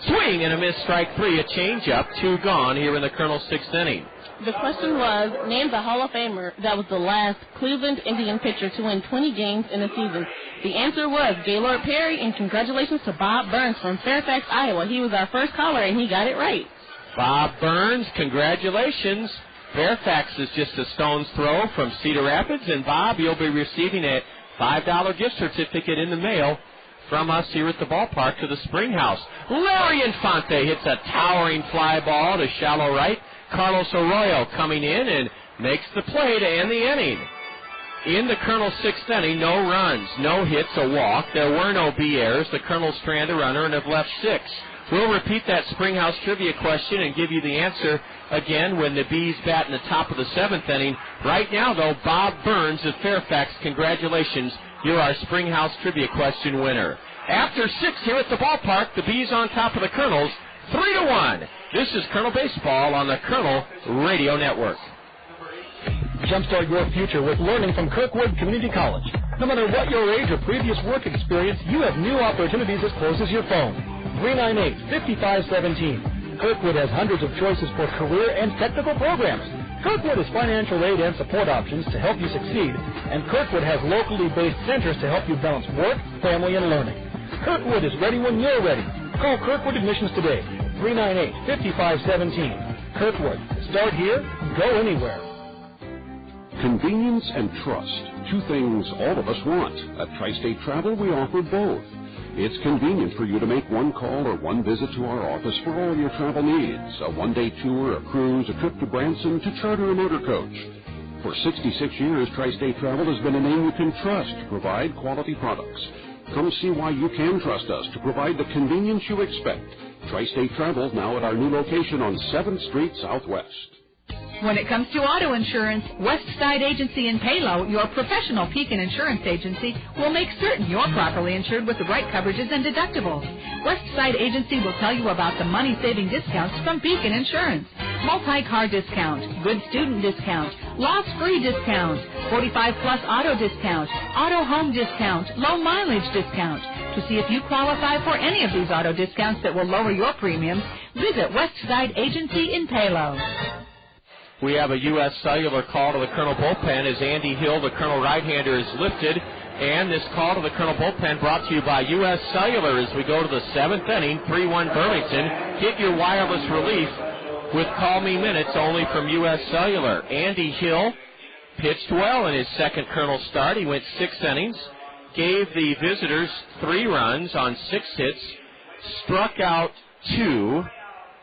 Swing and a miss, strike three, a changeup, 2 gone here in the Colonel's sixth inning. The question was, name the Hall of Famer that was the last Cleveland Indian pitcher to win 20 games in a season. The answer was Gaylord Perry, and congratulations to Bob Burns from Fairfax, Iowa. He was our first caller, and he got it right. Bob Burns, congratulations. Fairfax is just a stone's throw from Cedar Rapids, and Bob, you'll be receiving a $5 gift certificate in the mail from us here at the ballpark to the Springhouse. Larry Infante hits a towering fly ball to shallow right. Carlos Arroyo coming in and makes the play to end the inning. In the Colonel's sixth inning, no runs, no hits, a walk. There were no B errors. The Colonels strand a runner and have left 6. We'll repeat that Springhouse trivia question and give you the answer again when the Bees bat in the top of the 7th inning. Right now, though, Bob Burns of Fairfax, congratulations. You're our Springhouse trivia question winner. After 6 here at the ballpark, the Bees on top of the Kernels, 3-1. This is Colonel Baseball on the Colonel Radio Network. Jumpstart your future with learning from Kirkwood Community College. No matter what your age or previous work experience, you have new opportunities as close as your phone. 398-5517. Kirkwood has hundreds of choices for career and technical programs. Kirkwood has financial aid and support options to help you succeed, and Kirkwood has locally based centers to help you balance work, family, and learning. Kirkwood is ready when you're ready. Call Kirkwood Admissions today, 398-5517. Kirkwood. Start here, go anywhere. Convenience and trust, 2 things all of us want. At Tri-State Travel, we offer both. It's convenient for you to make one call or one visit to our office for all your travel needs. A one-day tour, a cruise, a trip to Branson, to charter a motor coach. For 66 years, Tri-State Travel has been a name you can trust to provide quality products. Come see why you can trust us to provide the convenience you expect. Tri-State Travel now at our new location on 7th Street Southwest. When it comes to auto insurance, Westside Agency in Palo, your professional Pekin insurance agency, will make certain you're properly insured with the right coverages and deductibles. Westside Agency will tell you about the money-saving discounts from Pekin Insurance. Multi-car discount, good student discount, loss-free discount, 45-plus auto discount, auto home discount, low mileage discount. To see if you qualify for any of these auto discounts that will lower your premiums, visit Westside Agency in Palo. We have a U.S. Cellular call to the Colonel bullpen as Andy Hill, the Colonel right-hander, is lifted. And this call to the Colonel bullpen brought to you by U.S. Cellular as we go to the 7th inning, 3-1 Burlington. Get your wireless relief with Call Me Minutes only from U.S. Cellular. Andy Hill pitched well in his second Colonel start. He went 6 innings, gave the visitors 3 runs on 6 hits, struck out 2,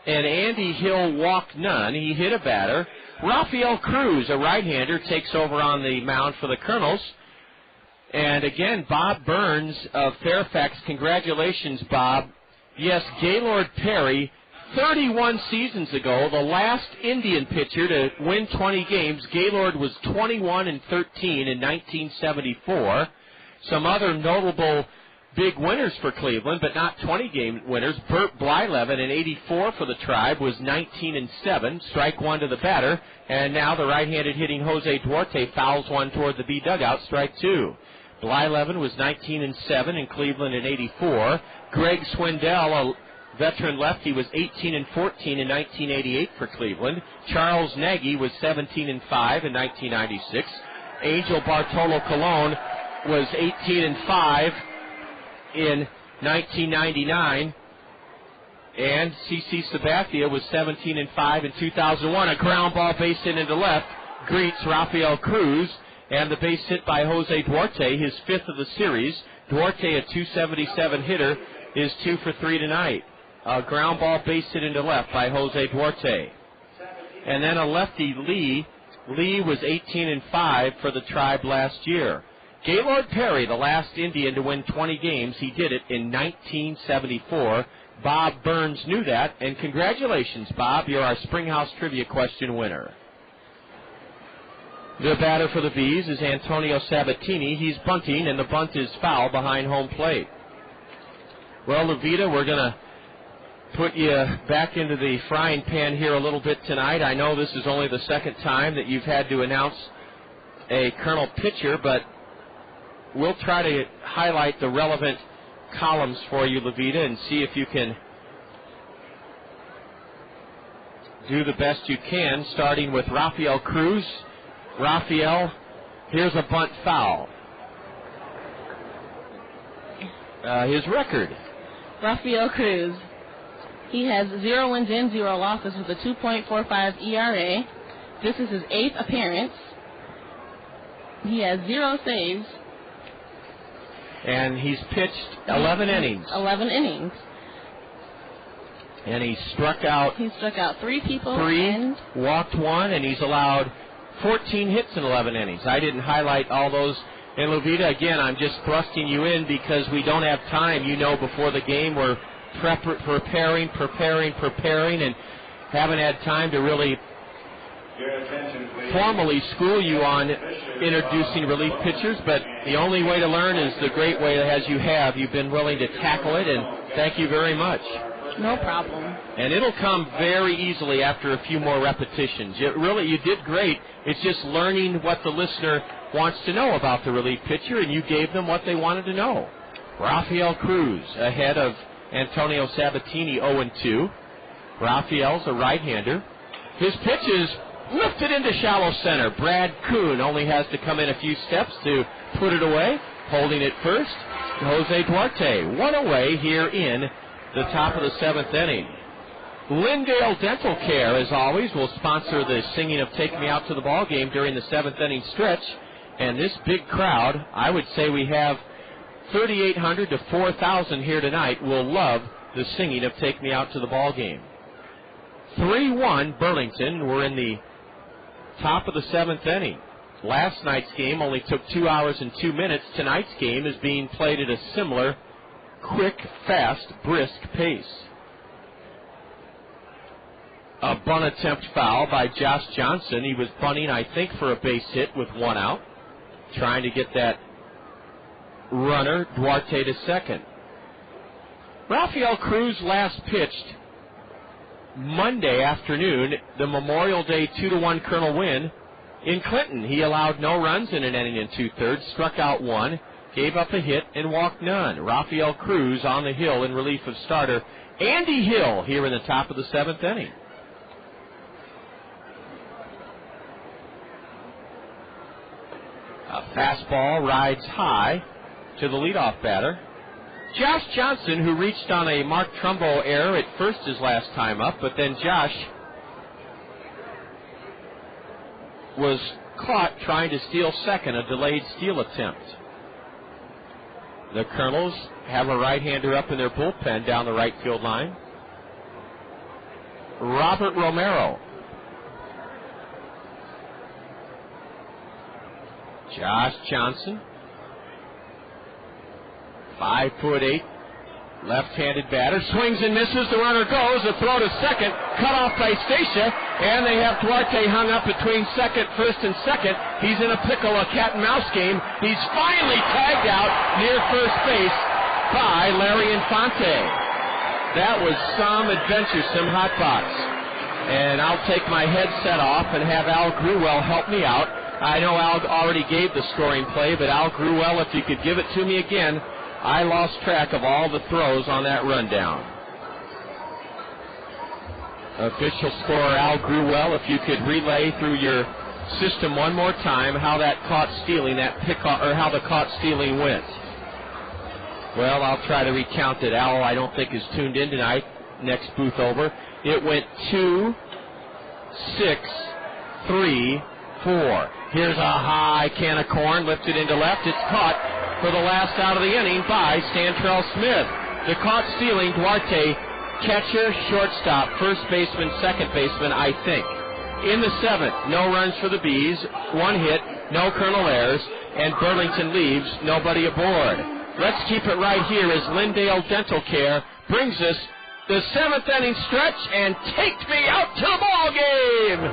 and Andy Hill walked none. He hit a batter. Rafael Cruz, a right-hander, takes over on the mound for the Colonels. And again, Bob Burns of Fairfax. Congratulations, Bob. Yes, Gaylord Perry, 31 seasons ago, the last Indian pitcher to win 20 games. Gaylord was 21-13 in 1974. Some other notable big winners for Cleveland, but not 20-game winners. Burt Blyleven in 84 for the Tribe was 19-7, strike 1 to the batter, and now the right-handed hitting Jose Duarte fouls one toward the B dugout, strike 2. Blyleven was 19-7 in Cleveland in 84. Greg Swindell, a veteran lefty, was 18-14 in 1988 for Cleveland. Charles Nagy was 17-5 in 1996. Angel Bartolo Colon was 18-5 in 1999, and C.C. Sabathia was 17-5 in 2001. A ground ball base hit into left greets Rafael Cruz, and the base hit by Jose Duarte, his 5th of the series. Duarte, a .277 hitter, is 2 for 3 tonight. A ground ball base hit into left by Jose Duarte. And then a lefty, Lee. Lee was 18-5 for the Tribe last year. Gaylord Perry, the last Indian to win 20 games, he did it in 1974. Bob Burns knew that, and congratulations, Bob. You're our Springhouse Trivia Question winner. The batter for the Bees is Antonio Sabatini. He's bunting, and the bunt is foul behind home plate. Well, Levita, we're going to put you back into the frying pan here a little bit tonight. I know this is only the second time that you've had to announce a Colonel pitcher, but we'll try to highlight the relevant columns for you, Levita, and see if you can do the best you can, starting with Rafael Cruz. Rafael, here's a bunt foul. His record. Rafael Cruz. He has 0 wins and 0 losses with a 2.45 ERA. This is his 8th appearance. He has 0 saves. And he's pitched 11 innings. 11 innings. And he struck out 3 people. 3, walked 1, and he's allowed 14 hits in 11 innings. I didn't highlight all those. And Levita, again, I'm just thrusting you in because we don't have time. You know, before the game we're preparing, and haven't had time to really formally school you on introducing relief pitchers, but the only way to learn is the great way as you have. You've been willing to tackle it, and thank you very much. No problem. And it'll come very easily after a few more repetitions. You did great. It's just learning what the listener wants to know about the relief pitcher, and you gave them what they wanted to know. Rafael Cruz ahead of Antonio Sabatini, 0-2. Rafael's a right-hander. His pitch is lifted into shallow center. Brad Kuhn only has to come in a few steps to put it away. Holding it first, Jose Duarte. 1 away here in the top of the 7th inning. Lindale Dental Care, as always, will sponsor the singing of Take Me Out to the Ball Game during the 7th inning stretch. And this big crowd, I would say we have 3,800 to 4,000 here tonight will love the singing of Take Me Out to the Ball Game. 3-1 Burlington. We're in the top of the 7th inning. Last night's game only took 2 hours and 2 minutes. Tonight's game is being played at a similar quick, fast, brisk pace. A bunt attempt foul by Josh Johnson. He was bunting, I think, for a base hit with 1 out, trying to get that runner, Duarte, to second. Rafael Cruz last pitched Monday afternoon, the Memorial Day 2-1 Kernel win in Clinton. He allowed no runs in an inning and 2/3, struck out 1, gave up a hit, and walked none. Rafael Cruz on the hill in relief of starter Andy Hill here in the top of the 7th inning. A fastball rides high to the leadoff batter. Josh Johnson, who reached on a Mark Trumbo error at first his last time up, but then Josh was caught trying to steal second, a delayed steal attempt. The Kernels have a right-hander up in their bullpen down the right field line. Robert Romero. Josh Johnson, 5'8", left-handed batter, swings and misses. The runner goes. A throw to second, cut off by Stacia, and they have Duarte hung up between first and second. He's in a pickle, a cat-and-mouse game. He's finally tagged out near first base by Larry Infante. That was some adventure, some hot box. And I'll take my headset off and have Al Gruwell help me out. I know Al already gave the scoring play, but Al Gruwell, if you could give it to me again. I lost track of all the throws on that rundown. Official scorer Al Gruwell, if you could relay through your system one more time how that caught stealing, how the caught stealing went. Well, I'll try to recount it. Al, I don't think, is tuned in tonight. Next booth over. It went 2, 6, 3, 4. Here's a high can of corn lifted into left. It's caught for the last out of the inning by Santrell Smith. The caught stealing Duarte, catcher, shortstop, first baseman, second baseman, I think. In the 7th, no runs for the Bees, 1 hit, no Kernel errors, and Burlington leaves, nobody aboard. Let's keep it right here as Lindale Dental Care brings us the 7th inning stretch and Take Me Out to the Ball Game.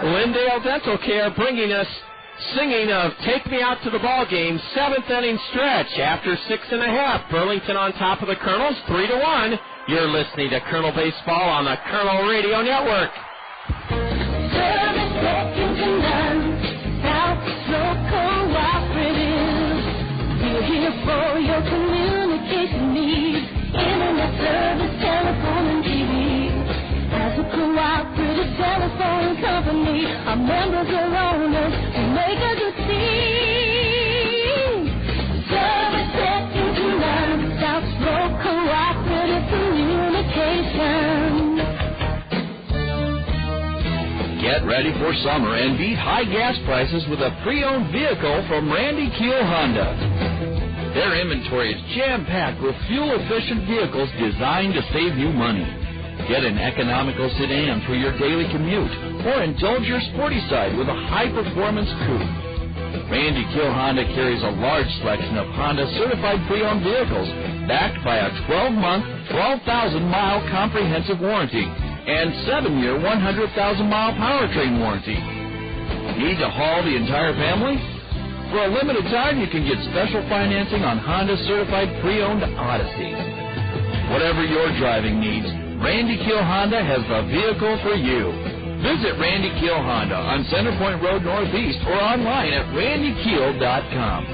Lindale Dental Care bringing us singing of Take Me Out to the Ball Game, 7th inning stretch. After 6.5, Burlington on top of the Kernels, 3-1. You're listening to Kernel Baseball on the Kernel Radio Network. Service second to none, South Slope Cooperative. We're here for your communication needs. Internet service, telephone, and TV. As a cooperative telephone company, our members are owners who make a good team. Service second to none, South Slope Cooperative Communication. Get ready for summer and beat high gas prices with a pre-owned vehicle from Randy Keel Honda. Their inventory is jam-packed with fuel-efficient vehicles designed to save you money. Get an economical sedan for your daily commute, or indulge your sporty side with a high-performance coupe. Randy Keel Honda carries a large selection of Honda certified pre-owned vehicles, backed by a 12-month, 12,000-mile comprehensive warranty and 7-year, 100,000-mile powertrain warranty. Need to haul the entire family? For a limited time, you can get special financing on Honda certified pre-owned Odysseys. Whatever your driving needs, Randy Keel Honda has the vehicle for you. Visit Randy Keel Honda on Centerpoint Road Northeast or online at randykeel.com.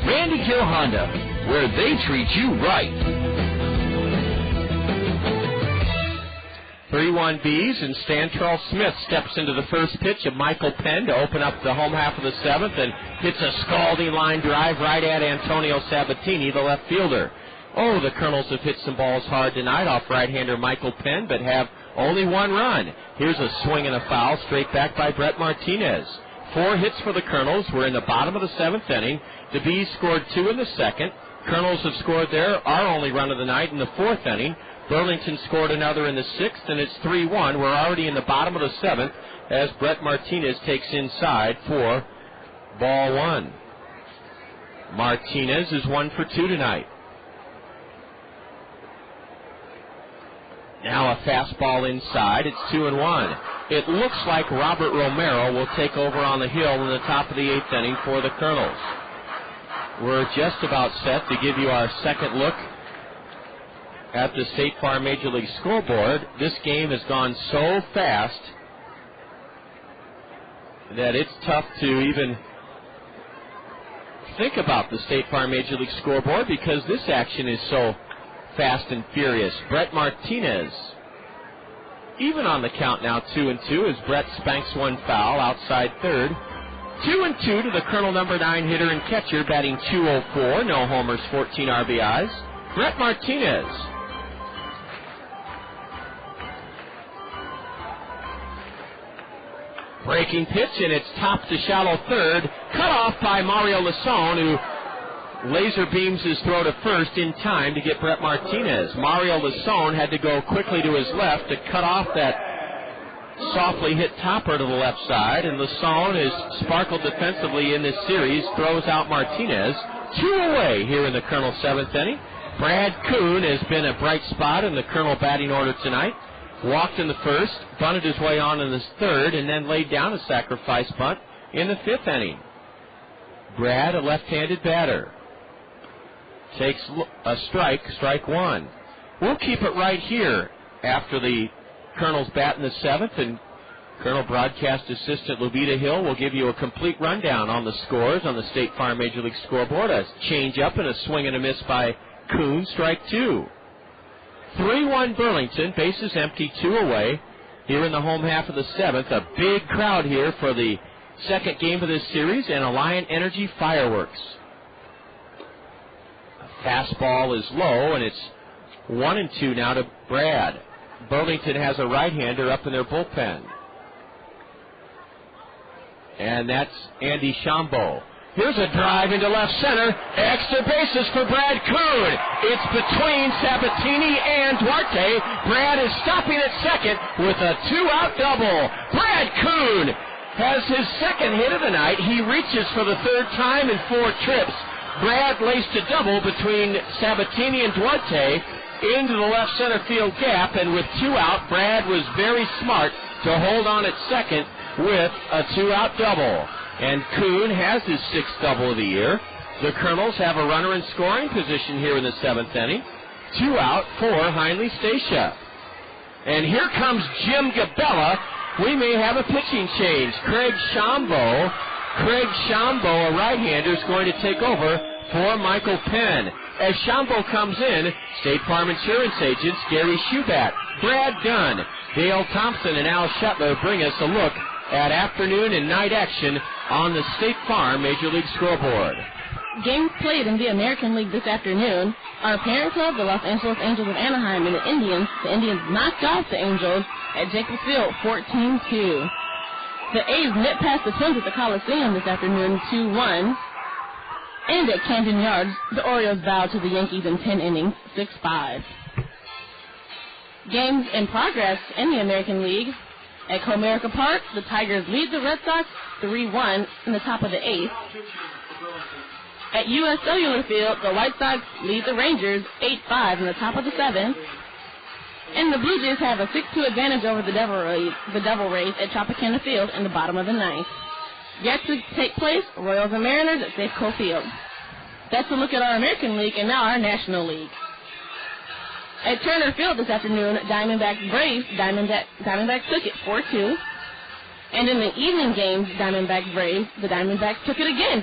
Randy Keel Honda, where they treat you right. 3-1 Bees, and Stantrell Smith steps into the first pitch of Michael Penn to open up the home half of the 7th and hits a scalding line drive right at Antonio Sabatini, the left fielder. Oh, the Kernels have hit some balls hard tonight off right-hander Michael Penn, but have only one run. Here's a swing and a foul straight back by Brett Martinez. 4 hits for the Kernels. We're in the bottom of the 7th inning. The Bees scored 2 in the 2nd. Kernels have scored our only run of the night in the 4th inning. Burlington scored another in the 6th, and it's 3-1. We're already in the bottom of the 7th as Brett Martinez takes inside for ball 1. Martinez is 1 for 2 tonight. Now a fastball inside. It's 2-1. It looks like Robert Romero will take over on the hill in the top of the 8th inning for the Kernels. We're just about set to give you our second look at the State Farm Major League scoreboard. This game has gone so fast that it's tough to even think about the State Farm Major League scoreboard because this action is so fast and furious. Brett Martinez, even on the count now, 2-2, as Brett spanks one foul outside third. 2-2 to the Colonel number 9 hitter and catcher, batting .204, no homers, 14 RBIs. Brett Martinez. Breaking pitch, and it's topped to shallow third, cut off by Mario Lasone, who laser beams his throw to first in time to get Brett Martinez. Mario Lasone had to go quickly to his left to cut off that softly hit topper to the left side, and Lasone has sparkled defensively in this series, throws out Martinez. 2 away here in the Colonel 7th inning. Brad Kuhn has been a bright spot in the Colonel batting order tonight. Walked in the first, bunted his way on in the third, and then laid down a sacrifice bunt in the 5th inning. Brad, a left-handed batter, takes a strike one. We'll keep it right here after the Colonel's bat in the 7th, and Colonel broadcast assistant Luvita Hill will give you a complete rundown on the scores on the State Farm Major League scoreboard. A change-up and a swing and a miss by Kuhn, strike 2. 3-1 Burlington, bases empty, 2 away here in the home half of the 7th. A big crowd here for the second game of this series, and Alliant Energy fireworks. A fastball is low, and it's 1-2 now to Brad. Burlington has a right-hander up in their bullpen. And that's Andy Trumbo. Here's a drive into left center. Extra bases for Brad Kuhn. It's between Sabatini and Duarte. Brad is stopping at second with a 2-out double. Brad Kuhn has his second hit of the night. He reaches for the third time in 4 trips. Brad laced a double between Sabatini and Duarte into the left center field gap, and with 2 out, Brad was very smart to hold on at second with a 2-out double. And Kuhn has his 6th double of the year. The Colonels have a runner in scoring position here in the 7th inning. 2 out for Heinle Statia. And here comes Jim Gabella. We may have a pitching change. Craig Trumbo, a right-hander, is going to take over for Michael Penn. As Trumbo comes in, State Farm Insurance agents Gary Schubat, Brad Dunn, Dale Thompson, and Al Shetler bring us a look at afternoon and night action on the State Farm Major League scoreboard. Games played in the American League this afternoon. Our parent club, the Los Angeles Angels of Anaheim, and the Indians knocked off the Angels at Jacobs Field 14-2. The A's nipped past the Twins at the Coliseum this afternoon 2-1. And at Camden Yards, the Orioles bowed to the Yankees in 10 innings, 6-5. Games in progress in the American League. At Comerica Park, the Tigers lead the Red Sox 3-1 in the top of the 8th. At U.S. Cellular Field, the White Sox lead the Rangers 8-5 in the top of the 7th. And the Blue Jays have a 6-2 advantage over the Devil Rays at Tropicana Field in the bottom of the 9th. Yet to take place, Royals and Mariners at Safeco Field. That's a look at our American League and now our National League. At Turner Field this afternoon, Diamondbacks Braves, Diamondbacks took it 4-2. And in the evening games, Diamondbacks Braves, the Diamondbacks took it again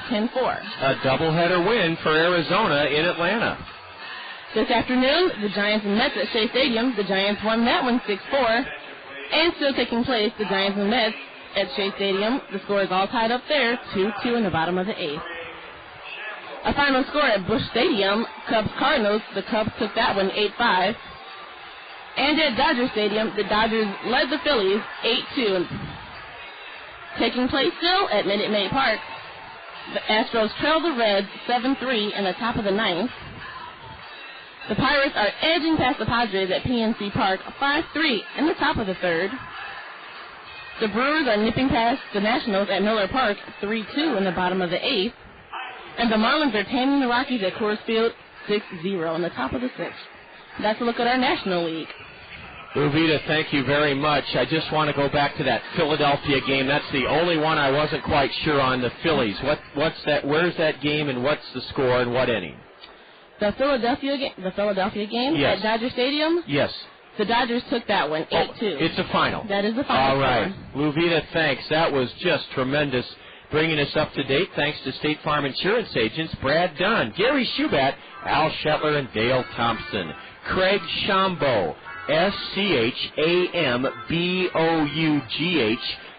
10-4. A doubleheader win for Arizona in Atlanta. This afternoon, the Giants and Mets at Shea Stadium. The Giants won that one 6-4. And still taking place, the Giants and Mets at Shea Stadium. The score is all tied up there, 2-2 in the bottom of the 8th. A final score at Busch Stadium, Cubs-Cardinals. The Cubs took that one 8-5. And at Dodger Stadium, the Dodgers led the Phillies 8-2. Taking place still at Minute Maid Park, the Astros trail the Reds 7-3 in the top of the 9th. The Pirates are edging past the Padres at PNC Park 5-3 in the top of the 3rd. The Brewers are nipping past the Nationals at Miller Park 3-2 in the bottom of the 8th. And the Marlins are taming the Rockies at Coors Field 6-0 in the top of the 6th. That's a look at our National League. Luvita, thank you very much. I just want to go back to that Philadelphia game. That's the only one I wasn't quite sure on, the Phillies. What's that? Where's that game, and what's the score, and what inning? The Philadelphia game Yes. at Dodger Stadium? Yes. The Dodgers took that one, 8-2. It's a final. That is the final. All right. Luvita, thanks. That was just tremendous. Bringing us up to date, thanks to State Farm Insurance agents Brad Dunn, Gary Schubat, Al Shetler, and Dale Thompson. Craig Shambo, Schamboughh,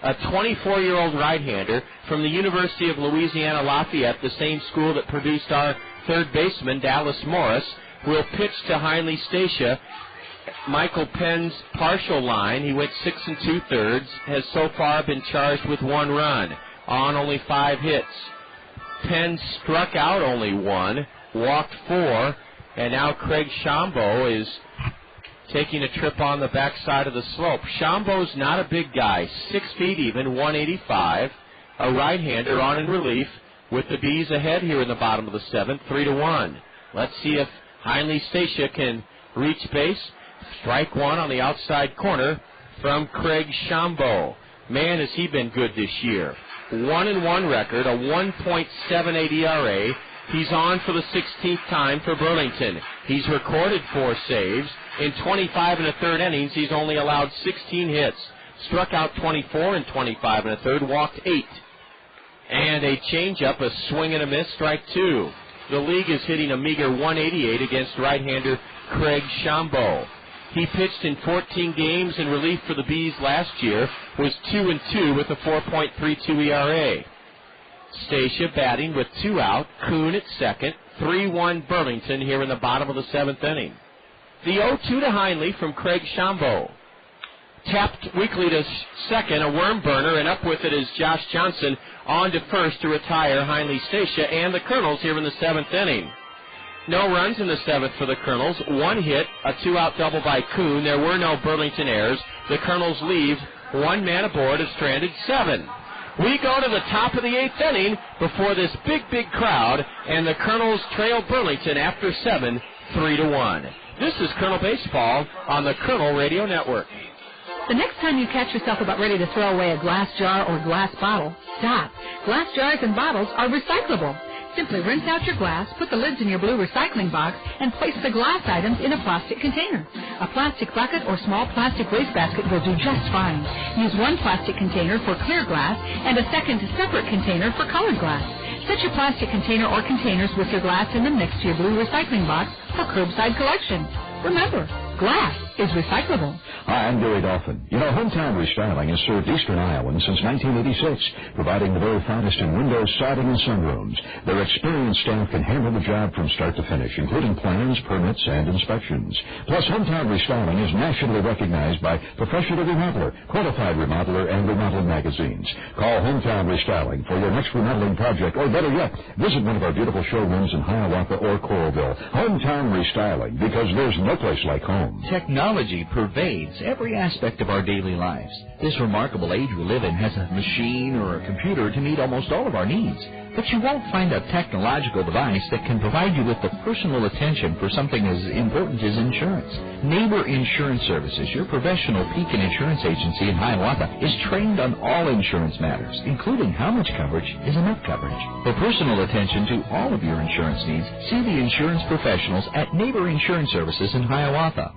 a 24-year-old right-hander from the University of Louisiana Lafayette, the same school that produced our third baseman, Dallas Morris, will pitch to Heinley Stacia. Michael Penn's partial line, he went 6 2/3, has so far been charged with 1 run on only 5 hits. Penn struck out only 1, walked 4, and now Craig Shambo is taking a trip on the backside of the slope. Shambo's not a big guy, 6 feet even, 185, a right-hander on in relief with the Bees ahead here in the bottom of the 7th, 3-1. Let's see if Heinley Stacia can reach base. Strike 1 on the outside corner from Craig Shambo. Man, has he been good this year. 1-1 record, a 1.78 ERA. He's on for the 16th time for Burlington. He's recorded 4 saves. In 25 1/3 innings, he's only allowed 16 hits. Struck out 24 in 25 1/3, walked 8. And a changeup, a swing and a miss, strike 2. The league is hitting a meager 188 against right-hander Craig Shambo. He pitched in 14 games in relief for the Bees last year, was 2-2 with a 4.32 ERA. Stacia batting with 2 out, Kuhn at second, 3-1 Burlington here in the bottom of the 7th inning. The 0-2 to Heinley from Craig Shambo. Tapped weakly to second, a worm burner, and up with it is Josh Johnson on to first to retire Heinley Stacia and the Kernels here in the 7th inning. No runs in the 7th for the Kernels. 1 hit, a 2-out double by Kuhn. There were no Burlington errors. The Kernels leave 1 man aboard, a stranded 7. We go to the top of the 8th inning before this big crowd, and the Kernels trail Burlington after 7, 3-1. This is Kernel Baseball on the Kernel Radio Network. The next time you catch yourself about ready to throw away a glass jar or glass bottle, stop. Glass jars and bottles are recyclable. Simply rinse out your glass, put the lids in your blue recycling box, and place the glass items in a plastic container. A plastic bucket or small plastic wastebasket will do just fine. Use 1 plastic container for clear glass and a second separate container for colored glass. Set your plastic container or containers with your glass in them next to your blue recycling box for curbside collection. Remember, glass is recyclable. Hi, I'm Gary Dolphin. You know, Hometown Restyling has served Eastern Iowans since 1986, providing the very finest in windows, siding, and sunrooms. Their experienced staff can handle the job from start to finish, including plans, permits, and inspections. Plus, Hometown Restyling is nationally recognized by Professional Remodeler, Qualified Remodeler, and Remodeling magazines. Call Hometown Restyling for your next remodeling project, or better yet, visit one of our beautiful showrooms in Hiawatha or Coralville. Hometown Restyling, because there's no place like home. Technology pervades every aspect of our daily lives. This remarkable age we live in has a machine or a computer to meet almost all of our needs. But you won't find a technological device that can provide you with the personal attention for something as important as insurance. Neighbor Insurance Services, your professional Pekin insurance agency in Hiawatha, is trained on all insurance matters, including how much coverage is enough coverage. For personal attention to all of your insurance needs, see the insurance professionals at Neighbor Insurance Services in Hiawatha.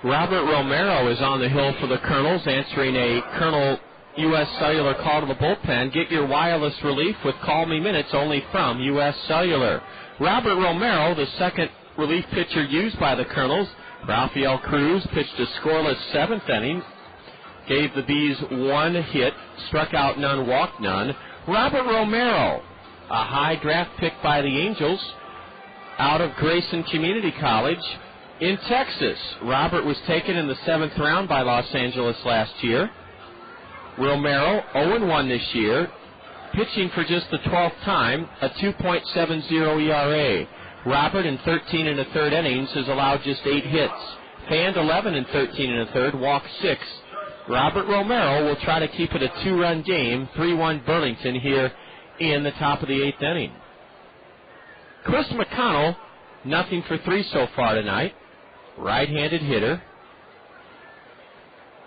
Robert Romero is on the hill for the Kernels, answering a Kernel U.S. Cellular call to the bullpen. Get your wireless relief with Call Me Minutes only from U.S. Cellular. Robert Romero, the second relief pitcher used by the Kernels. Rafael Cruz pitched a scoreless seventh inning. Gave the Bees one hit, struck out none, walked none. Robert Romero, a high draft pick by the Angels out of Grayson Community College in Texas. Robert was taken in the 7th round by Los Angeles last year. Romero, 0-1 this year, pitching for just the 12th time, a 2.70 ERA. Robert, in 13 1/3 innings, has allowed just 8 hits. Fanned 11 in 13 1/3, walked 6. Robert Romero will try to keep it a 2-run game, 3-1 Burlington here in the top of the 8th inning. Chris McConnell, nothing for 3 so far tonight. Right-handed hitter.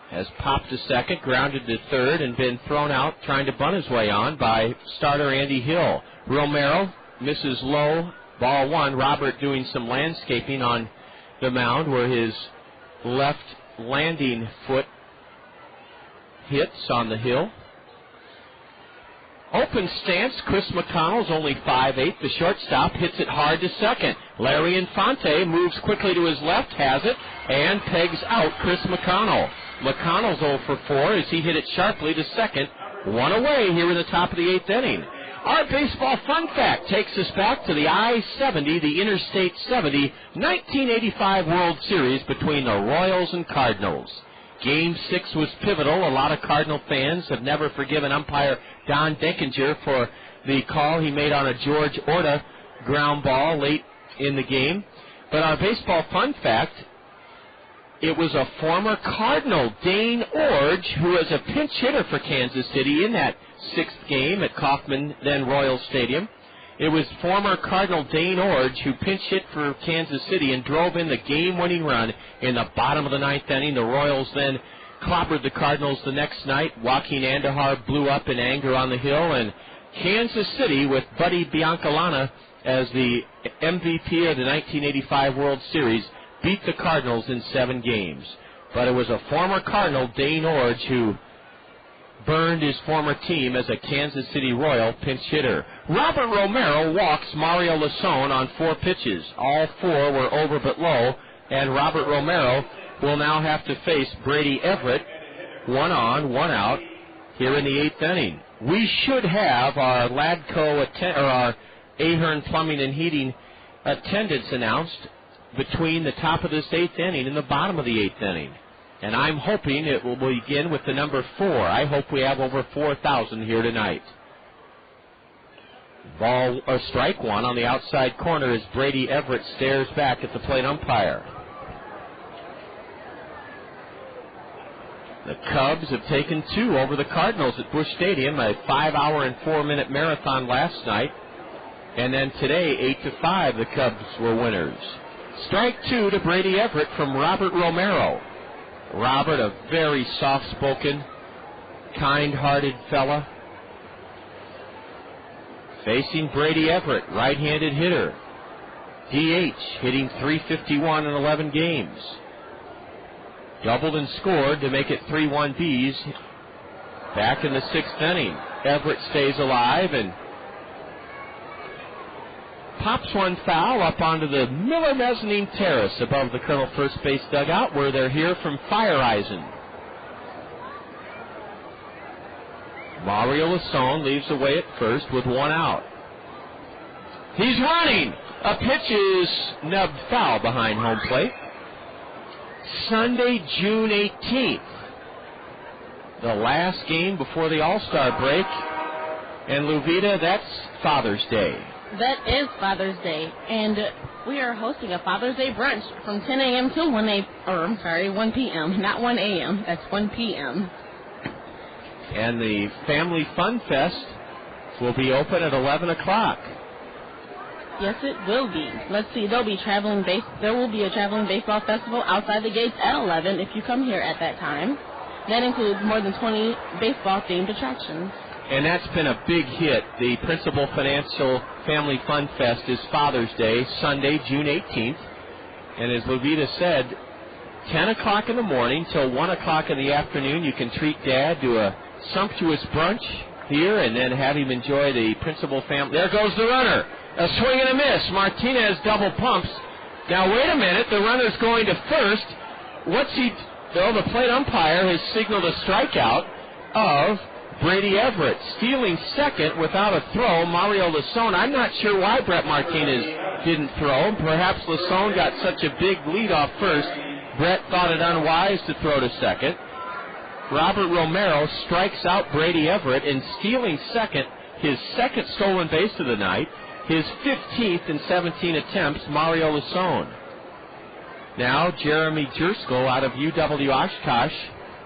Has popped to second, grounded to third, and been thrown out trying to bunt his way on by starter Andy Hill. Romero misses low, ball 1. Robert doing some landscaping on the mound where his left landing foot hits on the hill. Open stance, Chris McConnell's only 5'8". The shortstop hits it hard to second. Larry Infante moves quickly to his left, has it, and pegs out Chris McConnell. McConnell's 0 for 4 as he hit it sharply to second. 1 away here in the top of the 8th inning. Our baseball fun fact takes us back to the I-70, the Interstate 70, 1985 World Series between the Royals and Cardinals. Game 6 was pivotal. A lot of Cardinal fans have never forgiven umpire Don Denkinger for the call he made on a George Orta ground ball late in the game. But our baseball fun fact, it was a former Cardinal, Dane Orge, who was a pinch hitter for Kansas City in that 6th game at Kauffman, then Royal Stadium. It was former Cardinal Dane Orge who pinch hit for Kansas City and drove in the game-winning run in the bottom of the 9th inning. The Royals then clobbered the Cardinals the next night. Joaquin Andahar blew up in anger on the hill, and Kansas City, with Buddy Biancalana as the MVP of the 1985 World Series, beat the Cardinals in 7 games. But it was a former Cardinal, Dane Orge, who burned his former team as a Kansas City Royal pinch hitter. Robert Romero walks Mario Lasone on 4 pitches. All 4 were over but low, and Robert Romero will now have to face Brady Everett, 1 on, 1 out, here in the 8th inning. We should have our Ladco or our Ahern Plumbing and Heating attendance announced between the top of this 8th inning and the bottom of the 8th inning. And I'm hoping it will begin with the number 4. I hope we have over 4,000 here tonight. Ball or strike 1 on the outside corner as Brady Everett stares back at the plate umpire. The Cubs have taken 2 over the Cardinals at Busch Stadium, a 5-hour and 4-minute marathon last night. And then today, 8-5, the Cubs were winners. Strike 2 to Brady Everett from Robert Romero. Robert, a very soft-spoken, kind-hearted fella. Facing Brady Everett, right-handed hitter. DH, hitting .351 in 11 games. Doubled and scored to make it 3-1 Bees. Back in the 6th inning, Everett stays alive and pops one foul up onto the Miller Mezzanine Terrace above the Colonel first base dugout, where they're here from Fireisen. Mario Lasone leaves away at first with 1 out. He's running. A pitch is nubbed foul behind home plate. Sunday, June 18th. The last game before the All-Star break. And Luvita, that's Father's Day. That is Father's Day, and we are hosting a Father's Day brunch from 10 a.m. till 1 p.m., not 1 a.m., that's 1 p.m. And the Family Fun Fest will be open at 11 o'clock. Yes, it will be. Let's see, there will be a traveling baseball festival outside the gates at 11 if you come here at that time. That includes more than 20 baseball-themed attractions. And that's been a big hit. The Principal Financial Family Fun Fest is Father's Day, Sunday, June 18th. And as Levita said, 10 o'clock in the morning till 1 o'clock in the afternoon, you can treat Dad to a sumptuous brunch here and then have him enjoy the principal family. There goes the runner. A swing and a miss. Martinez double pumps. Now, wait a minute. The runner's going to first. What's he... Oh, the plate umpire has signaled a strikeout of Brady Everett. Stealing second without a throw, Mario Lasone. I'm not sure why Brett Martinez didn't throw. Perhaps Lasone got such a big lead off first, Brett thought it unwise to throw to second. Robert Romero strikes out Brady Everett, and stealing second, his second stolen base of the night, his 15th in 17 attempts, Mario Lasone. Now Jeremy Jerskell out of UW Oshkosh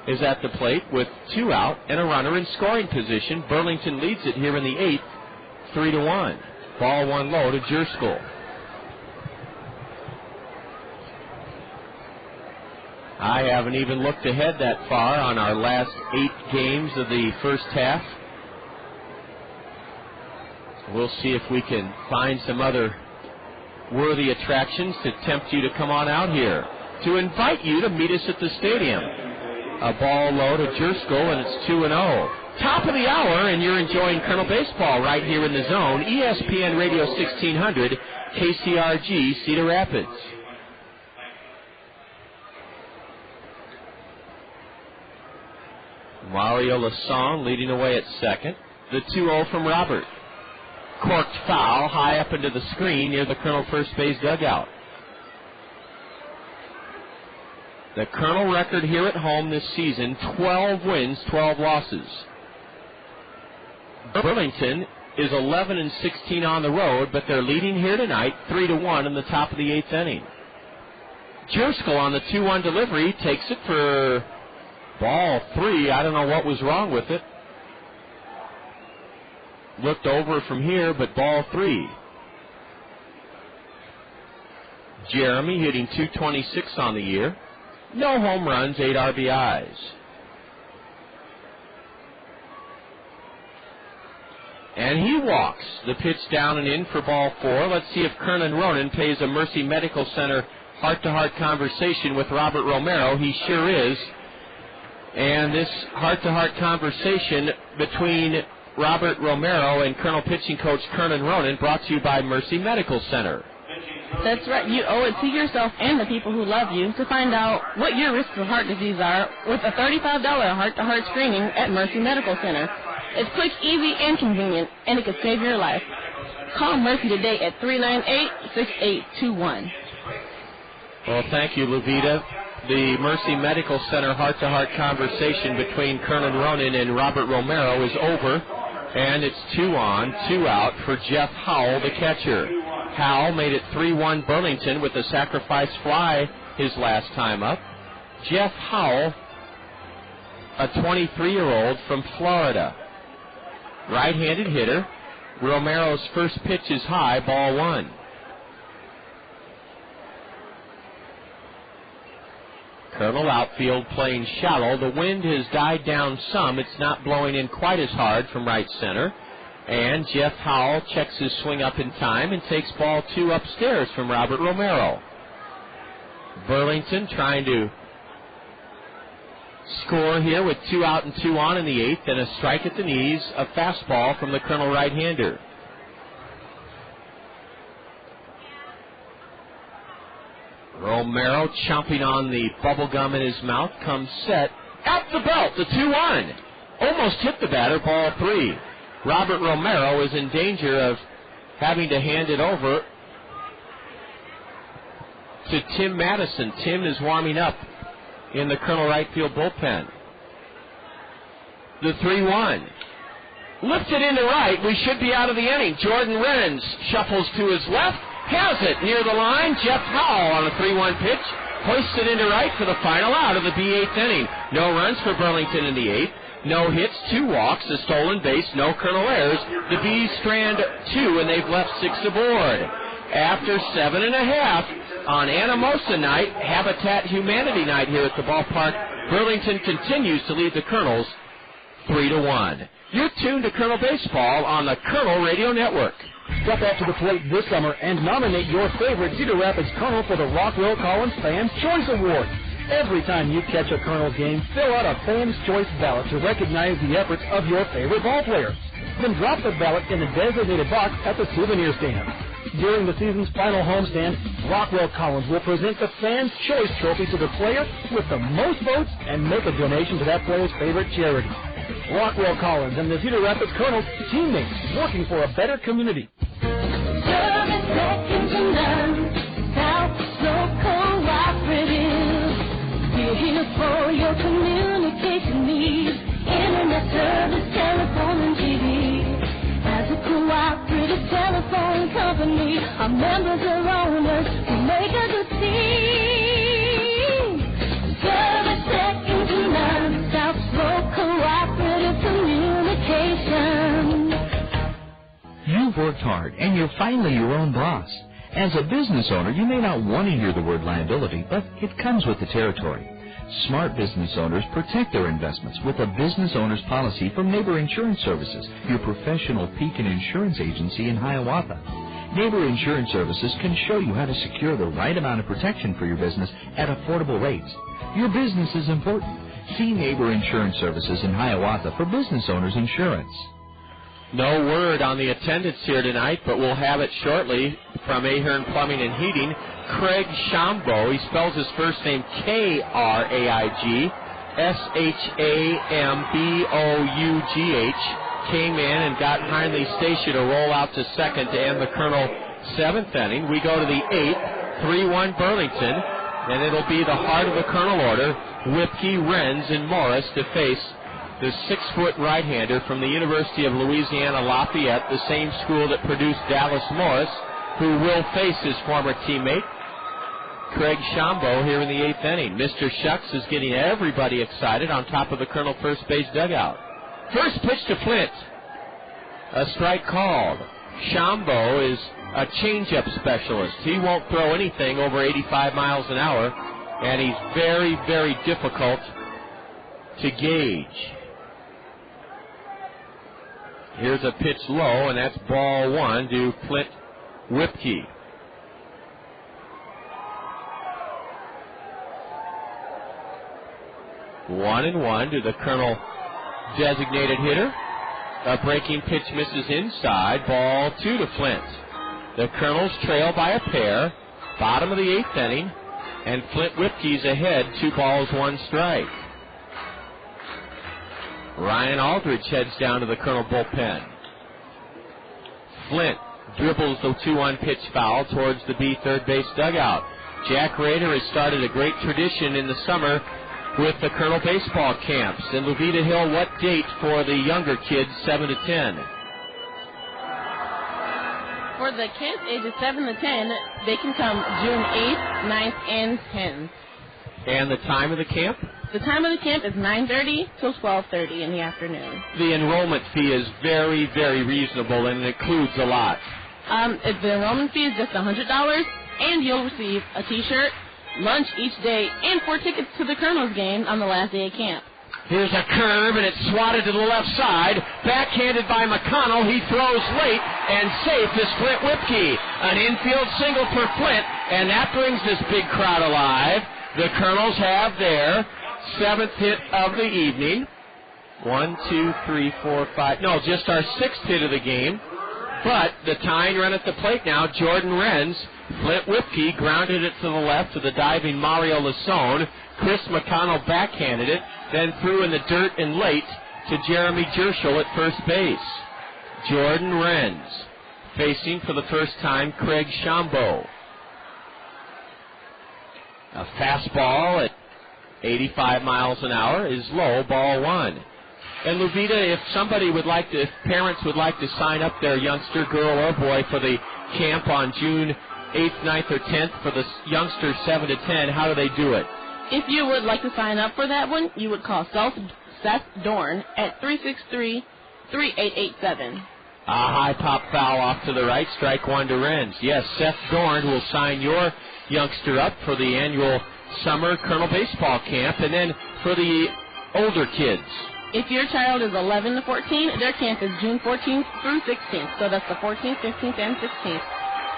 is at the plate with 2 out and a runner in scoring position. Burlington leads it here in the 8th, 3-1. Ball 1 low to Jerskell. I haven't even looked ahead that far on our last 8 games of the first half. We'll see if we can find some other worthy attractions to tempt you to come on out here, to invite you to meet us at the stadium. A ball low to Jerskell, and it's 2-0. Top of the hour, and you're enjoying Kernel Baseball right here in the zone. ESPN Radio 1600, KCRG, Cedar Rapids. Mario Lasone leading away at second. The 2-0 from Robert. Corked foul high up into the screen near the Kernel first base dugout. The Kernel record here at home this season, 12 wins, 12 losses. Burlington is 11-16 on the road, but they're leading here tonight 3-1 in the top of the 8th inning. Jerskell on the 2-1 delivery takes it for ball 3. I don't know what was wrong with it. Looked over from here, but ball 3. Jeremy hitting .226 on the year. No home runs, 8 RBIs. And he walks. The pitch down and in for ball 4. Let's see if Kernan Ronan pays a Mercy Medical Center heart-to-heart conversation with Robert Romero. He sure is. And this heart-to-heart conversation between Robert Romero and Kernel pitching coach Kernan Ronan brought to you by Mercy Medical Center. That's right. You owe it to yourself and the people who love you to find out what your risks of heart disease are with a $35 heart-to-heart screening at Mercy Medical Center. It's quick, easy, and convenient, and it could save your life. Call Mercy today at 398-6821. Well, thank you, Levita. The Mercy Medical Center heart-to-heart conversation between Kernan Ronan and Robert Romero is over, and it's 2 on, 2 out for Jeff Howell, the catcher. Howell made it 3-1 Burlington with a sacrifice fly his last time up. Jeff Howell, a 23-year-old from Florida. Right-handed hitter. Romero's first pitch is high, ball 1. Kernel outfield playing shallow. The wind has died down some. It's not blowing in quite as hard from right center. And Jeff Howell checks his swing up in time and takes ball 2 upstairs from Robert Romero. Burlington trying to score here with 2 out and 2 on in the 8th, and a strike at the knees, a fastball from the Kernel right-hander. Romero chomping on the bubble gum in his mouth, comes set, at the belt, the 2-1. Almost hit the batter, ball 3. Robert Romero is in danger of having to hand it over to Tim Madison. Tim is warming up in the Kernel right field bullpen. The 3-1. Lifted into right. We should be out of the inning. Jordan Renz shuffles to his left. Has it near the line. Jeff Howell on a 3-1 pitch. Hoists it into right for the final out of the B8th inning. No runs for Burlington in the 8th. No hits, 2 walks, a stolen base, no Kernel errors. The Bees strand 2, and they've left 6 aboard. After 7.5 on Anamosa night, Habitat Humanity night here at the ballpark, Burlington continues to lead the Kernels 3-1. You're tuned to Kernel Baseball on the Kernel Radio Network. Step out to the plate this summer and nominate your favorite Cedar Rapids Kernel for the Rockwell Collins Fans' Choice Award. Every time you catch a Kernels game, fill out a Fan's Choice ballot to recognize the efforts of your favorite ball players. Then drop the ballot in the designated box at the souvenir stand. During the season's final homestand, Rockwell Collins will present the Fan's Choice Trophy to the player with the most votes and make a donation to that player's favorite charity. Rockwell Collins and the Cedar Rapids Kernels, teammates working for a better community. Service second to none. South Slope Cooperative. We're here for your communication needs. Internet service, telephone, and TV. As a cooperative telephone company, our members are owners who make a good team. Service second to none. South Slope Cooperative Communication. You've worked hard, and you're finally your own boss. As a business owner, you may not want to hear the word liability, but it comes with the territory. Smart business owners protect their investments with a business owner's policy from Neighbor Insurance Services, your professional Pekin insurance agency in Hiawatha. Neighbor Insurance Services can show you how to secure the right amount of protection for your business at affordable rates. Your business is important. See Neighbor Insurance Services in Hiawatha for business owners insurance. No word on the attendance here tonight, but we'll have it shortly from Ahern Plumbing and Heating. Craig Shambo, he spells his first name Kraig, Shamboughh, came in and got Heinley Stacia to roll out to second to end the Kernel seventh inning. We go to the eighth, 3-1 Burlington, and it'll be the heart of the Kernel order, Whipkey, Renz, and Morris to face the 6-foot right-hander from the University of Louisiana Lafayette, the same school that produced Dallas Morris, who will face his former teammate, Craig Shambo, here in the eighth inning. Mr. Shucks is getting everybody excited on top of the Kernel first base dugout. First pitch to Flint. A strike called. Shambo is a changeup specialist. He won't throw anything over 85 miles an hour, and he's very, very difficult to gauge. Here's a pitch low, and that's ball one to Flint Whipkey. 1-1 to the Kernel designated hitter. A breaking pitch misses inside. Ball two to Flint. The Kernels trail by a pair. Bottom of the eighth inning. And Flint Whipkey's ahead. 2 balls, 1 strike. Ryan Aldridge heads down to the Kernel bullpen. Flint dribbles the 2-1 pitch foul towards the B third base dugout. Jack Rader has started a great tradition in the summer with the Kernel baseball camps. In Luvita Hill, what date for the younger kids, 7 to 10? For the kids ages 7 to 10, they can come June 8th, 9th, and 10th. And the time of the camp? The time of the camp is 9:30 till 12:30 in the afternoon. The enrollment fee is very, very reasonable, and it includes a lot. The enrollment fee is just $100, and you'll receive a T-shirt, lunch each day, and 4 tickets to the Kernels game on the last day of camp. Here's a curve, and it's swatted to the left side. Backhanded by McConnell. He throws late, and safe is Flint Whipkey. An infield single for Flint, and that brings this big crowd alive. The Kernels have their 7th hit of the evening. 1, 2, 3, 4, 5. No, just our 6th hit of the game. But the tying run at the plate now, Jordan Renz. Flint Whipkey grounded it to the left to the diving Mario Lasone. Chris McConnell backhanded it, then threw in the dirt and late to Jeremy Jerschel at first base. Jordan Renz facing for the first time Craig Shambo. A fastball at 85 miles an hour is low, ball one. And Luvita, if parents would like to sign up their youngster, girl or boy, for the camp on June 8th, 9th, or 10th for the youngsters 7 to 10, how do they do it? If you would like to sign up for that one, you would call Seth Dorn at 363-3887. A high pop foul off to the right, strike one to Renz. Yes, Seth Dorn will sign your youngster up for the annual summer Kernel baseball camp, and then for the older kids. If your child is 11 to 14, their camp is June 14th through 16th. So that's the 14th, 15th, and 16th.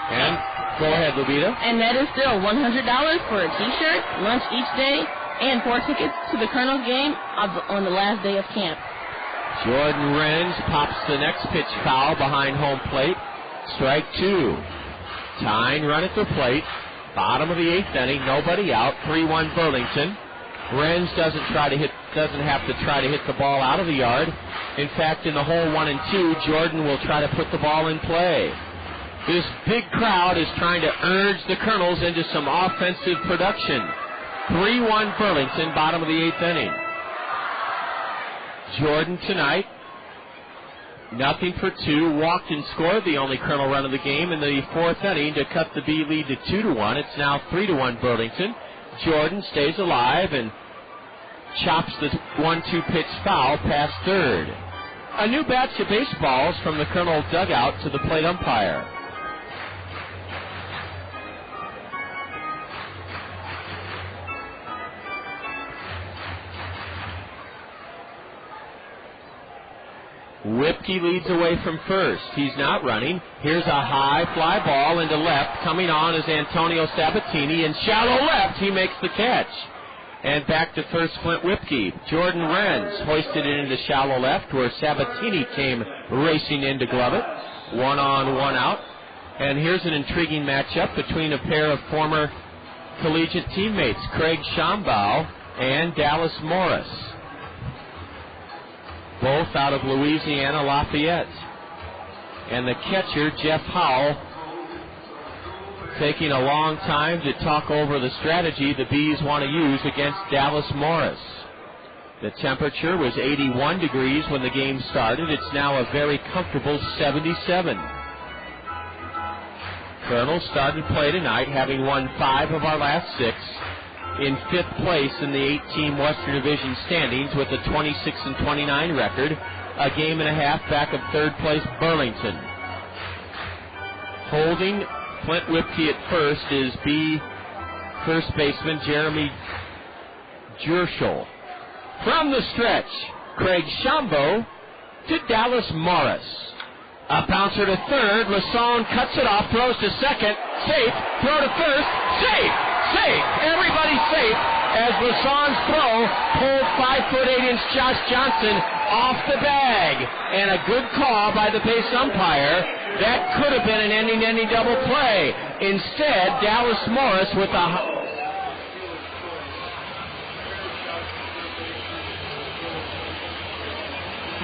And go ahead, Luvita. And that is still $100 for a T-shirt, lunch each day, and 4 tickets to the Kernels game on the last day of camp. Jordan Renz pops the next pitch foul behind home plate. Strike 2. Tying run at the plate. Bottom of the 8th inning. Nobody out. 3-1 Burlington. Renz doesn't have to try to hit the ball out of the yard. In fact, in the hole 1 and 2, Jordan will try to put the ball in play. This big crowd is trying to urge the Kernels into some offensive production. 3-1 Burlington, bottom of the 8th inning. Jordan tonight, 0-for-2, walked and scored the only Kernel run of the game in the 4th inning to cut the B lead to 2-1. It's now 3-1 Burlington. Jordan stays alive and chops the 1-2 pitch foul past third. A new batch of baseballs from the Kernel dugout to the plate umpire. Whipke leads away from first. He's not running. Here's a high fly ball into left. Coming on is Antonio Sabatini. In shallow left, he makes the catch. And back to first, Clint Whipke. Jordan Renz hoisted it into shallow left where Sabatini came racing in to glove it. 1 on, 1 out. And here's an intriguing matchup between a pair of former collegiate teammates, Craig Shambaugh and Dallas Morris. Both out of Louisiana Lafayette. And the catcher, Jeff Howell, taking a long time to talk over the strategy the Bees want to use against Dallas Morris. The temperature was 81 degrees when the game started. It's now a very comfortable 77. Kernels started play tonight, having won 5 of our last 6. In 5th place in the 8-team Western Division standings with a 26-29 record, a game and a half back of 3rd place Burlington. Holding Clint Whipke at first is B first baseman Jeremy Jerschel. From the stretch, Craig Shambaugh to Dallas Morris. A bouncer to third, Lassone cuts it off, throws to second, safe, throw to first, safe! Safe. Everybody's safe as Lassone's throw pulled 5'8" Josh Johnson off the bag. And a good call by the base umpire. That could have been an ending double play. Instead, Dallas Morris with a...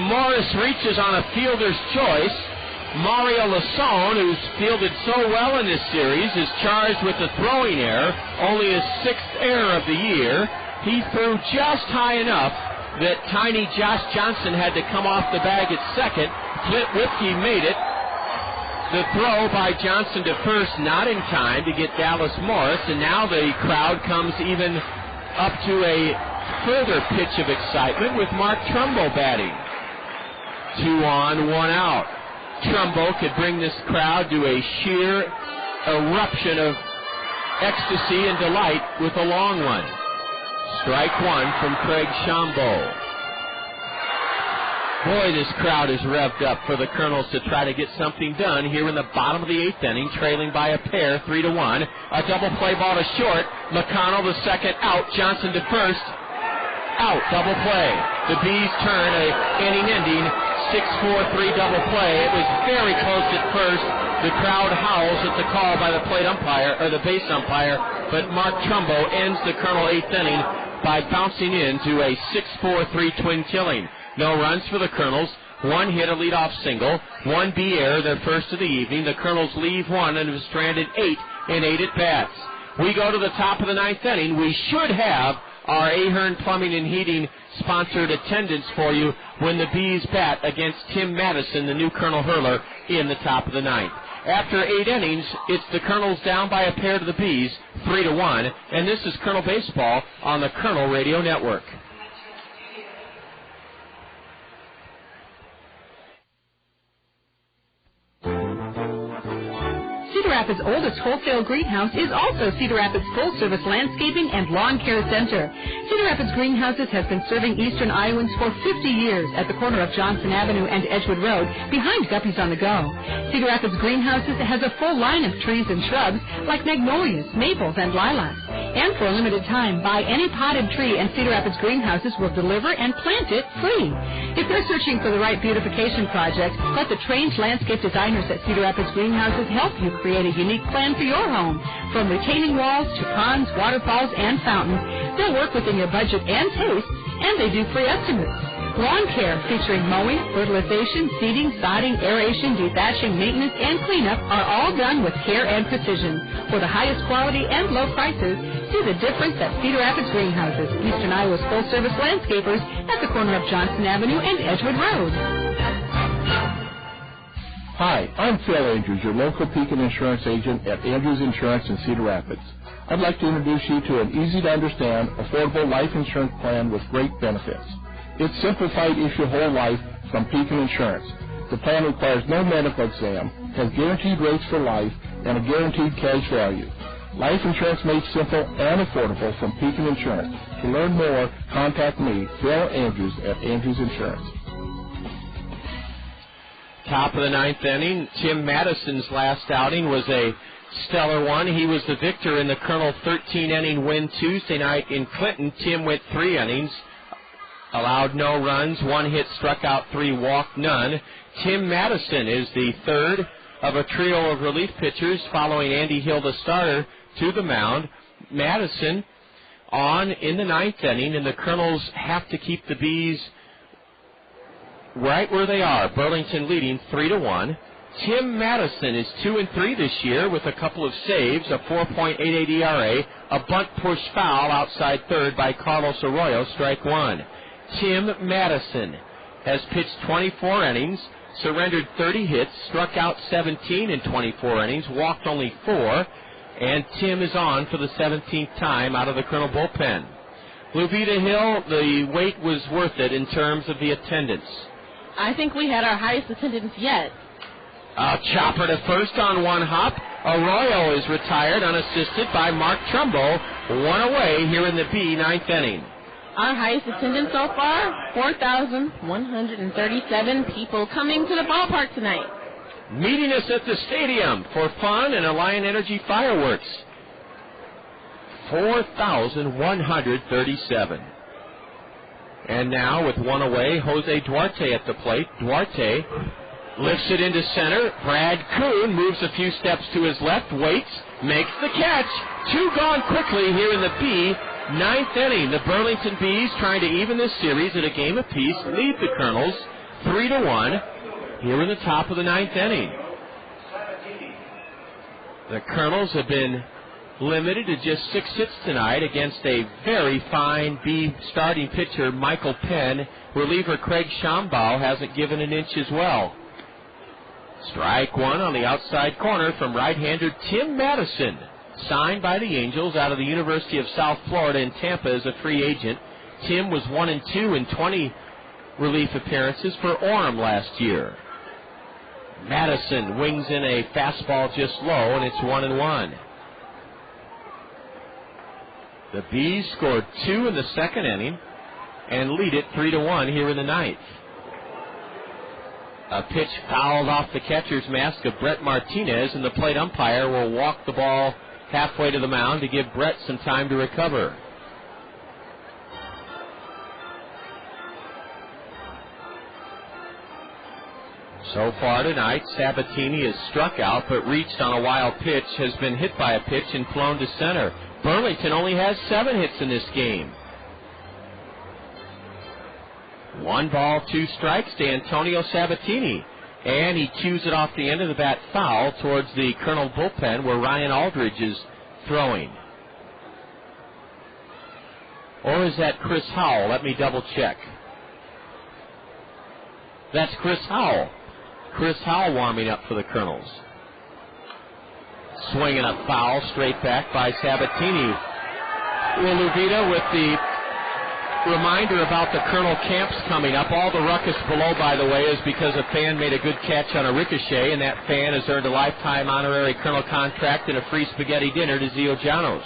Morris reaches on a fielder's choice. Mario Lassone, who's fielded so well in this series, is charged with a throwing error, only his 6th error of the year. He threw just high enough that tiny Josh Johnson had to come off the bag at second. Clint Whipke made it. The throw by Johnson to first not in time to get Dallas Morris, and now the crowd comes even up to a further pitch of excitement with Mark Trumbo batting. 2 on, 1 out. Trumbo could bring this crowd to a sheer eruption of ecstasy and delight with a long one. Strike 1 from Craig Shambaugh. Boy, this crowd is revved up for the Kernels to try to get something done here in the bottom of the 8th inning, trailing by a pair, 3-1. A double play ball to short. McConnell the second out. Johnson to first. Out. Double play. The Bees turn a inning-ending 6-4-3 double play. It was very close at first. The crowd howls at the call by the plate umpire, or the base umpire, but Mark Trumbo ends the Kernel 8th inning by bouncing into a 6-4-3 twin killing. No runs for the Kernels. 1 hit, a leadoff single. 1 B error, their first of the evening. The Kernels leave 1 and have stranded 8 in 8 at-bats. We go to the top of the 9th inning. We should have our Ahern Plumbing and Heating sponsored attendance for you when the Bees bat against Tim Madison, the new Kernel hurler, in the top of the 9th. After 8 innings, it's the Kernels down by a pair to the Bees, 3-1, and this is Kernel Baseball on the Kernel Radio Network. Cedar Rapids' oldest wholesale greenhouse is also Cedar Rapids' full-service landscaping and lawn care center. Cedar Rapids Greenhouses has been serving eastern Iowans for 50 years at the corner of Johnson Avenue and Edgewood Road, behind Guppy's on the Go. Cedar Rapids Greenhouses has a full line of trees and shrubs like magnolias, maples, and lilacs. And for a limited time, buy any potted tree and Cedar Rapids Greenhouses will deliver and plant it free. If you're searching for the right beautification project, let the trained landscape designers at Cedar Rapids Greenhouses help you create a unique plan for your home. From retaining walls to ponds, waterfalls, and fountains, they'll work within your budget and taste, and they do free estimates. Lawn care featuring mowing, fertilization, seeding, sodding, aeration, dethatching, maintenance, and cleanup are all done with care and precision. For the highest quality and low prices, see the difference at Cedar Rapids Greenhouses, Eastern Iowa's full-service landscapers at the corner of Johnson Avenue and Edgewood Road. Hi, I'm Phil Andrews, your local Pekin insurance agent at Andrews Insurance in Cedar Rapids. I'd like to introduce you to an easy-to-understand, affordable life insurance plan with great benefits. It's simplified issue whole life from Pekin Insurance. The plan requires no medical exam, has guaranteed rates for life, and a guaranteed cash value. Life insurance made simple and affordable from Pekin Insurance. To learn more, contact me, Phil Andrews, at Andrews Insurance. Top of the ninth inning, Tim Madison's last outing was a stellar one. He was the victor in the Kernel 13-inning win Tuesday night in Clinton. Tim went 3 innings. Allowed no runs, 1 hit, struck out 3, walked none. Tim Madison is the third of a trio of relief pitchers following Andy Hill, the starter, to the mound. Madison on in the ninth inning, and the Kernels have to keep the Bees right where they are. Burlington leading 3-1. Tim Madison is 2-3 this year with a couple of saves, a 4.88 ERA, a bunt push foul outside third by Carlos Arroyo, strike 1. Tim Madison has pitched 24 innings, surrendered 30 hits, struck out 17 in 24 innings, walked only 4, and Tim is on for the 17th time out of the Kernel bullpen. Luvita Hill, the wait was worth it in terms of the attendance. I think we had our highest attendance yet. A chopper to first on 1 hop. Arroyo is retired unassisted by Mark Trumbo. 1 away here in the B ninth inning. Our highest attendance so far, 4,137 people coming to the ballpark tonight. Meeting us at the stadium for fun and Alliant Energy fireworks. 4,137. And now with 1 away, Jose Duarte at the plate. Duarte lifts it into center. Brad Kuhn moves a few steps to his left, waits, makes the catch. 2 gone quickly here in the B ninth inning. The Burlington Bees trying to even this series at a game apiece, lead the Kernels 3-1 here in the top of the ninth inning. The Kernels have been limited to just 6 hits tonight against a very fine B starting pitcher, Michael Penn. Reliever Craig Shambaugh hasn't given an inch as well. Strike 1 on the outside corner from right-hander Tim Madison, signed by the Angels out of the University of South Florida in Tampa as a free agent. Tim was 1-2 in 20 relief appearances for Orem last year. Madison wings in a fastball just low, and it's 1-1. The Bees scored 2 in the second inning and lead it 3-1 here in the ninth. A pitch fouled off the catcher's mask of Brett Martinez, and the plate umpire will walk the ball halfway to the mound to give Brett some time to recover. So far tonight, Sabatini has struck out but reached on a wild pitch, has been hit by a pitch and flown to center. Burlington only has 7 hits in this game. 1 ball, 2 strikes to Antonio Sabatini. And he cues it off the end of the bat foul towards the Kernel bullpen where Ryan Aldridge is throwing. Or is that Chris Howell? Let me double check. That's Chris Howell. Chris Howell warming up for the Kernels. Swinging a foul straight back by Sabatini. Luvita with the reminder about the Kernel camps coming up. All the ruckus below, by the way, is because a fan made a good catch on a ricochet, and that fan has earned a lifetime honorary Kernel contract and a free spaghetti dinner to Zio Giano's.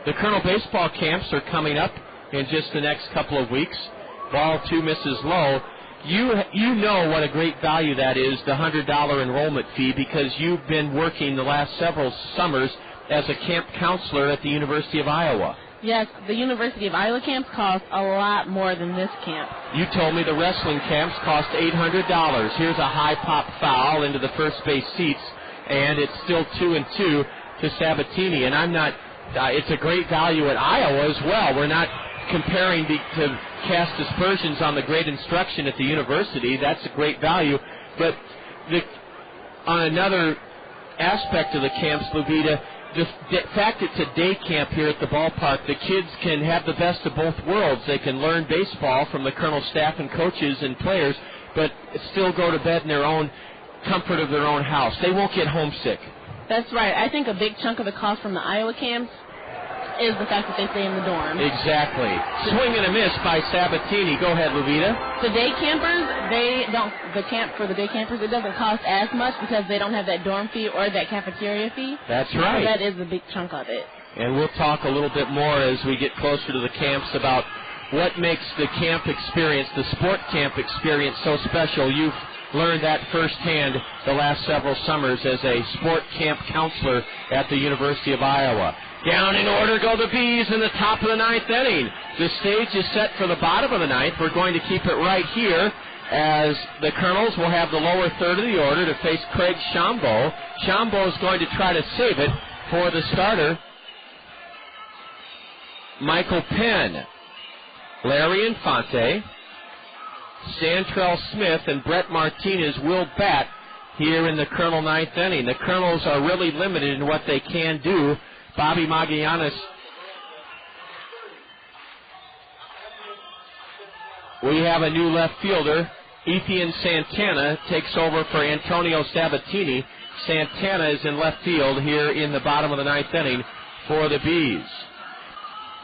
The Kernel baseball camps are coming up in just the next couple of weeks. Ball 2 misses low. You know what a great value that is, the $100 enrollment fee, because you've been working the last several summers as a camp counselor at the University of Iowa. Yes, the University of Iowa camps cost a lot more than this camp. You told me the wrestling camps cost $800. Here's a high pop foul into the first base seats, and it's still 2-2 to Sabatini. And I'm not. It's a great value at Iowa as well. We're not comparing to cast aspersions on the great instruction at the university. That's a great value. But on another aspect of the camps, Levita, the fact it's a day camp here at the ballpark, the kids can have the best of both worlds. They can learn baseball from the Kernel staff and coaches and players, but still go to bed in their own comfort of their own house. They won't get homesick. That's right. I think a big chunk of the cost from the Iowa camps is the fact that they stay in the dorm. Exactly. Swing and a miss by Sabatini. Go ahead, Levita. The day campers, the camp for the day campers, it doesn't cost as much because they don't have that dorm fee or that cafeteria fee. That's right. So that is a big chunk of it. And we'll talk a little bit more as we get closer to the camps about what makes the camp experience, the sport camp experience, so special. You've learned that firsthand the last several summers as a sport camp counselor at the University of Iowa. Down in order go the Bees in the top of the ninth inning. The stage is set for the bottom of the ninth. We're going to keep it right here as the Kernels will have the lower third of the order to face Craig Trumbo. Trumbo is going to try to save it for the starter, Michael Penn. Larry Infante, Santrell Smith, and Brett Martinez will bat here in the Kernel ninth inning. The Kernels are really limited in what they can do. Bobby Magallanes. We have a new left fielder. Ethan Santana takes over for Antonio Sabatini. Santana is in left field here in the bottom of the ninth inning for the Bees.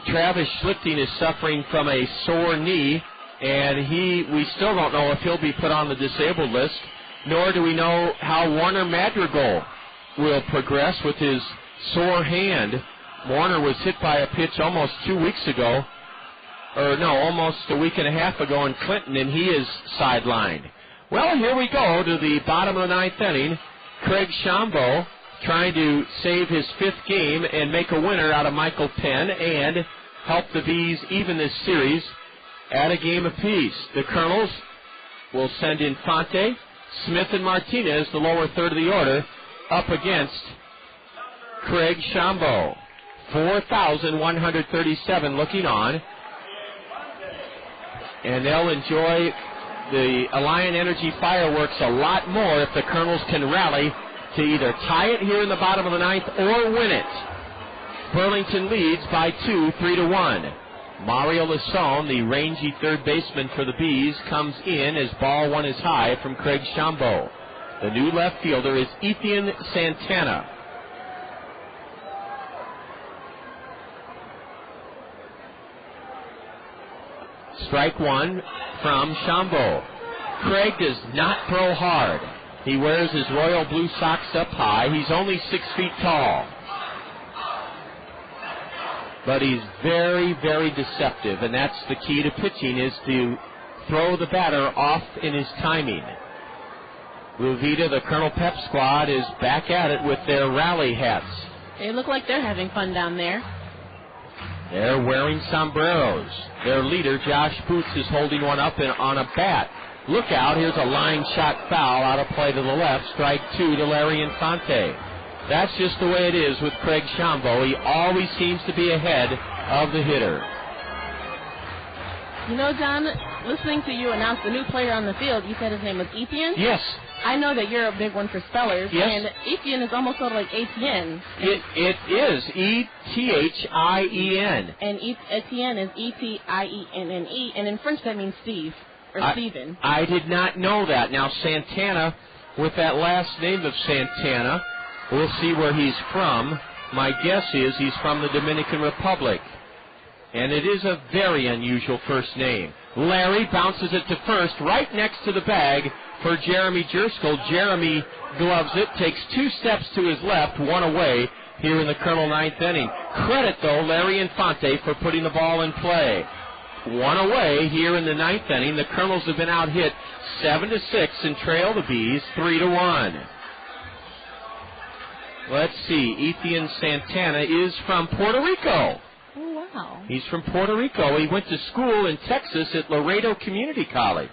Travis Schlichting is suffering from a sore knee, and we still don't know if he'll be put on the disabled list, nor do we know how Warner Madrigal will progress with his sore hand. Warner was hit by a pitch almost 2 weeks ago, almost a week and a half ago in Clinton, and he is sidelined. Well, here we go to the bottom of the ninth inning. Craig Trumbo trying to save his fifth game and make a winner out of Michael Penn and help the Bees even this series at a game apiece. The Kernels will send Infante, Smith, and Martinez, the lower third of the order, up against Craig Trumbo. 4,137 looking on. And they'll enjoy the Alliant Energy fireworks a lot more if the Kernels can rally to either tie it here in the bottom of the ninth or win it. Burlington leads by 2, 3-1. Mario Lasone, the rangy third baseman for the Bees, comes in as ball one is high from Craig Trumbo. The new left fielder is Ethan Santana. Strike one from Trumbo. Craig does not throw hard. He wears his royal blue socks up high. He's only 6 feet tall. But he's very, very deceptive, and that's the key to pitching, is to throw the batter off in his timing. Luvita, the Colonel Pep squad, is back at it with their rally hats. They look like they're having fun down there. They're wearing sombreros. Their leader, Josh Boots, is holding one up on a bat. Look out, here's a line shot foul out of play to the left. Strike two to Larry Infante. That's just the way it is with Craig Trumbo. He always seems to be ahead of the hitter. You know, John, listening to you announce the new player on the field, you said his name was Etienne? Yes. I know that you're a big one for spellers. Yes. And Etienne is almost sort of like Etienne. It is Ethien. And Etienne is Etienne. And in French that means Steve, or Stephen. I did not know that. Now, Santana, with that last name of Santana, we'll see where he's from. My guess is he's from the Dominican Republic. And it is a very unusual first name. Larry bounces it to first, right next to the bag for Jeremy Jerskell. Jeremy gloves it, takes 2 steps to his left, 1 away here in the Colonel 9th inning. Credit, though, Larry Infante for putting the ball in play. 1 away here in the 9th inning. The Colonels have been out-hit 7-6 and trail the Bees 3-1. Let's see. Ethan Santana is from Puerto Rico. Oh, wow. He's from Puerto Rico. He went to school in Texas at Laredo Community College.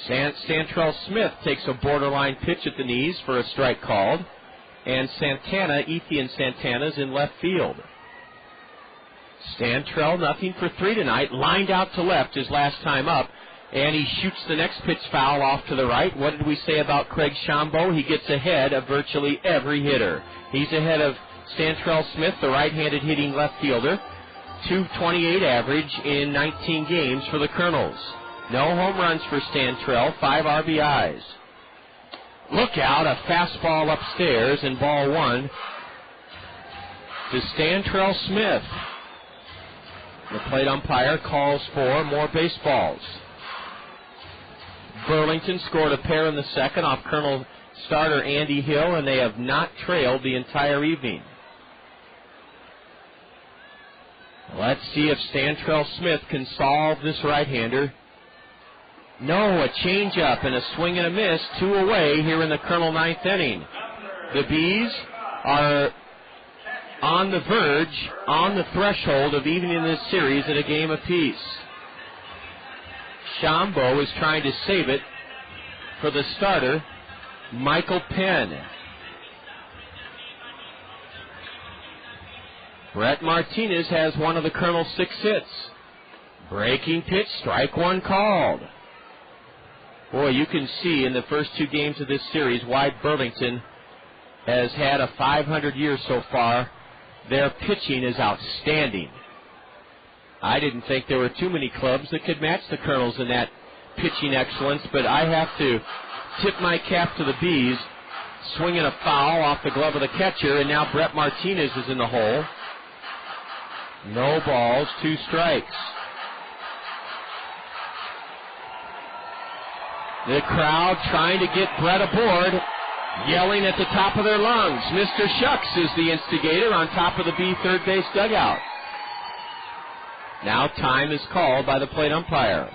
Santrell Smith takes a borderline pitch at the knees for a strike called. And Ethan Santana's in left field. Santrell, 0-for-3 tonight, lined out to left his last time up. And he shoots the next pitch foul off to the right. What did we say about Craig Shambo? He gets ahead of virtually every hitter. He's ahead of Santrell Smith, the right-handed hitting left fielder. .228 average in 19 games for the Colonels. No home runs for Santrell, 5 RBIs. Look out, a fastball upstairs and ball 1 to Santrell Smith. The plate umpire calls for more baseballs. Burlington scored a pair in the second off Colonel starter Andy Hill, and they have not trailed the entire evening. Let's see if Santrell Smith can solve this right-hander. No, a changeup and a swing and a miss, 2 away here in the Colonel 9th inning. The Bees are on the verge, on the threshold of evening this series at a game apiece. Shambo is trying to save it for the starter, Michael Penn. Brett Martinez has one of the Colonel's 6 hits. Breaking pitch, strike 1 called. Boy, you can see in the first 2 games of this series why Burlington has had a 500 year so far. Their pitching is outstanding. I didn't think there were too many clubs that could match the Colonels in that pitching excellence, but I have to tip my cap to the Bees, swinging a foul off the glove of the catcher, and now Brett Martinez is in the hole. No balls, 2 strikes. The crowd trying to get Brett aboard, yelling at the top of their lungs. Mr. Shucks is the instigator on top of the Bee third base dugout. Now time is called by the plate umpire.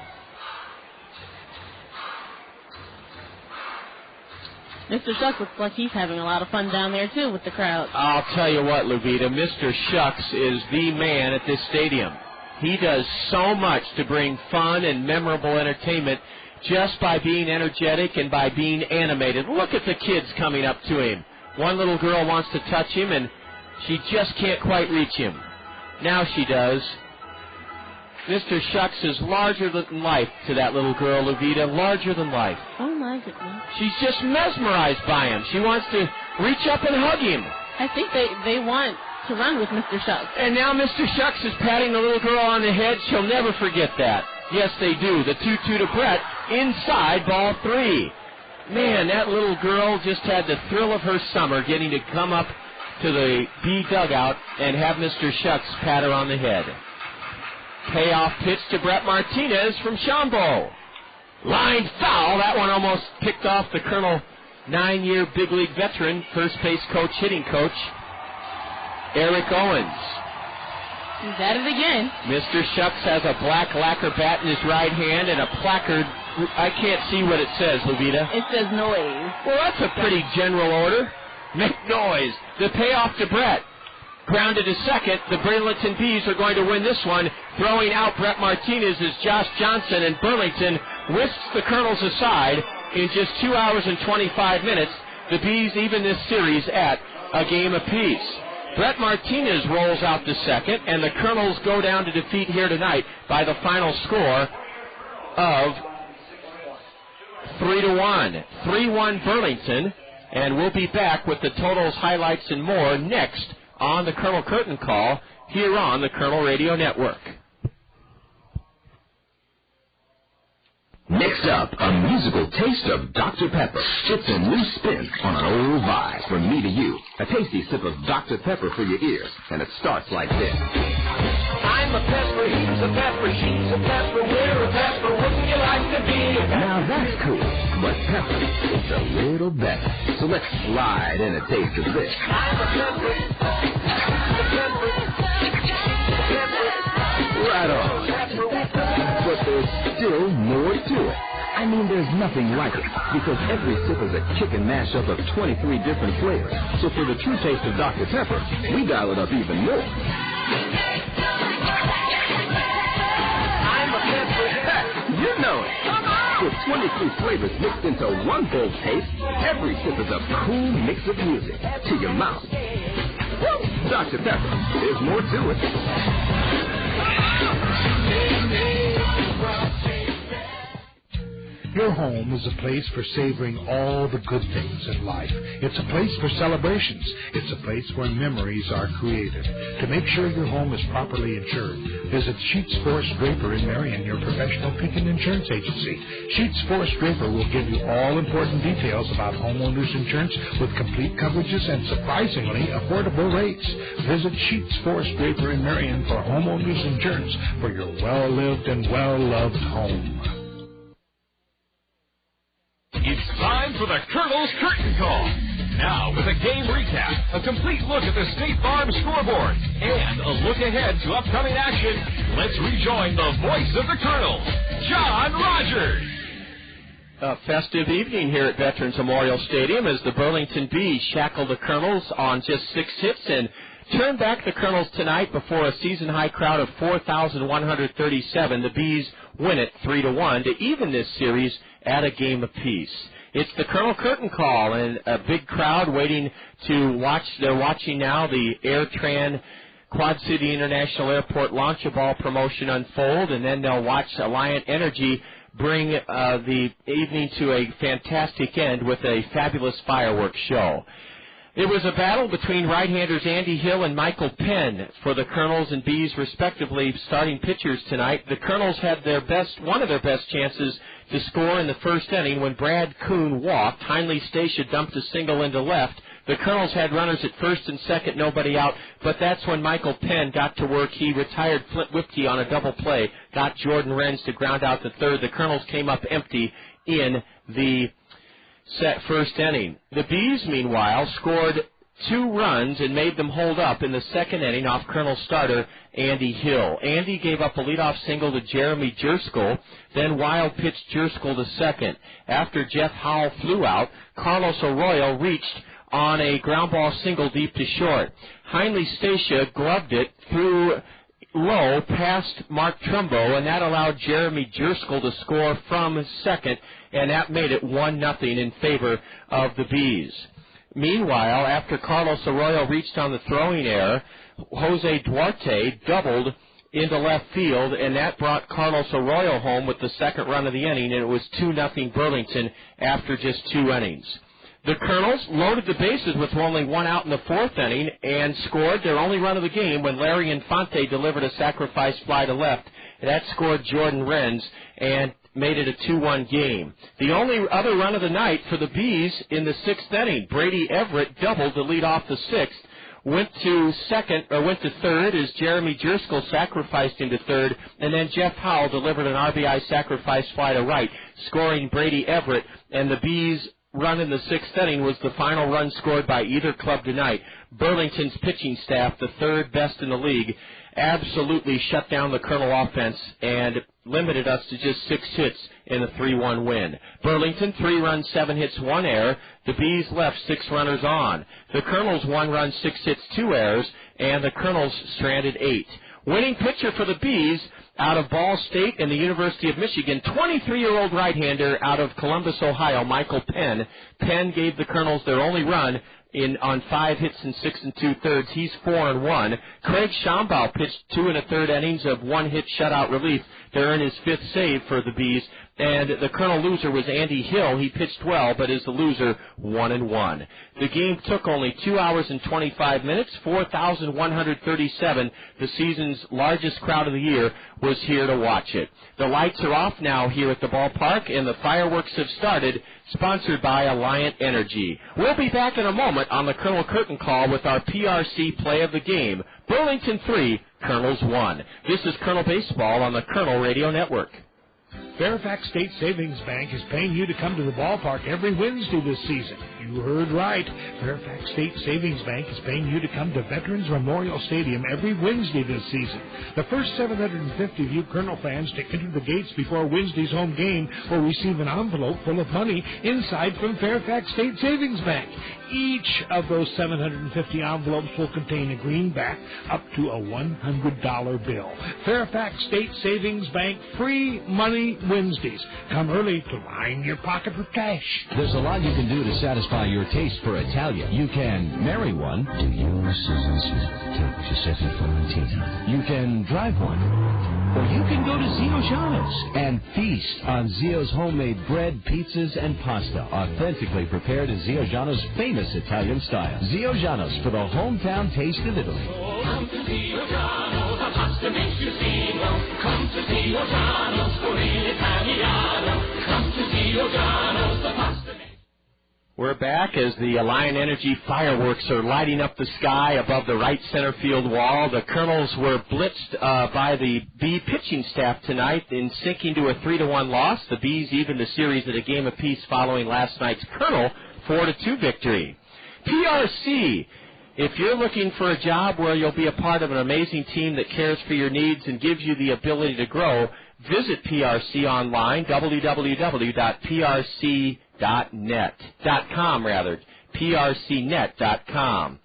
Mr. Shucks looks like he's having a lot of fun down there, too, with the crowd. I'll tell you what, Luvita, Mr. Shucks is the man at this stadium. He does so much to bring fun and memorable entertainment just by being energetic and by being animated. Look at the kids coming up to him. One little girl wants to touch him, and she just can't quite reach him. Now she does. Mr. Shucks is larger than life to that little girl, Luvita, larger than life. Oh, my goodness. She's just mesmerized by him. She wants to reach up and hug him. I think they want to run with Mr. Shucks. And now Mr. Shucks is patting the little girl on the head. She'll never forget that. Yes, they do. The 2-2 to Brett, inside ball 3. Man, that little girl just had the thrill of her summer getting to come up to the Bee dugout and have Mr. Shucks pat her on the head. Payoff pitch to Brett Martinez from Shambo. Line foul. That one almost picked off the Colonel 9-year big league veteran, first base coach, hitting coach, Eric Owens. He's at it again. Mr. Shucks has a black lacquer bat in his right hand and a placard. I can't see what it says, Luvita. It says noise. Well, that's a pretty general order. Make noise. The payoff to Brett. Grounded to second. The Burlington Bees are going to win this one. Throwing out Brett Martinez is Josh Johnson, and Burlington whisks the Colonels aside in just 2 hours and 25 minutes. The Bees even this series at a game apiece. Brett Martinez rolls out to second, and the Colonels go down to defeat here tonight by the final score of 3-1. 3-1 Burlington, and we'll be back with the totals, highlights, and more next on the Colonel Curtain Call here on the Colonel Radio Network. Next up, a musical taste of Dr. Pepper. It's a new spin on an old vibe from me to you. A tasty sip of Dr. Pepper for your ears, and it starts like this. I'm a pepper, he's a pepper, she's a pepper, we're a pepper, wouldn't you like to be a pepper? Now that's cool, but pepper is a little better. So let's slide in a taste of this. I'm a pepper, a pepper, Right on. But there's still more to it. I mean, there's nothing like it, because every sip is a chicken mashup of 23 different flavors. So for the true taste of Dr. Pepper, we dial it up even more. I'm a pepper. You know it. With 23 flavors mixed into one bold taste, every sip is a cool mix of music to your mouth. Woo! Dr. Pepper, there's more to it. Your home is a place for savoring all the good things in life. It's a place for celebrations. It's a place where memories are created. To make sure your home is properly insured, visit Sheets Forest Draper in Marion, your professional Pekin insurance agency. Sheets Forest Draper will give you all important details about homeowners insurance with complete coverages and surprisingly affordable rates. Visit Sheets Forest Draper in Marion for homeowners insurance for your well-lived and well-loved home. It's time for the Kernels Curtain Call. Now, with a game recap, a complete look at the State Farm scoreboard, and a look ahead to upcoming action, let's rejoin the voice of the Kernels, John Rogers. A festive evening here at Veterans Memorial Stadium as the Burlington Bees shackle the Kernels on just 6 hits and turn back the Kernels tonight before a season-high crowd of 4,137. The Bees win it 3-1 to even this series at a game apiece. It's the Kernel Curtain Call, and a big crowd waiting to watch. They're watching now the AirTran Quad City International Airport launch-a-ball promotion unfold, and then they'll watch Alliant Energy bring the evening to a fantastic end with a fabulous fireworks show. It was a battle between right-handers Andy Hill and Michael Penn for the Kernels and Bees, respectively, starting pitchers tonight. The Kernels had one of their best chances to score in the first inning when Brad Kuhn walked. Heinley Stacia dumped a single into left. The Kernels had runners at first and second, nobody out, but that's when Michael Penn got to work. He retired Flint Whipkey on a double play, got Jordan Renz to ground out the third. The Kernels came up empty in the first inning. The Bees, meanwhile, scored 2 runs and made them hold up in the second inning off Kernel starter Andy Hill. Andy gave up a leadoff single to Jeremy Jerskell, then Wild pitched Jerskell to second. After Jeff Howell flew out, Carlos Arroyo reached on a ground ball single deep to short. Heinley Stacia gloved it through low past Mark Trumbo, and that allowed Jeremy Jerskell to score from second, and that made it 1-0 in favor of the Bees. Meanwhile, after Carlos Arroyo reached on the throwing error, Jose Duarte doubled into left field, and that brought Carlos Arroyo home with the second run of the inning, and it was 2-0 Burlington after just 2 innings. The Kernels loaded the bases with only 1 out in the fourth inning and scored their only run of the game when Larry Infante delivered a sacrifice fly to left. That scored Jordan Renz and made it a 2-1 game. The only other run of the night for the Bees in the 6th inning, Brady Everett doubled to lead off the 6th. Went to third as Jeremy Jerskell sacrificed into third, and then Jeff Howell delivered an RBI sacrifice fly to right, scoring Brady Everett, and the Bees' run in the 6th inning was the final run scored by either club tonight. Burlington's pitching staff, the third best in the league, absolutely shut down the Kernel offense and limited us to just 6 hits in a 3-1 win. Burlington, 3 runs, 7 hits, 1 error. The Bees left 6 runners on. The Kernels, 1 run, 6 hits, 2 errors, and the Kernels stranded 8. Winning pitcher for the Bees out of Ball State and the University of Michigan, 23-year-old right-hander out of Columbus, Ohio, Michael Penn. Penn gave the Kernels their only run on 5 hits and 6 2/3. He's 4-1. Craig Schaumbaugh pitched 2 1/3 innings of 1-hit shutout relief to earn his 5th save for the Bees, And the Colonel loser was Andy Hill. He pitched well, but is the loser 1-1. The game took only 2 hours and 25 minutes, 4,137. The season's largest crowd of the year was here to watch it. The lights are off now here at the ballpark, and the fireworks have started, sponsored by Alliant Energy. We'll be back in a moment on the Colonel Curtain Call with our PRC play of the game. Burlington 3, Kernels 1. This is Colonel Baseball on the Colonel Radio Network. Fairfax State Savings Bank is paying you to come to the ballpark every Wednesday this season. You heard right. Fairfax State Savings Bank is paying you to come to Veterans Memorial Stadium every Wednesday this season. The first 750 of you Colonel fans to enter the gates before Wednesday's home game will receive an envelope full of money inside from Fairfax State Savings Bank. Each of those 750 envelopes will contain a greenback up to a $100 bill. Fairfax State Savings Bank, free money Wednesdays. Come early to line your pocket with cash. There's a lot you can do to satisfy your taste for Italian. You can marry one. Do you, Susan Smith, take Giuseppe Florentino? You can drive one. Or you can go to Zio Giano's and feast on Zio's homemade bread, pizzas, and pasta, authentically prepared in Zio Giano's famous Italian style. Zio Giano's for the hometown taste of Italy. Come to Zio Giano's, our pasta makes you Zio. Come to Zio Giano's for real Italiano. Come to Zio Giano's, the pasta makes. We're back as the Alliant Energy fireworks are lighting up the sky above the right center field wall. The Kernels were blitzed by the Bee pitching staff tonight in sinking to a 3-1 loss. The Bees evened the series at a game apiece following last night's Colonel 4-2 victory. PRC. If you're looking for a job where you'll be a part of an amazing team that cares for your needs and gives you the ability to grow, visit PRC online, www.prc.com, prcnet.com.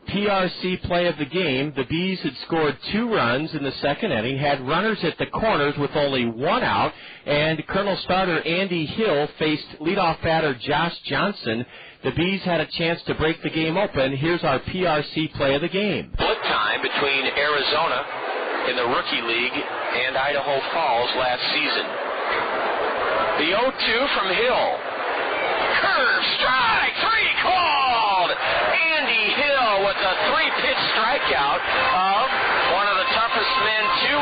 PRC play of the game, the Bees had scored 2 runs in the second inning, had runners at the corners with only 1 out, and Colonel starter Andy Hill faced leadoff batter Josh Johnson. The Bees had a chance to break the game open. Here's our PRC play of the game. Split time between Arizona in the Rookie League and Idaho Falls last season. The 0-2 from Hill. Curve, strike, 3 called! Andy Hill with a 3-pitch strikeout of one of the toughest men to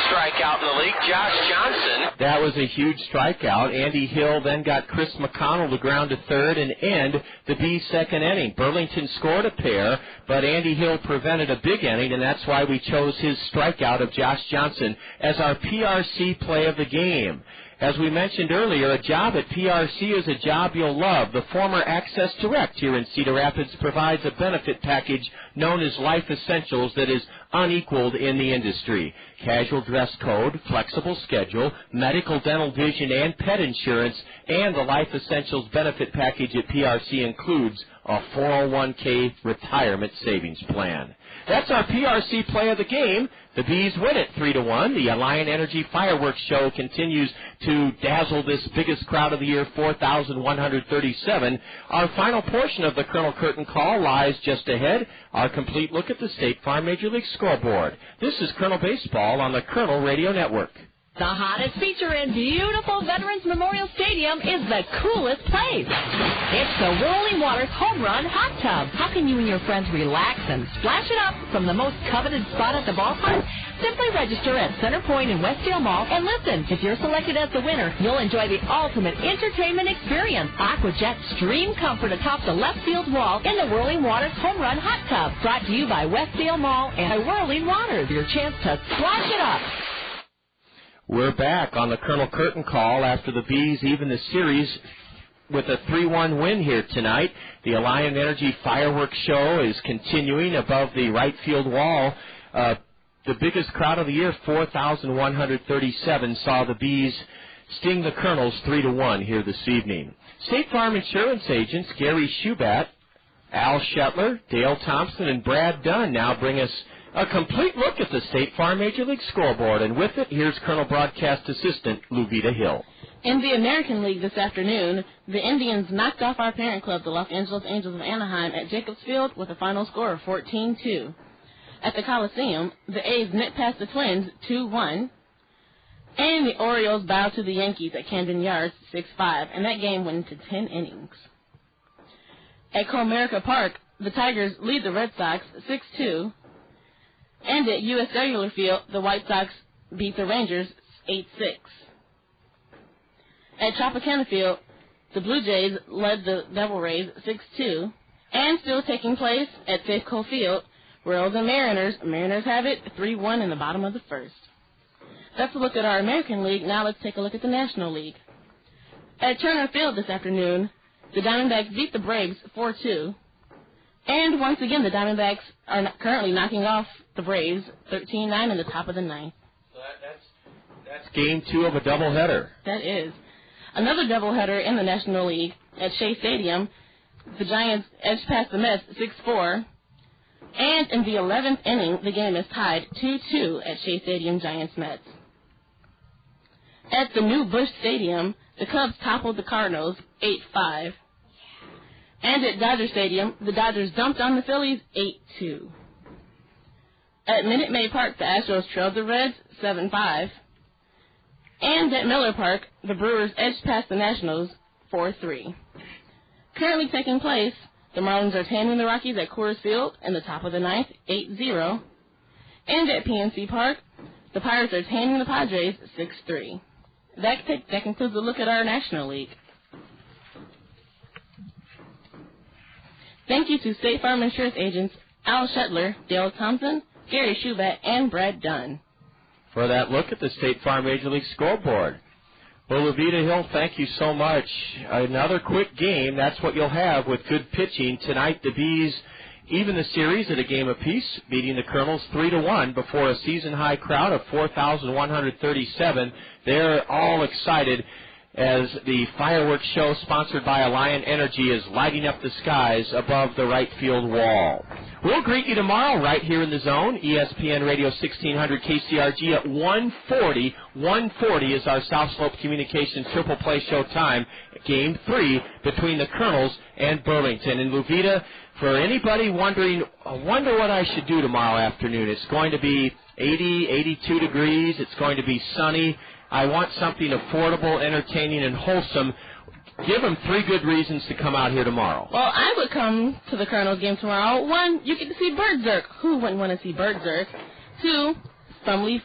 strike out in the league, Josh Johnson. That was a huge strikeout. Andy Hill then got Chris McConnell to ground to third and end the Bees' second inning. Burlington scored a pair, but Andy Hill prevented a big inning, and that's why we chose his strikeout of Josh Johnson as our PRC play of the game. As we mentioned earlier, a job at PRC is a job you'll love. The former Access Direct here in Cedar Rapids provides a benefit package known as Life Essentials that is unequaled in the industry. Casual dress code, flexible schedule, medical, dental, vision, and pet insurance, and the Life Essentials benefit package at PRC includes a 401k retirement savings plan. That's our PRC play of the game. The Bees win it 3-1. The Alliant Energy fireworks show continues to dazzle this biggest crowd of the year, 4,137. Our final portion of the Colonel Curtain Call lies just ahead. Our complete look at the State Farm Major League scoreboard. This is Colonel Baseball on the Colonel Radio Network. The hottest feature in beautiful Veterans Memorial Stadium is the coolest place. It's the Whirling Waters Home Run Hot Tub. How can you and your friends relax and splash it up from the most coveted spot at the ballpark? Simply register at Center Point in Westdale Mall and listen. If you're selected as the winner, you'll enjoy the ultimate entertainment experience. AquaJet Stream Comfort atop the left field wall in the Whirling Waters Home Run Hot Tub. Brought to you by Westdale Mall and by Whirling Waters. Your chance to splash it up. We're back on the Colonel Curtain Call after the Bees even the series with a 3-1 win here tonight. The Alliant Energy fireworks show is continuing above the right field wall. The biggest crowd of the year, 4,137, saw the Bees sting the Kernels 3-1 here this evening. State Farm Insurance agents Gary Schubat, Al Shetler, Dale Thompson, and Brad Dunn now bring us a complete look at the State Farm Major League scoreboard, and with it, here's Colonel Broadcast Assistant Luvita Hill. In the American League this afternoon, the Indians knocked off our parent club, the Los Angeles Angels of Anaheim, at Jacobs Field with a final score of 14-2. At the Coliseum, the A's nit past the Twins 2-1. And the Orioles bowed to the Yankees at Camden Yards 6-5, and that game went into 10 innings. At Comerica Park, the Tigers lead the Red Sox 6-2, and at U.S. Cellular Field, the White Sox beat the Rangers 8-6. At Tropicana Field, the Blue Jays led the Devil Rays 6-2, and still taking place at Safeco Field, Royals and Mariners have it 3-1 in the bottom of the first. That's a look at our American League. Now let's take a look at the National League. At Turner Field this afternoon, the Diamondbacks beat the Braves 4-2. And once again, the Diamondbacks are currently knocking off the Braves 13-9 in the top of the ninth. So that's game 2 of a doubleheader. That is. Another doubleheader in the National League at Shea Stadium. The Giants edged past the Mets 6-4. And in the 11th inning, the game is tied 2-2 at Shea Stadium, Giants-Mets. At the new Busch Stadium, the Cubs toppled the Cardinals 8-5. And at Dodger Stadium, the Dodgers dumped on the Phillies 8-2. At Minute Maid Park, the Astros trailed the Reds 7-5. And at Miller Park, the Brewers edged past the Nationals 4-3. Currently taking place, the Marlins are taming the Rockies at Coors Field in the top of the ninth 8-0. And at PNC Park, the Pirates are taming the Padres 6-3. That concludes the look at our National League. Thank you to State Farm Insurance agents Al Shetler, Dale Thompson, Gary Schubat, and Brad Dunn. For that look at the State Farm Major League scoreboard. Well, Levita Hill, thank you so much. Another quick game. That's what you'll have with good pitching. Tonight, the Bees even the series at a game apiece, beating the Kernels 3-1 before a season-high crowd of 4,137. They're all excited as the fireworks show sponsored by Alliant Energy is lighting up the skies above the right field wall. We'll greet you tomorrow right here in the zone, ESPN Radio 1600 KCRG at 1:40. 1:40 is our South Slope Communications Triple Play Show time, Game 3 between the Kernels and Burlington. And Luvita, for anybody wondering, I wonder what I should do tomorrow afternoon. It's going to be 80, 82 degrees. It's going to be sunny. I want something affordable, entertaining, and wholesome. Give them 3 good reasons to come out here tomorrow. Well, I would come to the Kernels game tomorrow. 1, you get to see Bertzerk. Who wouldn't want to see Bertzerk? 2, Family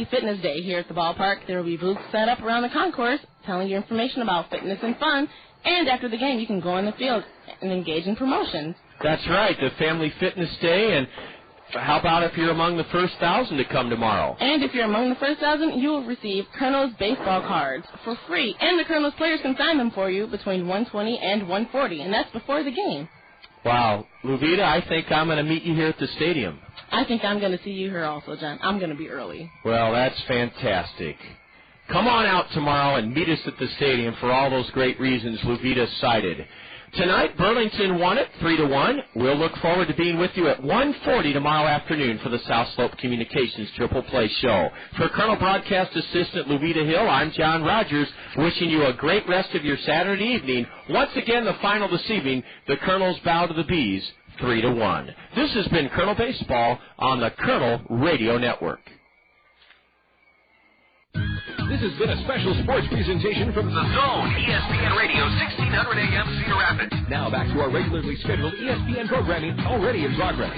Fitness Day here at the ballpark. There will be booths set up around the concourse telling you information about fitness and fun. And after the game, you can go on the field and engage in promotions. That's right, the Family Fitness Day. And how about if you're among the first 1,000 to come tomorrow? And if you're among the first 1,000, you will receive Kernels baseball cards for free. And the Kernels players can sign them for you between 1:20 and 1:40, and that's before the game. Wow. Luvita, I think I'm going to meet you here at the stadium. I think I'm going to see you here also, John. I'm going to be early. Well, that's fantastic. Come on out tomorrow and meet us at the stadium for all those great reasons Luvita cited. Tonight, Burlington won it 3-1. We'll look forward to being with you at 1:40 tomorrow afternoon for the South Slope Communications Triple Play Show. For Colonel Broadcast Assistant Luvita Hill, I'm John Rogers, wishing you a great rest of your Saturday evening. Once again, the final this evening, the Kernels bow to the Bees 3-1. This has been Colonel Baseball on the Colonel Radio Network. This has been a special sports presentation from The Zone, ESPN Radio, 1600 AM, Cedar Rapids. Now back to our regularly scheduled ESPN programming already in progress.